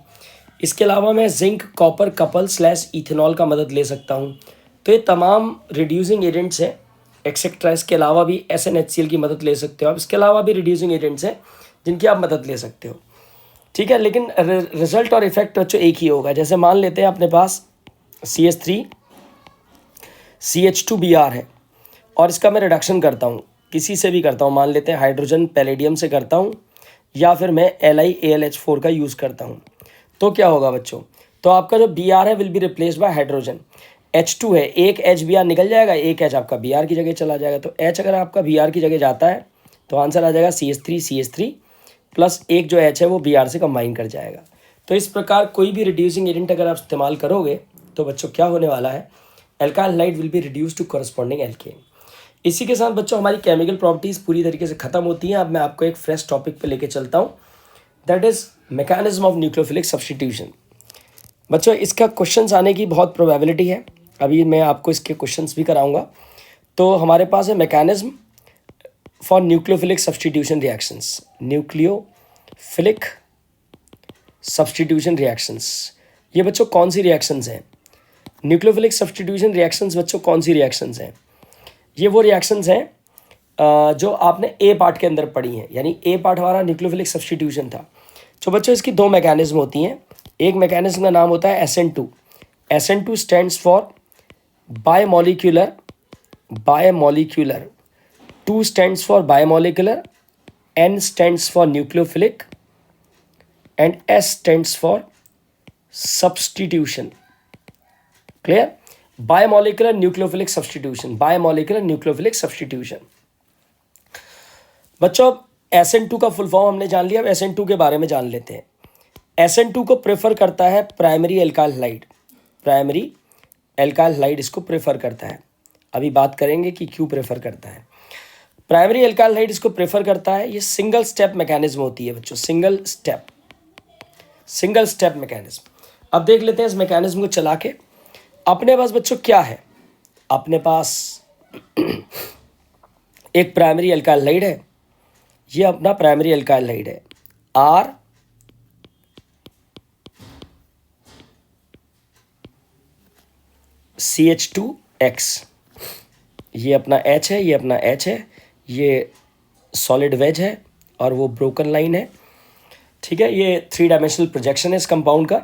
इसके अलावा मैं जिंक कॉपर कपल/इथेनॉल का मदद ले सकता हूँ। तो ये तमाम रिड्यूसिंग एजेंट्स हैं एक्सेट्रा। इसके अलावा भी SnHCl की मदद ले सकते हो आप। इसके अलावा भी रिड्यूसिंग एजेंट्स हैं जिनकी आप मदद ले सकते हो। ठीक है, लेकिन रिजल्ट और इफेक्ट बच्चों एक ही होगा। जैसे मान लेते हैं अपने पास CH3 CH2Br है और इसका मैं रिडक्शन करता हूँ, किसी से भी करता हूँ, मान लेते हैं हाइड्रोजन पैलेडियम से करता हूँ या फिर मैं LiAlH4 का यूज़ करता हूँ, तो क्या होगा बच्चों, तो आपका जो Br है will be replaced by hydrogen. H2 है, एक HBr निकल जाएगा, एक H आपका Br की जगह चला जाएगा। तो H अगर आपका Br की जगह जाता है तो आंसर आ जाएगा CH3 प्लस एक जो H है वो Br से कंबाइन कर जाएगा। तो इस प्रकार कोई भी रिड्यूसिंग एजेंट अगर आप इस्तेमाल करोगे तो बच्चों क्या होने वाला है, alkyl halide will be reduce to corresponding alkane. इसी के साथ बच्चों हमारी केमिकल प्रॉपर्टीज़ पूरी तरीके से ख़त्म होती हैं। अब मैं आपको एक फ्रेश टॉपिक पे लेके चलता हूँ, that is mechanism of nucleophilic substitution. बच्चों इसका क्वेश्चंस आने की बहुत प्रोबेबिलिटी है, अभी मैं आपको इसके क्वेश्चंस भी कराऊंगा। तो हमारे पास है mechanism for nucleophilic substitution reactions, nucleophilic substitution reactions. ये बच्चों कौन सी रिएक्शंस हैं? न्यूक्लियोफिलिक सब्स्टिट्यूशन रिएक्शंस बच्चों कौन सी रिएक्शंस हैं? ये वो रिएक्शंस हैं जो आपने ए पार्ट के अंदर पढ़ी हैं, यानी ए पार्ट हमारा न्यूक्लियोफिलिक सब्स्टिट्यूशन था। तो बच्चों इसकी दो मैकेनिज्म होती हैं। एक मैकेनिज्म का नाम होता है SN2। SN2 stands for bimolecular, 2 stands for bimolecular, N stands for nucleophilic and S stands for substitution. Clear? Bimolecular nucleophilic substitution, bimolecular nucleophilic substitution. बच्चों अब SN2 का फुल फॉर्म हमने जान लिया, अब SN2 के बारे में जान लेते हैं। SN2 को प्रेफर करता है primary alkyl halide, primary alkyl halide इसको प्रेफर करता है। अभी बात करेंगे कि क्यों प्रेफर करता है। प्राइमरी एल्काइल हैलाइड इसको प्रेफर करता है, ये सिंगल स्टेप मैकेनिज्म होती है बच्चों, सिंगल स्टेप मैकेनिज्म। अब देख लेते हैं इस मैकेनिज्म को चला के। अपने पास बच्चों क्या है, अपने पास एक प्राइमरी एल्काइल हैलाइड है, ये अपना प्राइमरी एल्काइल हैलाइड है RCH2X। ये अपना H है, ये अपना H है, ये सॉलिड वेज है और वो ब्रोकन लाइन है। ठीक है, ये 3 डायमेंशनल प्रोजेक्शन है इस कंपाउंड का,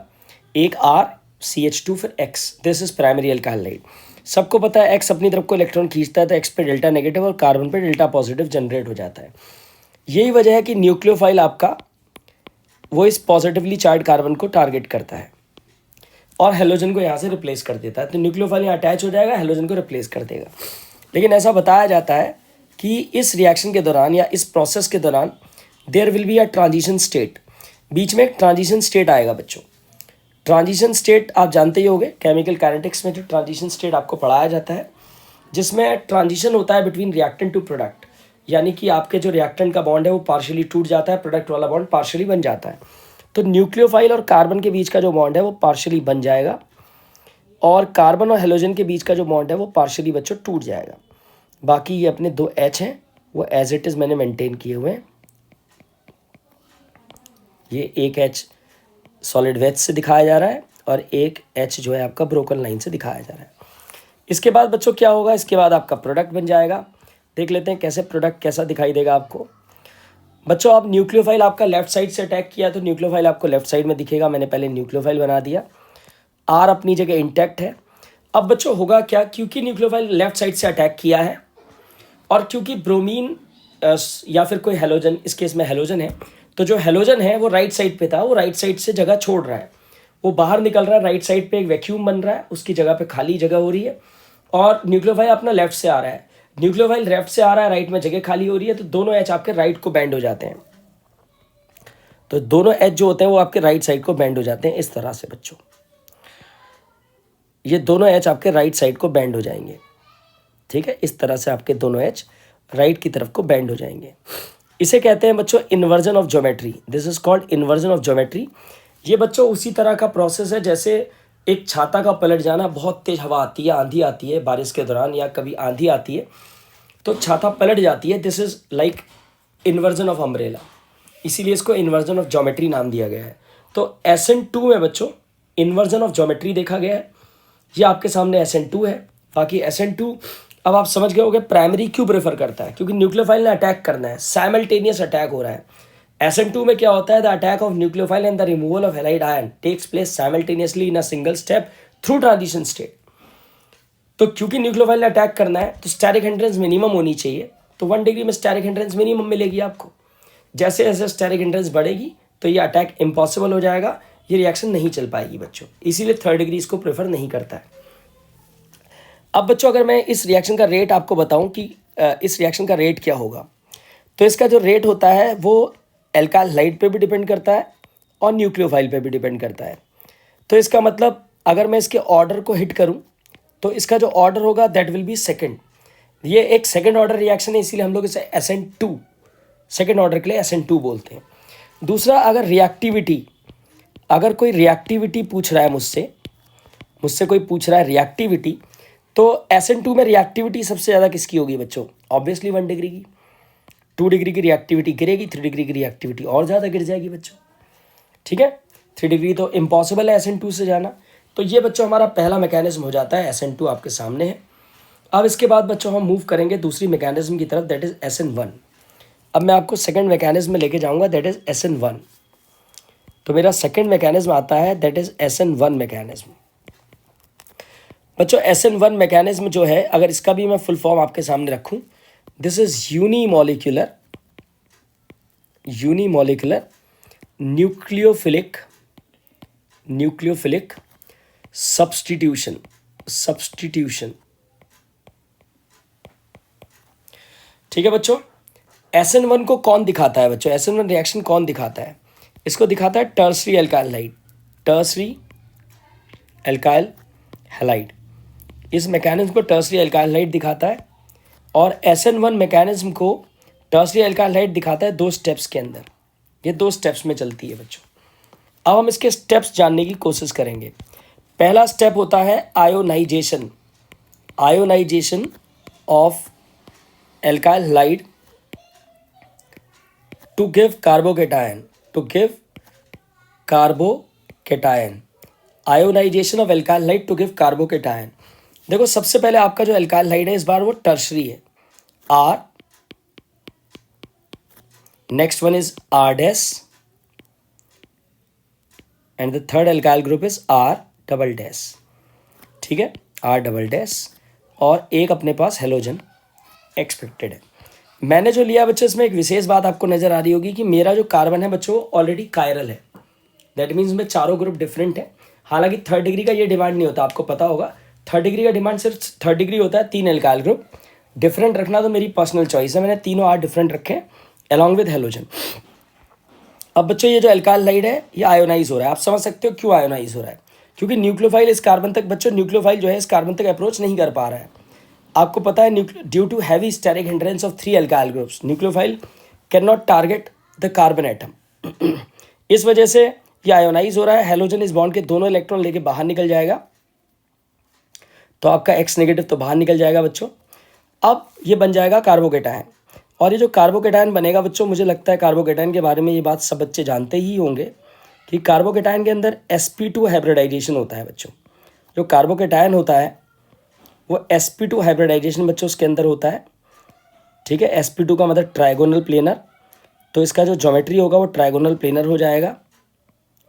एक RCH2 फिर X। This is primary alkyl halide. सबको पता है X अपनी तरफ को इलेक्ट्रॉन खींचता है तो X पे डेल्टा नेगेटिव और कार्बन पे डेल्टा पॉजिटिव जनरेट हो जाता है। यही वजह है कि न्यूक्लियोफाइल आपका वो इस पॉजिटिवली चार्ज कार्बन को टारगेट करता है और हेलोजन को यहाँ से रिप्लेस कर देता है। तो न्यूक्लियोफाइल यहाँ अटैच हो जाएगा, हेलोजन को रिप्लेस कर देगा। लेकिन ऐसा बताया जाता है कि इस रिएक्शन के दौरान या इस प्रोसेस के दौरान there will be a transition state, बीच में एक ट्रांजिशन स्टेट आएगा बच्चों। ट्रांजिशन स्टेट आप जानते ही होंगे, केमिकल काइनेटिक्स में जो ट्रांजिशन स्टेट आपको पढ़ाया जाता है, जिसमें ट्रांजिशन होता है बिटवीन रिएक्टेंट टू प्रोडक्ट, यानी कि आपके जो रिएक्टेंट का बॉन्ड है वो पार्शियली टूट जाता है, प्रोडक्ट वाला बॉन्ड पार्शियली बन जाता है। तो न्यूक्लियोफाइल और कार्बन के बीच का जो बॉन्ड है वो पार्शियली बन जाएगा और कार्बन और हेलोजन के बीच का जो बॉन्ड है वो पार्शियली बच्चों टूट जाएगा। बाकी ये अपने 2 H हैं वो एज इट इज़ मैंने मेंटेन किए हुए हैं। ये एक H सॉलिड वेज से दिखाया जा रहा है और एक H जो है आपका ब्रोकन लाइन से दिखाया जा रहा है। इसके बाद बच्चों क्या होगा, इसके बाद आपका प्रोडक्ट बन जाएगा। देख लेते हैं कैसे प्रोडक्ट कैसा दिखाई देगा आपको। बच्चों आप न्यूक्लियोफाइल आपका लेफ्ट साइड से अटैक किया तो न्यूक्लियोफाइल आपको लेफ्ट साइड में दिखेगा। मैंने पहले न्यूक्लियोफाइल बना दिया, R अपनी जगह इंटैक्ट है। अब बच्चों होगा क्या, क्योंकि न्यूक्लियोफाइल लेफ्ट साइड से अटैक किया है और क्योंकि ब्रोमीन या फिर कोई हेलोजन, इस केस में हेलोजन है, तो जो हेलोजन है वो राइट साइड पे था, वो राइट साइड से जगह छोड़ रहा है, वो बाहर निकल रहा है, राइट साइड पे एक वैक्यूम बन रहा है, उसकी जगह पे खाली जगह हो रही है और न्यूक्लियोफाइल अपना लेफ्ट से आ रहा है। न्यूक्लियोफाइल लेफ्ट से आ रहा है, राइट में जगह खाली हो रही है, तो दोनों H आपके राइट को बैंड हो जाते हैं। तो दोनों H जो होते हैं वो आपके राइट साइड को बैंड हो जाते हैं इस तरह से बच्चों। ये दोनों H आपके राइट साइड को बैंड हो जाएंगे। ठीक है, इस तरह से आपके दोनों H राइट की तरफ को बैंड हो जाएंगे। इसे कहते हैं बच्चों inversion of geometry. This is called inversion of geometry. ये बच्चों उसी तरह का प्रोसेस है जैसे एक छाता का पलट जाना, बहुत तेज हवा आती है, आंधी आती है बारिश के दौरान या कभी आंधी आती है तो छाता पलट जाती है। This is like inversion of umbrella, इसीलिए इसको इन्वर्जन ऑफ ज्योमेट्री नाम दिया गया है। तो SN2 में बच्चों इन्वर्जन ऑफ ज्योमेट्री देखा गया है। ये आपके सामने SN2 है। बाकी SN2 अब आप समझ गए होंगे प्राइमरी क्यों प्रेफर करता है, क्योंकि न्यूक्लियोफाइल ने अटैक करना है, साइमल्टेनियस अटैक हो रहा है। SN2 में क्या होता है, the attack of nucleophile and the removal of halide ion takes place simultaneously in a single step through transition state. तो क्योंकि न्यूक्लियोफाइल ने अटैक करना है तो स्टेरिक हिंड्रेंस मिनिमम होनी चाहिए, तो 1 डिग्री में स्टेरिक हिंड्रेंस मिनिमम मिलेगी आपको। जैसे जैसे स्टेरिक हिंड्रेंस बढ़ेगी तो ये अटैक इम्पॉसिबल हो जाएगा, ये रिएक्शन नहीं चल पाएगी बच्चों, इसीलिए 3rd डिग्री इसको प्रेफर नहीं करता है। अब बच्चों अगर मैं इस रिएक्शन का रेट आपको बताऊं कि इस रिएक्शन का रेट क्या होगा, तो इसका जो रेट होता है वो एल्काइल हैलाइड पे भी डिपेंड करता है और न्यूक्लियोफाइल पे भी डिपेंड करता है। तो इसका मतलब अगर मैं इसके ऑर्डर को हिट करूं तो इसका जो ऑर्डर होगा दैट विल बी सेकंड। ये एक सेकंड ऑर्डर रिएक्शन है, इसीलिए हम लोग इसे SN2 सेकंड ऑर्डर के लिए SN2 बोलते हैं। दूसरा, अगर रिएक्टिविटी, अगर कोई रिएक्टिविटी पूछ रहा है मुझसे कोई पूछ रहा है रिएक्टिविटी, तो SN2 में रिएक्टिविटी सबसे ज़्यादा किसकी होगी बच्चों? ऑब्वियसली 1 डिग्री की। 2 डिग्री की रिएक्टिविटी गिरेगी, 3 डिग्री की रिएक्टिविटी और ज़्यादा गिर जाएगी बच्चों। ठीक है, 3 डिग्री तो इम्पॉसिबल है SN2 से जाना। तो ये बच्चों हमारा पहला मैकेनिज्म हो जाता है, SN2 आपके सामने है। अब इसके बाद बच्चों हम मूव करेंगे दूसरी मैकेनिज्म की तरफ, दैट इज़ SN1। अब मैं आपको सेकंड मैकेनिज्म में लेके जाऊंगा, दैट इज़ SN1। तो मेरा सेकंड मैकेनिज्म आता है, दैट इज़ SN1 मैकेनिज्म। बच्चों SN1 मैकेनिज्म जो है, अगर इसका भी मैं फुल फॉर्म आपके सामने रखूं, this is unimolecular nucleophilic substitution. ठीक है बच्चों, SN1 को कौन दिखाता है बच्चों? SN1 रिएक्शन कौन दिखाता है? इसको दिखाता है टर्सरी एल्काइल हैलाइड। इस मैकेनिज्म को टर्सरी एल्काइल हैलाइड दिखाता है। और SN1 मैकेनिज्म को टर्सरी एल्काइल हैलाइड दिखाता है 2 स्टेप्स के अंदर। ये 2 स्टेप्स में चलती है बच्चों। अब हम इसके स्टेप्स जानने की कोशिश करेंगे। पहला स्टेप होता है ionization of alkyl halide to give carbocation. Ionization of alkyl halide to give carbocation. देखो, सबसे पहले आपका जो एल्काइल हैलाइड है इस बार वो टर्शरी है, R। Next one is R dash and the third alkyl group is R double dash. ठीक है, R डबल डैश, और एक अपने पास हेलोजन एक्सपेक्टेड है। मैंने जो लिया बच्चों, इसमें एक विशेष बात आपको नजर आ रही होगी कि मेरा जो कार्बन है बच्चों ऑलरेडी कायरल है। दैट मीन्स में चारों ग्रुप डिफरेंट है। हालांकि 3rd डिग्री का ये डिमांड नहीं होता, आपको पता होगा। 3rd डिग्री का डिमांड सिर्फ 3rd डिग्री होता है, 3 एल्काइल ग्रुप। डिफरेंट रखना तो मेरी पर्सनल चॉइस है, मैंने तीनों R डिफरेंट रखे अलॉन्ग विद हेलोजन। अब बच्चों ये जो एल्काइल हैलाइड है ये आयोनाइज हो रहा है। आप समझ सकते हो क्यों आयोनाइज हो रहा है? क्योंकि न्यूक्लियोफाइल इस कार्बन तक बच्चों न्यूक्लियोफाइल जो है इस कार्बन तक अप्रोच नहीं कर पा रहा है। आपको पता है, due to heavy steric hindrance of 3 alkyl groups, nucleophile can not target the carbon atom. इस वजह से ये आयोनाइज हो रहा है। हेलोजन इस बॉन्ड के दोनों इलेक्ट्रॉन लेके बाहर निकल जाएगा, तो आपका X नेगेटिव तो बाहर निकल जाएगा बच्चों। अब ये बन जाएगा कार्बोकेटायन, और ये जो कार्बोकेटायन बनेगा बच्चों, मुझे लगता है कार्बोकेटायन के बारे में ये बात सब बच्चे जानते ही होंगे कि कार्बोकेटायन के अंदर sp2 हाइब्रिडाइजेशन होता है बच्चों। जो कार्बोकेटायन होता है वो sp2 हाइब्रिडाइजेशन बच्चों उसके अंदर होता है। ठीक है, sp2 का मतलब ट्राइगोनल प्लेनर, तो इसका जो ज्योमेट्री होगा वो ट्राइगोनल प्लेनर हो जाएगा।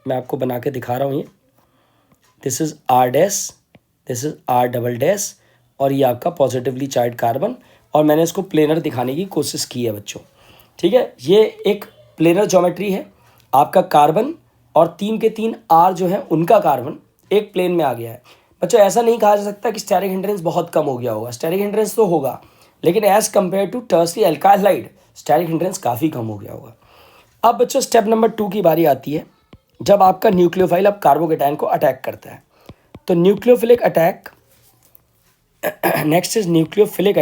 मैं आपको बना के दिखा रहा हूँ। ये this is R dash, this is R double dash, और ये आपका पॉजिटिवली चार्ज कार्बन, और मैंने इसको प्लेनर दिखाने की कोशिश की है बच्चों। ठीक है, ये एक प्लेनर ज्योमेट्री है। आपका कार्बन और 3 के 3 R जो है उनका कार्बन एक प्लेन में आ गया है बच्चों। ऐसा नहीं कहा जा सकता कि स्टेरिक हिंड्रेंस बहुत कम हो गया होगा। स्टेरिक हिंड्रेंस तो होगा, लेकिन as compare to tertiary alkyl halide steric hindrance काफ़ी कम हो गया होगा। अब बच्चों स्टेप नंबर 2 की बारी आती है, जब आपका न्यूक्लियोफाइल अब कार्बोकेटायन को अटैक करता है। तो nucleophilic attack, next is nucleophilic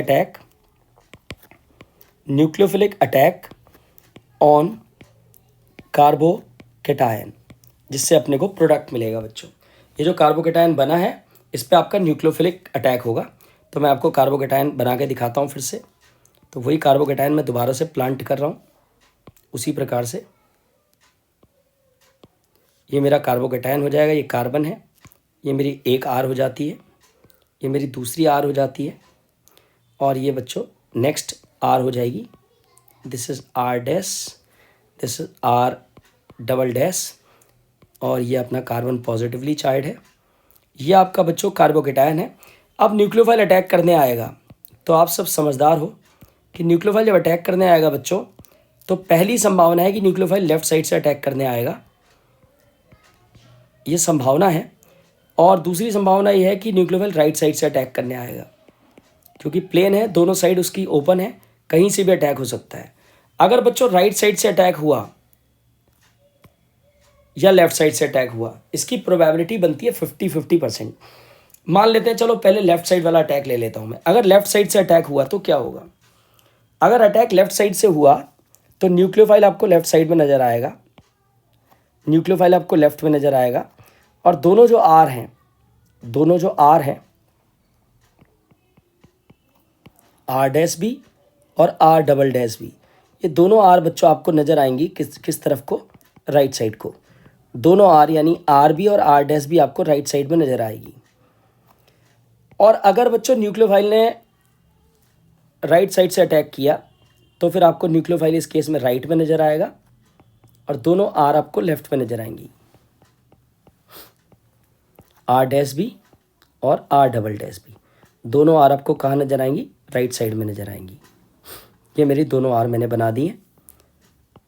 attack on carbocation, जिससे अपने को प्रोडक्ट मिलेगा बच्चों। ये जो कार्बोकेटायन बना है इस पे आपका न्यूक्लियोफिलिक अटैक होगा। तो मैं आपको कार्बोकेटायन बना के दिखाता हूँ फिर से। तो वही कार्बोकेटायन मैं दोबारा से प्लांट कर रहा हूँ उसी प्रकार से। ये मेरा कार्बोकेटायन हो जाएगा, ये कार्बन है, ये मेरी एक R हो जाती है, ये मेरी दूसरी R हो जाती है, और ये बच्चों नेक्स्ट R हो जाएगी। This is R dash, this is R double dash, और ये अपना कार्बन पॉजिटिवली चार्ज है। ये आपका बच्चों कार्बोकेटायन है। अब न्यूक्लियोफाइल अटैक करने आएगा, तो आप सब समझदार हो कि न्यूक्लियोफाइल जब अटैक करने आएगा बच्चों, तो पहली संभावना है कि न्यूक्लियोफाइल लेफ्ट साइड से अटैक करने आएगा, ये संभावना है। और दूसरी संभावना ये है कि न्यूक्लियोफाइल राइट साइड से अटैक करने आएगा, क्योंकि प्लेन है, दोनों साइड उसकी ओपन है, कहीं से भी अटैक हो सकता है। अगर बच्चों राइट साइड से अटैक हुआ या लेफ्ट साइड से अटैक हुआ, इसकी प्रोबेबिलिटी बनती है 50-50%। मान लेते हैं, चलो पहले लेफ्ट साइड वाला अटैक ले लेता हूँ मैं। अगर लेफ्ट साइड से अटैक हुआ तो क्या होगा? अगर अटैक लेफ्ट साइड से हुआ तो न्यूक्लियोफाइल आपको लेफ्ट साइड में नज़र आएगा, न्यूक्लियोफाइल आपको लेफ्ट में नज़र आएगा, और दोनों जो आर हैं, दोनों जो आर हैं, आर डैश बी और आर डबल डैश बी, ये दोनों आर बच्चों आपको नज़र आएंगी किस तरफ को? राइट साइड को। दोनों आर यानी आर बी और आर डैश बी आपको राइट साइड में नज़र आएगी। और अगर बच्चों न्यूक्लियोफाइल ने राइट साइड से अटैक किया तो फिर आपको न्यूक्लियोफाइल इस केस में राइट में नज़र आएगा और दोनों आर आपको लेफ्ट में नज़र आएंगी, आर डैश बी और आर डबल डैश बी। दोनों आर आपको कहाँ नज़र आएंगी? राइट साइड में नज़र आएंगी। ये मेरी दोनों आर मैंने बना दी है।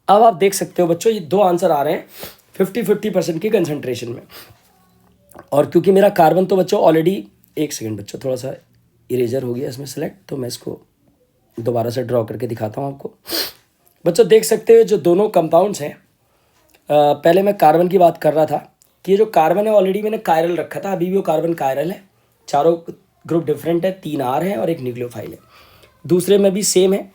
अब आप देख सकते हो बच्चों, ये दो आंसर आ रहे हैं 50-50% की कंसंट्रेशन में। और क्योंकि मेरा कार्बन तो बच्चों ऑलरेडी, एक सेकेंड बच्चों, थोड़ा सा इरेजर हो गया इसमें सेलेक्ट, तो मैं इसको दोबारा से ड्रॉ करके दिखाता हूँ आपको। बच्चों देख सकते हो जो दोनों कंपाउंड्स हैं, पहले मैं कार्बन की बात कर रहा था कि ये जो कार्बन है ऑलरेडी मैंने कायरल रखा था, अभी भी वो कार्बन कायरल है। चारों ग्रुप डिफरेंट है, 3 आर है और एक न्यूक्लियोफाइल है। दूसरे में भी सेम है।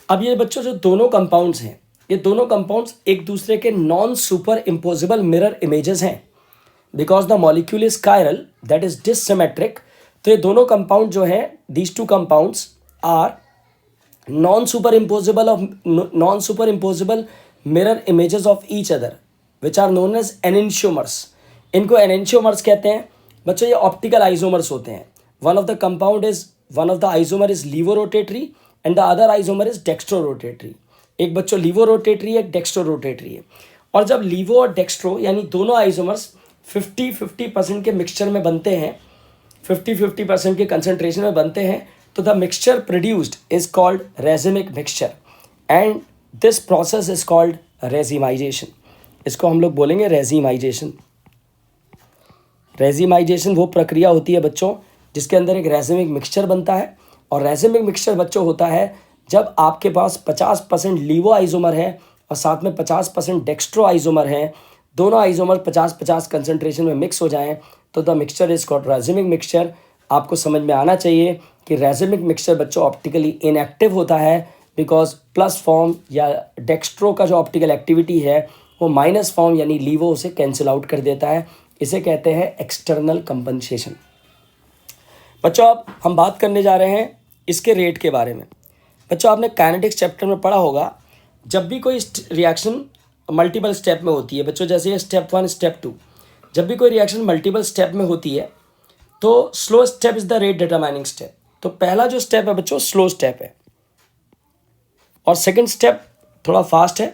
अब ये बच्चों जो दोनों कंपाउंड्स हैं, ये दोनों कंपाउंड्स एक दूसरे के non superimposable mirror images हैं, because the molecule is chiral that is dissymmetric. तो ये दोनों कंपाउंड जो हैं, these two compounds are non superimposable mirror images of each other which are known as enantiomers. इनको एनेंशियोमर्स कहते हैं बच्चों। ये ऑप्टिकल आइसोमर्स होते हैं। One of the isomer is laevorotatory and the other isomer is dextrorotatory. एक बच्चों laevorotatory है, डेक्स्ट्रो रोटेटरी है। और जब लीवो और डेक्स्ट्रो यानी दोनों आइसोमर्स 50-50% के मिक्सचर में बनते हैं, 50-50% के कंसंट्रेशन में बनते हैं, तो the mixture produced is called racemic mixture and this process is called racemisation. इसको हम लोग बोलेंगे रेजिमाइजेशन। रेजिमाइजेशन वो प्रक्रिया होती है बच्चों जिसके अंदर एक रेजिमिक मिक्सचर बनता है। और रेजिमिक मिक्सचर बच्चों होता है जब आपके पास 50% लीवो आइसोमर है और साथ में 50% डेक्स्ट्रो आइसोमर है, दोनों आइसोमर 50-50 कंसंट्रेशन में मिक्स हो जाएं, तो the mixture is called racemic mixture. आपको समझ में आना चाहिए कि रेजिमिक मिक्सचर बच्चों ऑप्टिकली इनएक्टिव होता है, बिकॉज प्लस फॉर्म या डेक्स्ट्रो का जो ऑप्टिकल एक्टिविटी है वो माइनस फॉर्म यानी लीवो उसे कैंसिल आउट कर देता है। इसे कहते हैं एक्सटर्नल कंपनसेशन। बच्चों अब हम बात करने जा रहे हैं इसके रेट के बारे में। बच्चों आपने काइनेटिक्स चैप्टर में पढ़ा होगा, जब भी कोई रिएक्शन मल्टीपल स्टेप में होती है बच्चों, जैसे ये स्टेप 1 स्टेप 2, जब भी कोई रिएक्शन मल्टीपल स्टेप में होती है तो slow step is the rate determining step. तो पहला जो स्टेप है बच्चों स्लो स्टेप है और सेकंड स्टेप थोड़ा फास्ट है,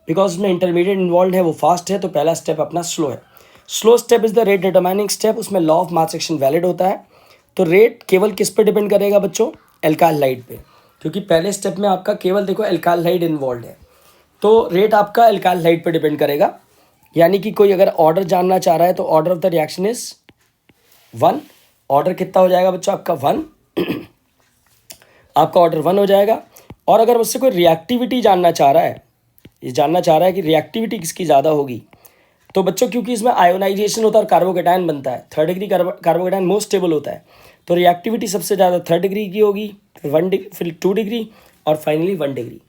बिकॉज उसमें इंटरमीडिएट इन्वॉल्व है, वो फास्ट है, तो पहला स्टेप अपना स्लो है। Slow step is the rate determining step, उसमें law of mass action valid होता है। तो रेट केवल किस पे डिपेंड करेगा बच्चों? एल्काइलाइड पे, क्योंकि पहले स्टेप में आपका केवल देखो एल्काइलाइड इन्वॉल्व है, तो रेट आपका एल्काइलाइड पे डिपेंड करेगा। यानी कि कोई अगर ऑर्डर जानना चाह रहा है तो order of the reaction is 1। Order कितना हो जाएगा बच्चों आपका 1 आपका ऑर्डर 1 हो जाएगा। और अगर मुझसे कोई रिएक्टिविटी जानना चाह रहा है, ये जानना चाह रहा है कि रिएक्टिविटी किसकी ज़्यादा होगी, तो बच्चों क्योंकि इसमें आयोनाइजेशन होता है और कार्बोकेटायन बनता है, 3rd degree carbocation most stable होता है, तो रिएक्टिविटी सबसे ज़्यादा 3rd डिग्री की होगी, फिर 2 डिग्री और फाइनली 1 डिग्री।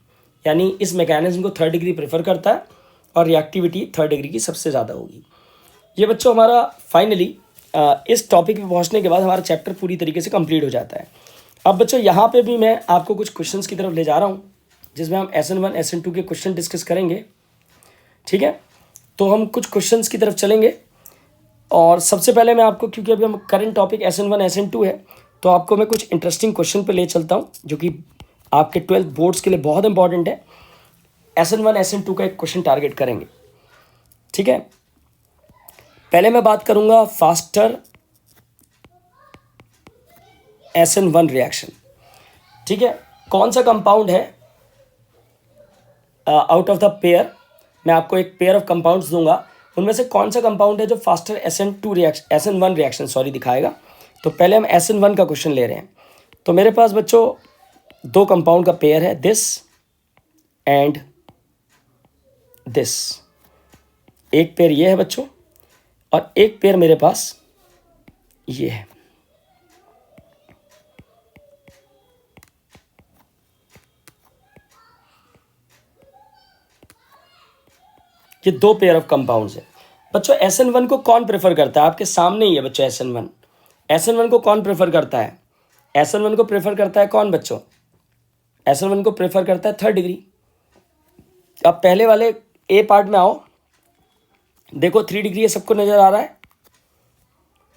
यानी इस मैकेनिज्म को 3rd डिग्री प्रेफर करता है और रिएक्टिविटी 3rd डिग्री की सबसे ज़्यादा होगी। ये बच्चों हमारा फाइनली इस टॉपिक पे पहुंचने के बाद हमारा चैप्टर पूरी तरीके से कंप्लीट हो जाता है। अब बच्चों यहाँ पे भी मैं आपको कुछ क्वेश्चंस की तरफ ले जा रहा हूँ, जिसमें हम SN1 SN2 के क्वेश्चन डिस्कस करेंगे। ठीक है, तो हम कुछ क्वेश्चंस की तरफ चलेंगे। और सबसे पहले मैं आपको, क्योंकि अभी हम करंट टॉपिक SN1 SN2 है, तो आपको मैं कुछ इंटरेस्टिंग क्वेश्चन पे ले चलता हूँ जो कि आपके 12th बोर्ड्स के लिए बहुत इंपॉर्टेंट है। SN1 SN2 का एक क्वेश्चन टारगेट करेंगे। ठीक है, पहले मैं बात करूंगा फास्टर SN1 रिएक्शन। ठीक है, कौन सा कंपाउंड है आउट ऑफ द पेयर, मैं आपको एक पेयर ऑफ कंपाउंड्स दूंगा, उनमें से कौन सा कंपाउंड है जो फास्टर SN1 रिएक्शन दिखाएगा। तो पहले हम SN1 का क्वेश्चन ले रहे हैं। तो मेरे पास बच्चों 2 कंपाउंड का पेयर है, दिस एंड दिस। एक पेयर ये है बच्चों, और एक पेयर मेरे पास ये है। ये दो पेयर ऑफ कंपाउंड्स है बच्चों। SN1 को कौन प्रेफर करता है? आपके सामने ही है बच्चों SN1 को कौन प्रेफर करता है? SN1 को प्रेफर करता है कौन बच्चों? SN1 को प्रेफर करता है 3rd डिग्री। अब पहले वाले ए पार्ट में आओ, देखो 3 डिग्री है, सबको नजर आ रहा है,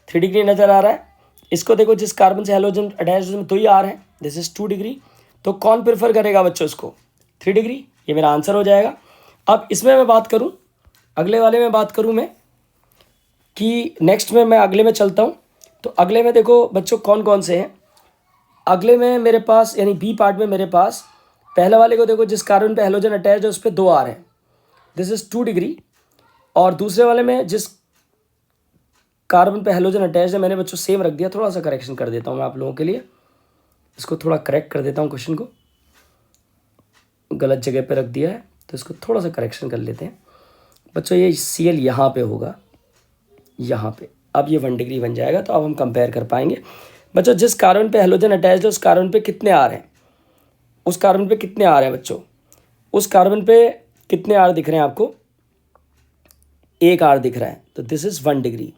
3 डिग्री नजर आ रहा है। इसको देखो, जिस कार्बन से हेलोजन अटैच में 2 ही आ रहे हैं, दिस इज 2 डिग्री। तो कौन प्रेफर करेगा बच्चों इसको? 3 डिग्री। ये मेरा आंसर हो जाएगा। अब इसमें मैं बात करूं, अगले वाले में बात करूं मैं कि नेक्स्ट में मैं अगले में चलता हूं। तो अगले में देखो बच्चों कौन कौन से हैं। अगले में मेरे पास, यानी बी पार्ट में मेरे पास पहले वाले को देखो, जिस कार्बन पे हेलोजन अटैच है उस पर 2 आ रहे हैं, दिस इज 2 डिग्री। और दूसरे वाले में जिस कार्बन पे हेलोजन अटैच है, मैंने बच्चों सेम रख दिया। थोड़ा सा करेक्शन कर देता हूँ मैं आप लोगों के लिए, इसको थोड़ा करेक्ट कर देता हूँ, क्वेश्चन को गलत जगह पे रख दिया है तो इसको थोड़ा सा करेक्शन कर लेते हैं बच्चों। ये Cl यहाँ पे होगा, यहाँ पे। अब ये 1 डिग्री बन जाएगा, तो अब हम कंपेयर कर पाएंगे बच्चों। जिस कार्बन पे हेलोजन अटैच है उस कार्बन पे कितने आ रहे हैं? उस कार्बन पे कितने आ रहे हैं बच्चों? उस कार्बन पे कितने आर दिख रहे हैं आपको? 1 आर दिख रहा है, तो दिस इज 1 डिग्री।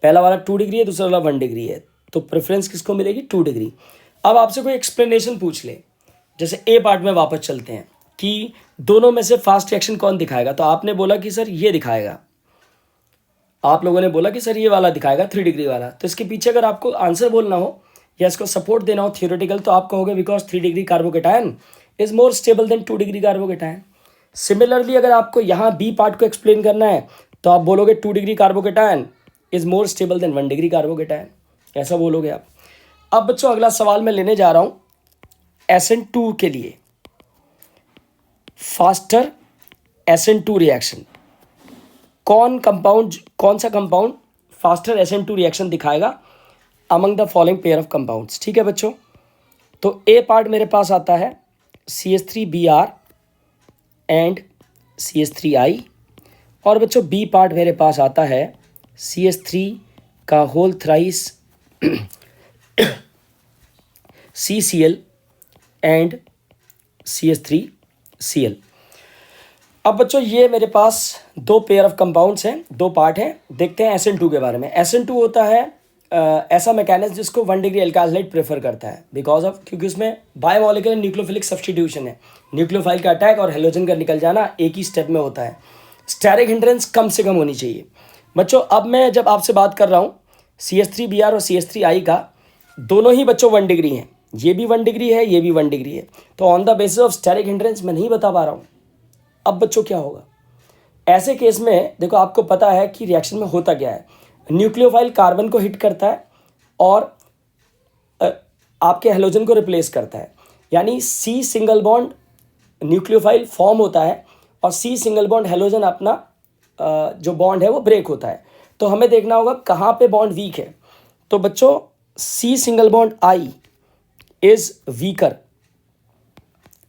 पहला वाला 2 डिग्री है, दूसरा वाला 1 डिग्री है, तो प्रेफरेंस किसको मिलेगी? 2 डिग्री। अब आपसे कोई एक्सप्लेनेशन पूछ ले, जैसे ए पार्ट में वापस चलते हैं कि दोनों में से फास्ट रिएक्शन कौन दिखाएगा, तो आपने बोला कि सर ये दिखाएगा, आप लोगों ने बोला कि सर ये वाला दिखाएगा 3 डिग्री वाला। तो इसके पीछे अगर आपको आंसर बोलना हो या इसको सपोर्ट देना हो थियोरेटिकल, तो आप कहोगे because 3 degree carbocation is more stable then 2 degree carbocation. Similarly अगर आपको यहाँ बी पार्ट को एक्सप्लेन करना है तो आप बोलोगे 2 degree carbocation is more stable then 1 degree carbocation, ऐसा बोलोगे आप। अब बच्चों अगला सवाल मैं लेने जा रहा हूँ SN2 के लिए, फास्टर SN2 रिएक्शन। कौन सा कंपाउंड फास्टर SN2 रिएक्शन दिखाएगा among the following pair of compounds? ठीक है बच्चों, तो ए पार्ट मेरे पास आता है CH3Br एंड CH3I, और बच्चों बी पार्ट मेरे पास आता है CH3 का whole thrice CCl and CH3Cl। अब बच्चों ये मेरे पास 2 पेयर ऑफ कंपाउंड्स हैं, 2 पार्ट हैं। देखते हैं SN2 के बारे में। SN2 होता है ऐसा मैकेनिज्म जिसको 1 डिग्री एल्काइलाइड प्रेफर करता है, बिकॉज ऑफ, क्योंकि उसमें बायोमोलिकुलर न्यूक्लियोफिलिक सब्स्टिट्यूशन है, न्यूक्लियोफाइल का अटैक और हेलोजन का निकल जाना एक ही स्टेप में होता है। स्टेरिक हिंड्रेंस कम से कम होनी चाहिए बच्चों। अब मैं जब आपसे बात कर रहा हूँ CH3Br और CH3I का, दोनों ही बच्चों 1 डिग्री हैं, ये भी 1 डिग्री है, ये भी 1 डिग्री है, तो on the basis of steric hindrance मैं नहीं बता पा रहा हूँ। अब बच्चों क्या होगा ऐसे केस में? देखो आपको पता है कि रिएक्शन में होता क्या है, न्यूक्लियोफाइल कार्बन को हिट करता है और आपके हेलोजन को रिप्लेस करता है, यानी C single bond nucleophile form होता है और C सिंगल बॉन्ड हेलोजन अपना जो बॉन्ड है वो ब्रेक होता है। तो हमें देखना होगा कहाँ पे बॉन्ड वीक है। तो बच्चों C single bond I is weaker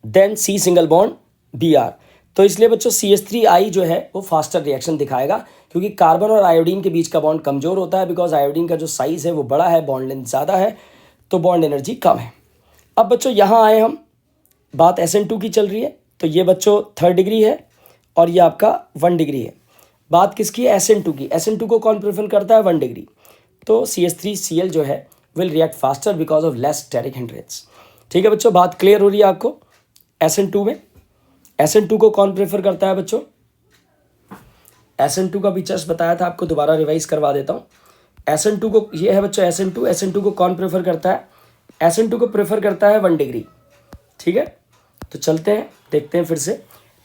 then C single bond Br, तो इसलिए बच्चों CH3I जो है वो फास्टर रिएक्शन दिखाएगा, क्योंकि कार्बन और आयोडीन के बीच का बॉन्ड कमज़ोर होता है, बिकॉज आयोडीन का जो साइज़ है वो बड़ा है, बॉन्ड लेंथ ज़्यादा है, तो बॉन्ड एनर्जी कम है। अब बच्चों यहाँ आए हम, बात SN2 की चल रही है, तो ये बच्चों 3rd डिग्री है और ये आपका 1 डिग्री है। बात किसकी है? SN2 की। SN2 को कौन प्रेफर करता है? 1 डिग्री। तो CH3Cl जो है will react faster because of less steric hindrance. ठीक है बच्चों, बात क्लियर हो रही है आपको? SN2 में SN2 को कौन प्रेफर करता है बच्चों? SN2 का भी जस्ट बताया था आपको, दोबारा रिवाइज करवा देता हूँ। SN2 को, ये है बच्चों SN2 को कौन प्रेफर करता है? SN2 को प्रेफर करता है 1 डिग्री। ठीक है, तो चलते हैं देखते हैं फिर से।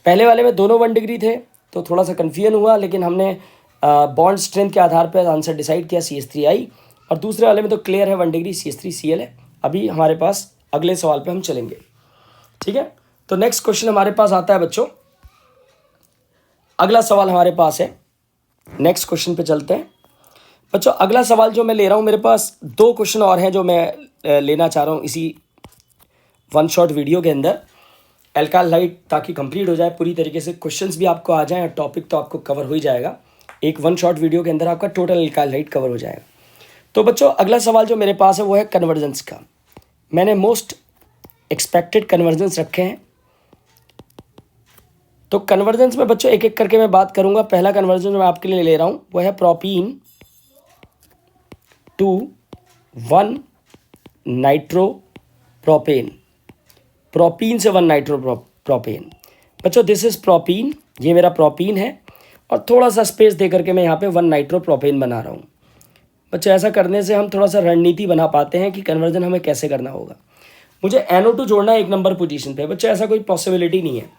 पहले वाले में दोनों 1 डिग्री थे तो थोड़ा सा कन्फ्यूजन हुआ, लेकिन हमने बॉन्ड स्ट्रेंथ के आधार पर आंसर डिसाइड किया CH3I, और दूसरे वाले में तो क्लियर है 1 डिग्री CH3Cl है। अभी हमारे पास अगले सवाल पे हम चलेंगे। ठीक है, तो नेक्स्ट क्वेश्चन हमारे पास आता है बच्चों, अगला सवाल हमारे पास है, नेक्स्ट क्वेश्चन पे चलते हैं बच्चों। अगला सवाल जो मैं ले रहा हूँ, मेरे पास 2 क्वेश्चन और हैं जो मैं लेना चाह रहा हूँ इसी 1 शॉट वीडियो के अंदर। एल्काइल हाइड ताकि कंप्लीट हो जाए पूरी तरीके से, क्वेश्चंस भी आपको आ जाएं और टॉपिक तो आपको कवर हो ही जाएगा। एक वन शॉट वीडियो के अंदर आपका टोटल एल्काइल हाइड कवर हो जाएगा। तो बच्चों अगला सवाल जो मेरे पास है वो है कन्वर्जेंस का। मैंने मोस्ट एक्सपेक्टेड कन्वर्जेंस रखे हैं। तो कन्वर्जेंस में बच्चों एक एक करके मैं बात करूंगा। पहला कन्वर्जन जो मैं आपके लिए ले रहा हूं वो है प्रोपीन टू 1 नाइट्रोप्रोपेन, प्रोपीन से 1 नाइट्रोप्रोपेन। बच्चों दिस इज प्रोपीन, ये मेरा प्रोपीन है और थोड़ा सा स्पेस दे करके मैं यहाँ पे 1 नाइट्रोप्रोपेन बना रहा हूँ। बच्चों ऐसा करने से हम थोड़ा सा रणनीति बना पाते हैं कि कन्वर्जन हमें कैसे करना होगा। मुझे NO2 जोड़ना है 1 नंबर पोजीशन पे। बच्चों ऐसा कोई पॉसिबिलिटी नहीं है।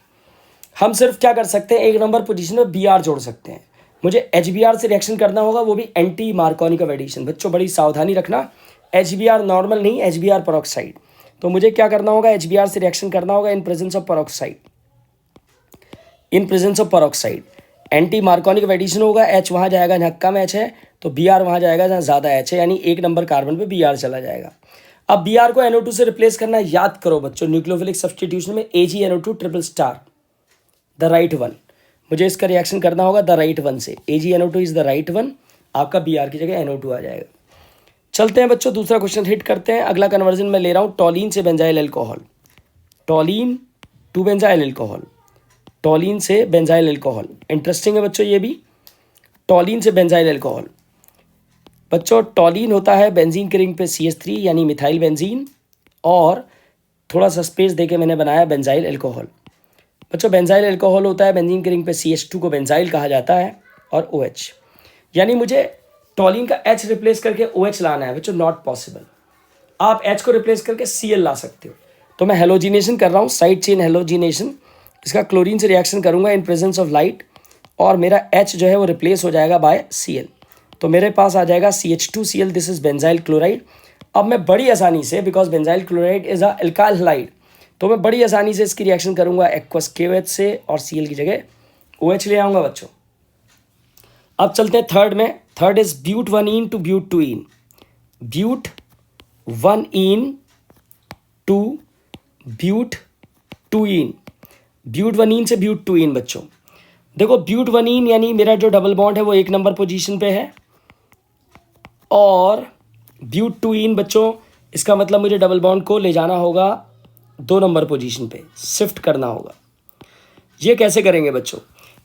हम सिर्फ क्या कर सकते हैं, 1 नंबर पोजीशन में Br जोड़ सकते हैं। मुझे HBr से रिएक्शन करना होगा, वो भी एंटी मार्कोनिक ऑफ एडिशन। बच्चों बड़ी सावधानी रखना, HBr नॉर्मल नहीं, HBr पेरोक्साइड। तो मुझे क्या करना होगा, HBr से रिएक्शन करना होगा in presence of peroxide. In presence of peroxide anti Markovnikov addition होगा। H वहाँ जाएगा जहाँ कम H है, तो Br वहाँ जाएगा जहाँ ज़्यादा H है, यानी 1 नंबर कार्बन पे Br चला जाएगा। अब Br को NO2 से रिप्लेस करना है। याद करो बच्चों, न्यूक्लियोफिलिक सब्स्टिट्यूशन में AgNO2 triple star the right one. मुझे इसका रिएक्शन करना होगा द राइट वन से। AgNO2 is the right one, आपका Br की जगह NO2 आ जाएगा। चलते हैं बच्चों दूसरा क्वेश्चन हिट करते हैं। अगला कन्वर्जन मैं ले रहा हूँ टॉलिन से benzyl alcohol, toluene to benzyl alcohol, toluene से बेंजाइल अल्कोहल। इंटरेस्टिंग है बच्चों ये भी, टॉलिन से बेंजाइल अल्कोहल। बच्चों टॉलिन होता है बेंजीन के रिंग पे CH3 यानी मिथाइल बेंजीन, और थोड़ा सा स्पेस देके मैंने बनाया बेंजाइल अल्कोहल। बच्चों बेंजाइल अल्कोहल होता है बेंजीन के रिंग पे CH2 को बेंजाइल कहा जाता है, और OH, यानी मुझे टॉलिन का H रिप्लेस करके OH लाना है। बच्चों नॉट पॉसिबल। आप H को रिप्लेस करके Cl ला सकते हो। तो मैं हेलोजिनेशन कर रहा हूँ, साइड चेन हेलोजिनेशन। इसका क्लोरीन से रिएक्शन करूंगा इन प्रेजेंस ऑफ लाइट, और मेरा H जो है वो रिप्लेस हो जाएगा बाय Cl। तो मेरे पास आ जाएगा CH2Cl, this is benzyl chloride. अब मैं बड़ी आसानी से, because benzyl chloride is a alkyl hide, तो मैं बड़ी आसानी से इसकी रिएक्शन करूंगा एक्वस KOH से, और Cl की जगह OH ले आऊंगा बच्चों। अब चलते हैं थर्ड में। Third is but 1ene to but 2ene, but 1ene to but 2ene, but 1ene से ब्यूट 2ene। बच्चों देखो ब्यूट 1ene यानी मेरा जो डबल बॉन्ड है वो 1 नंबर पोजीशन पे है, और ब्यूट 2ene बच्चों इसका मतलब मुझे डबल बॉन्ड को ले जाना होगा 2 नंबर पोजीशन पे, शिफ्ट करना होगा। ये कैसे करेंगे बच्चों,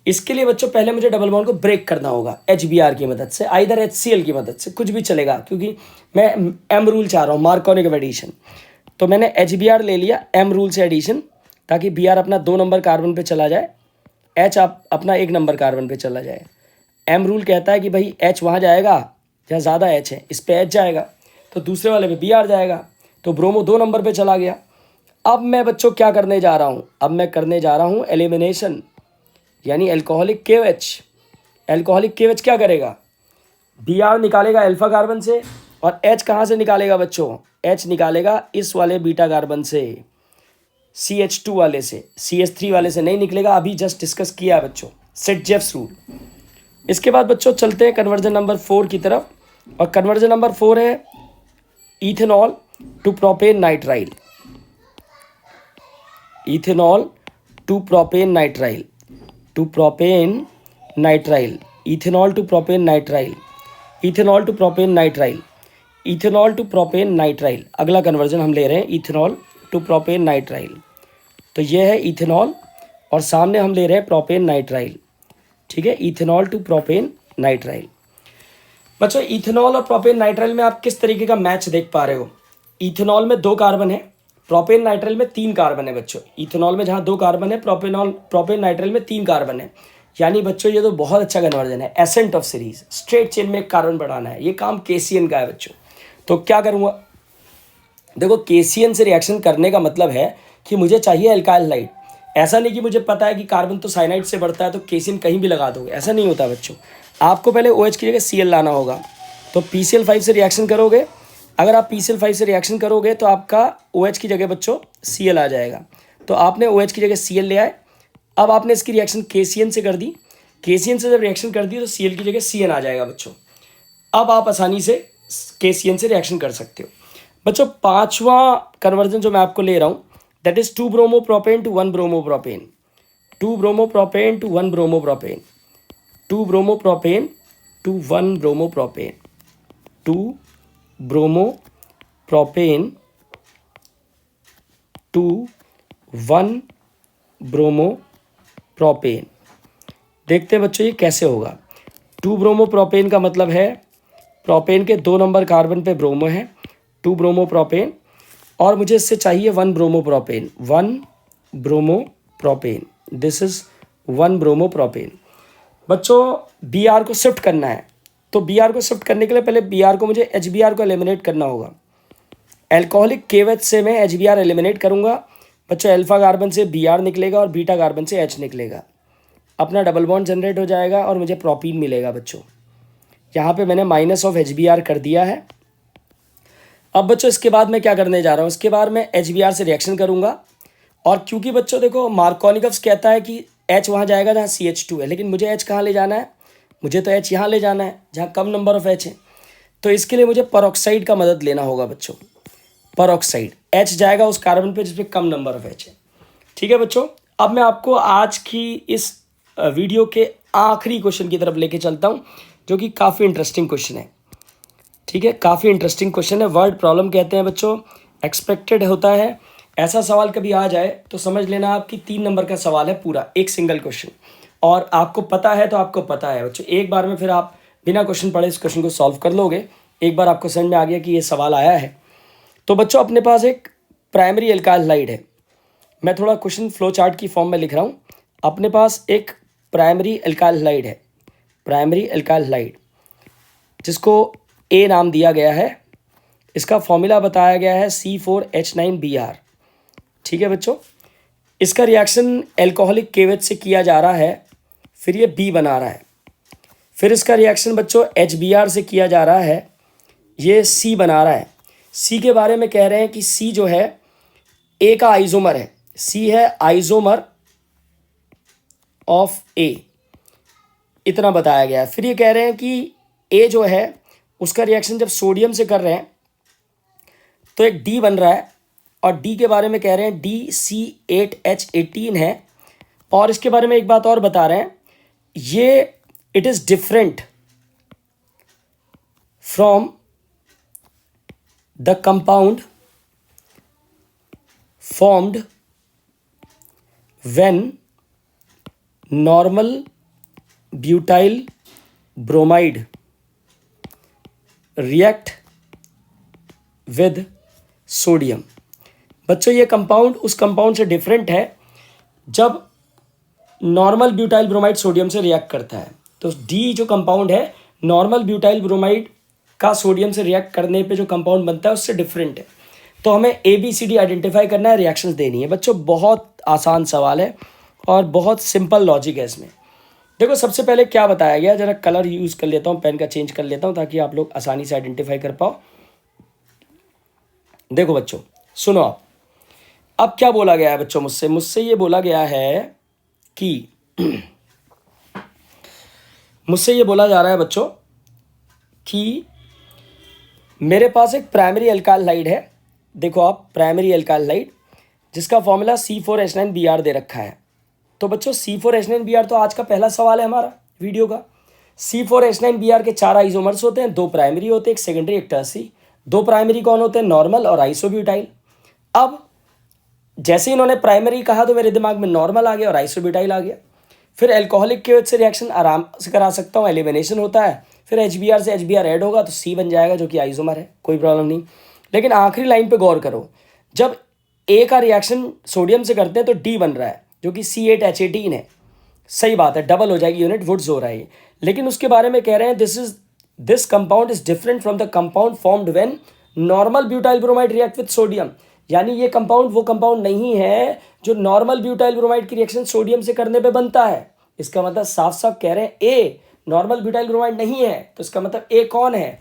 इसके लिए बच्चों पहले मुझे डबल बॉन्ड को ब्रेक करना होगा HBr की मदद से, आइदर HCl की मदद से, कुछ भी चलेगा, क्योंकि मैं M रूल चाह रहा हूँ, मार्कोनिक ऑफ एडिशन। तो मैंने HBr ले लिया M रूल से एडिशन, ताकि Br अपना 2 नंबर कार्बन पे चला जाए, H आप अपना 1 नंबर कार्बन पे चला जाए। M रूल कहता है कि भाई H वहाँ जाएगा जहाँ ज़्यादा H है, इस पे H जाएगा, तो दूसरे वाले पे Br जाएगा, तो ब्रोमो 2 नंबर पे चला गया। अब मैं बच्चों क्या करने जा रहा हूँ, अब मैं करने जा रहा हूँ एलिमिनेशन, यानी एल्कोहलिक KOH। एल्कोहलिक KOH क्या करेगा, Br निकालेगा अल्फा कार्बन से, और H कहाँ से निकालेगा बच्चों, H निकालेगा इस वाले बीटा कार्बन से, CH2 वाले से, CH3 वाले से नहीं निकलेगा। अभी जस्ट डिस्कस किया है बच्चों, सेट-जेफ्स रूल। इसके बाद बच्चों चलते हैं कन्वर्जन नंबर 4 की तरफ, और कन्वर्जन नंबर 4 है ethanol to propane nitrile, ethanol to propane nitrile, to propane nitrile, ethanol to propane nitrile, ethanol to propane nitrile, ethanol to propane nitrile. अगला कन्वर्जन हम ले रहे हैं इथेनॉल टू प्रोपेन नाइट्राइल। तो ये है इथेनॉल, और सामने हम ले रहे हैं प्रोपेन नाइट्राइल। ठीक है, इथेनॉल टू प्रोपेन नाइट्राइल। बच्चों इथेनॉल और प्रोपेन नाइट्राइल में आप किस तरीके का मैच देख पा रहे हो, इथेनॉल में 2 कार्बन है, प्रोपेन नाइट्राइल में 3 कार्बन है। बच्चों इथेनॉल में जहाँ 2 कार्बन है, प्रोपेन नाइट्राइल में 3 कार्बन है, यानी बच्चों ये तो बहुत अच्छा कन्वर्जन है। Ascent of series, straight chain में एक कार्बन बढ़ाना है, ये काम KCN का है बच्चों। तो क्या करूँगा, देखो KCN से रिएक्शन करने का मतलब है कि मुझे चाहिए एल्काइल हाइड। ऐसा नहीं कि मुझे पता है कि कार्बन तो साइनाइड से बढ़ता है तो KCN कहीं भी लगा दोगे, ऐसा नहीं होता बच्चों। आपको पहले OH की जगह Cl लाना होगा। तो PCl5 से रिएक्शन करोगे, अगर आप PCl5 से रिएक्शन करोगे तो आपका OH की जगह बच्चों Cl आ जाएगा। तो आपने OH की जगह Cl ले आए। अब आपने इसकी रिएक्शन KCN से कर दी, KCN से जब रिएक्शन कर दी तो Cl की जगह CN आ जाएगा बच्चों। अब आप आसानी से KCN से रिएक्शन कर सकते हो। बच्चों 5वां कन्वर्जन जो मैं आपको ले रहा हूँ that is 2 bromopropane to 1 bromopropane, 2 bromopropane to 1 bromopropane, 2 bromopropane to 1 bromopropane, 2 bromopropane to 1 bromopropane. देखते हैं बच्चों ये कैसे होगा। 2 ब्रोमोप्रोपेन का मतलब है प्रोपेन के 2 नंबर कार्बन पे ब्रोमो है, 2 ब्रोमोप्रोपेन, और मुझे इससे चाहिए 1 bromopropane, 1 bromopropane, this is 1 bromopropane. बच्चों बी आर को शिफ्ट करना है, तो बी आर को शिफ्ट करने के लिए पहले बी आर को मुझे एच बी आर को एलिमिनेट करना होगा। एल्कोहलिक केवेच से मैं एच बी आर एलिमिनेट करूँगा बच्चों, अल्फा कार्बन से बी आर निकलेगा और बीटा कार्बन से एच निकलेगा, अपना डबल बॉन्ड जनरेट हो जाएगा और मुझे प्रोपीन मिलेगा बच्चों। यहाँ पे मैंने minus of H B R कर दिया है। अब बच्चों इसके बाद मैं क्या करने जा रहा हूँ, इसके बाद मैं एच बी आर से रिएक्शन करूँगा, और क्योंकि बच्चों देखो मार्कोनिकव्स कहता है कि एच वहाँ जाएगा जहाँ CH2 है, लेकिन मुझे एच कहाँ ले जाना है, मुझे तो एच यहाँ ले जाना है जहाँ कम नंबर ऑफ एच है। तो इसके लिए मुझे परऑक्साइड का मदद लेना होगा बच्चों, परऑक्साइड, एच जाएगा उस कार्बन पे जिसपे कम नंबर ऑफ एच है। ठीक है बच्चों, अब मैं आपको आज की इस वीडियो के आखिरी क्वेश्चन की तरफ लेके चलता हूँ, जो कि काफ़ी इंटरेस्टिंग क्वेश्चन है। ठीक है, काफ़ी इंटरेस्टिंग क्वेश्चन है, वर्ड प्रॉब्लम कहते हैं बच्चों, एक्सपेक्टेड होता है। ऐसा सवाल कभी आ जाए तो समझ लेना आपकी 3 नंबर का सवाल है पूरा, एक सिंगल क्वेश्चन, और आपको पता है तो आपको पता है बच्चों, एक बार में फिर आप बिना क्वेश्चन पढ़े इस क्वेश्चन को सॉल्व कर लोगे। एक बार आपको समझ में आ गया कि ये सवाल आया है। तो बच्चों अपने पास एक प्राइमरी एल्काइल हाइड है, मैं थोड़ा क्वेश्चन फ्लो चार्ट की फॉर्म में लिख रहा हूँ। अपने पास एक प्राइमरी एल्काइल हाइड है, प्राइमरी एल्काइल हाइड, जिसको ए नाम दिया गया है। इसका फॉर्मूला बताया गया है C4H9Br। ठीक है बच्चों, इसका रिएक्शन एल्कोहलिक केवेच से किया जा रहा है, फिर ये बी बना रहा है, फिर इसका रिएक्शन बच्चों HBr से किया जा रहा है, ये सी बना रहा है। सी के बारे में कह रहे हैं कि सी जो है ए का आइसोमर है, सी है आइसोमर ऑफ ए, इतना बताया गया है। फिर ये कह रहे हैं कि ए जो है उसका रिएक्शन जब सोडियम से कर रहे हैं तो एक डी बन रहा है, और डी के बारे में कह रहे हैं DC8H18 है। और इसके बारे में एक बात और बता रहे हैं, ये it is different from the compound formed when normal butyl bromide react with sodium. बच्चों ये कंपाउंड उस कंपाउंड से डिफरेंट है जब नॉर्मल ब्यूटाइल ब्रोमाइड सोडियम से रिएक्ट करता है। तो डी जो कंपाउंड है नॉर्मल ब्यूटाइल ब्रोमाइड का सोडियम से रिएक्ट करने पे जो कंपाउंड बनता है उससे डिफरेंट है। तो हमें ABCD आइडेंटिफाई करना है, रिएक्शंस देनी है। बच्चों बहुत आसान सवाल है और बहुत सिंपल लॉजिक है इसमें। देखो सबसे पहले क्या बताया गया, जरा कलर यूज़ कर लेता हूँ, पेन का चेंज कर लेता हूँ ताकि आप लोग आसानी से आइडेंटिफाई कर पाओ। देखो बच्चों सुनो आप, अब क्या बोला गया है बच्चों, मुझसे ये बोला गया है कि मुझसे ये बोला जा रहा है बच्चों कि मेरे पास एक प्राइमरी एल्काइल हाइड है। देखो आप, प्राइमरी एल्काइल हाइड जिसका फॉर्मूला C4H9Br दे रखा है। तो बच्चों C4H9Br तो आज का पहला सवाल है हमारा वीडियो का। C4H9Br के 4 आइसोमर्स होते हैं, 2 प्राइमरी होते हैं, एक सेकेंडरी एक टर्सरी। 2 प्राइमरी कौन होते हैं, नॉर्मल और आइसोब्यूटाइल। अब जैसे इन्होंने प्राइमरी कहा तो मेरे दिमाग में नॉर्मल आ गया और आइसोब्यूटाइल आ गया। फिर एल्कोहलिक केवेच से रिएक्शन आराम से करा सकता हूँ, एलिमिनेशन होता है, फिर HBr से HBr ऐड होगा तो C बन जाएगा जो कि आइसोमर है, कोई प्रॉब्लम नहीं। लेकिन आखिरी लाइन पे गौर करो, जब A का रिएक्शन सोडियम से करते हैं तो D बन रहा है जो कि C8H18 है। सही बात है, डबल हो जाएगी यूनिट, वुड्स हो रहा है। लेकिन उसके बारे में कह रहे हैं this compound is different from the compound formed when normal butyl bromide react with sodium. यानी ये कंपाउंड वो कंपाउंड नहीं है जो नॉर्मल ब्यूटाइल ब्रोमाइड की रिएक्शन सोडियम से करने पे बनता है। इसका मतलब साफ साफ कह रहे हैं ए नॉर्मल ब्यूटाइल ब्रोमाइड नहीं है, तो इसका मतलब ए कौन है,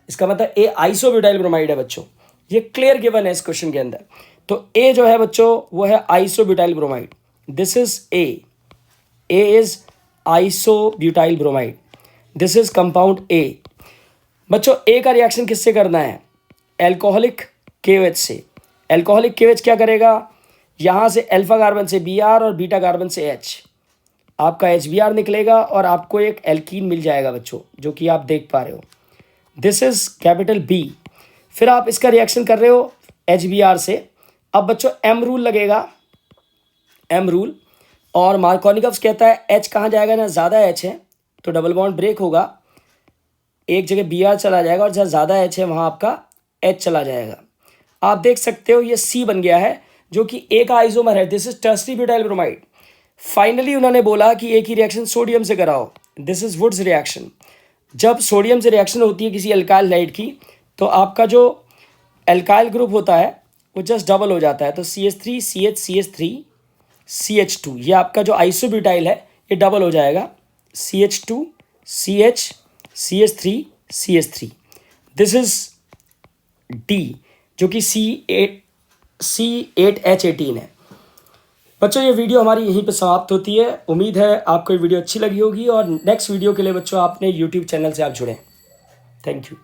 इसका मतलब ए आइसोब्यूटाइल ब्रोमाइड है बच्चों। ये क्लियर गिवन है इस क्वेश्चन के अंदर। तो ए जो है बच्चों वो है isobutyl bromide, this is a is isobutyl bromide, this is compound A. बच्चों ए का रिएक्शन किससे करना है, एल्कोहलिक केवेच से। एल्कोहलिक केवेच क्या करेगा, यहाँ से अल्फा कार्बन से Br और बीटा कार्बन से H, आपका HBr निकलेगा और आपको एक एल्कीन मिल जाएगा बच्चों, जो कि आप देख पा रहे हो। This is capital B। फिर आप इसका रिएक्शन कर रहे हो HBr से। अब बच्चों M रूल लगेगा, M रूल, और मार्कोनिकव्स कहता है H कहाँ जाएगा ना, ज़्यादा H है तो डबल बॉन्ड ब्रेक होगा, एक जगह Br चला जाएगा और जहाँ ज़्यादा H है वहाँ आपका H चला जाएगा। आप देख सकते हो ये C बन गया है, जो कि एक आइसोमर है। This is tertiary butyl bromide. Finally उन्होंने बोला कि एक ही रिएक्शन सोडियम से कराओ। This is Wurtz reaction. जब सोडियम से रिएक्शन होती है किसी अल्काइल हाइड की, तो आपका जो अल्काइल ग्रुप होता है वो जस्ट डबल हो जाता है। तो CH3 CH CH3 CH2, ये आपका जो आइसोब्यूटाइल है ये डबल हो जाएगा, CH2 CH CH3 CH3। This is D, जो कि C8H18 है। बच्चों ये वीडियो हमारी यहीं पे समाप्त होती है। उम्मीद है आपको ये वीडियो अच्छी लगी होगी और नेक्स्ट वीडियो के लिए बच्चों आपने यूट्यूब चैनल से आप जुड़ें। Thank you.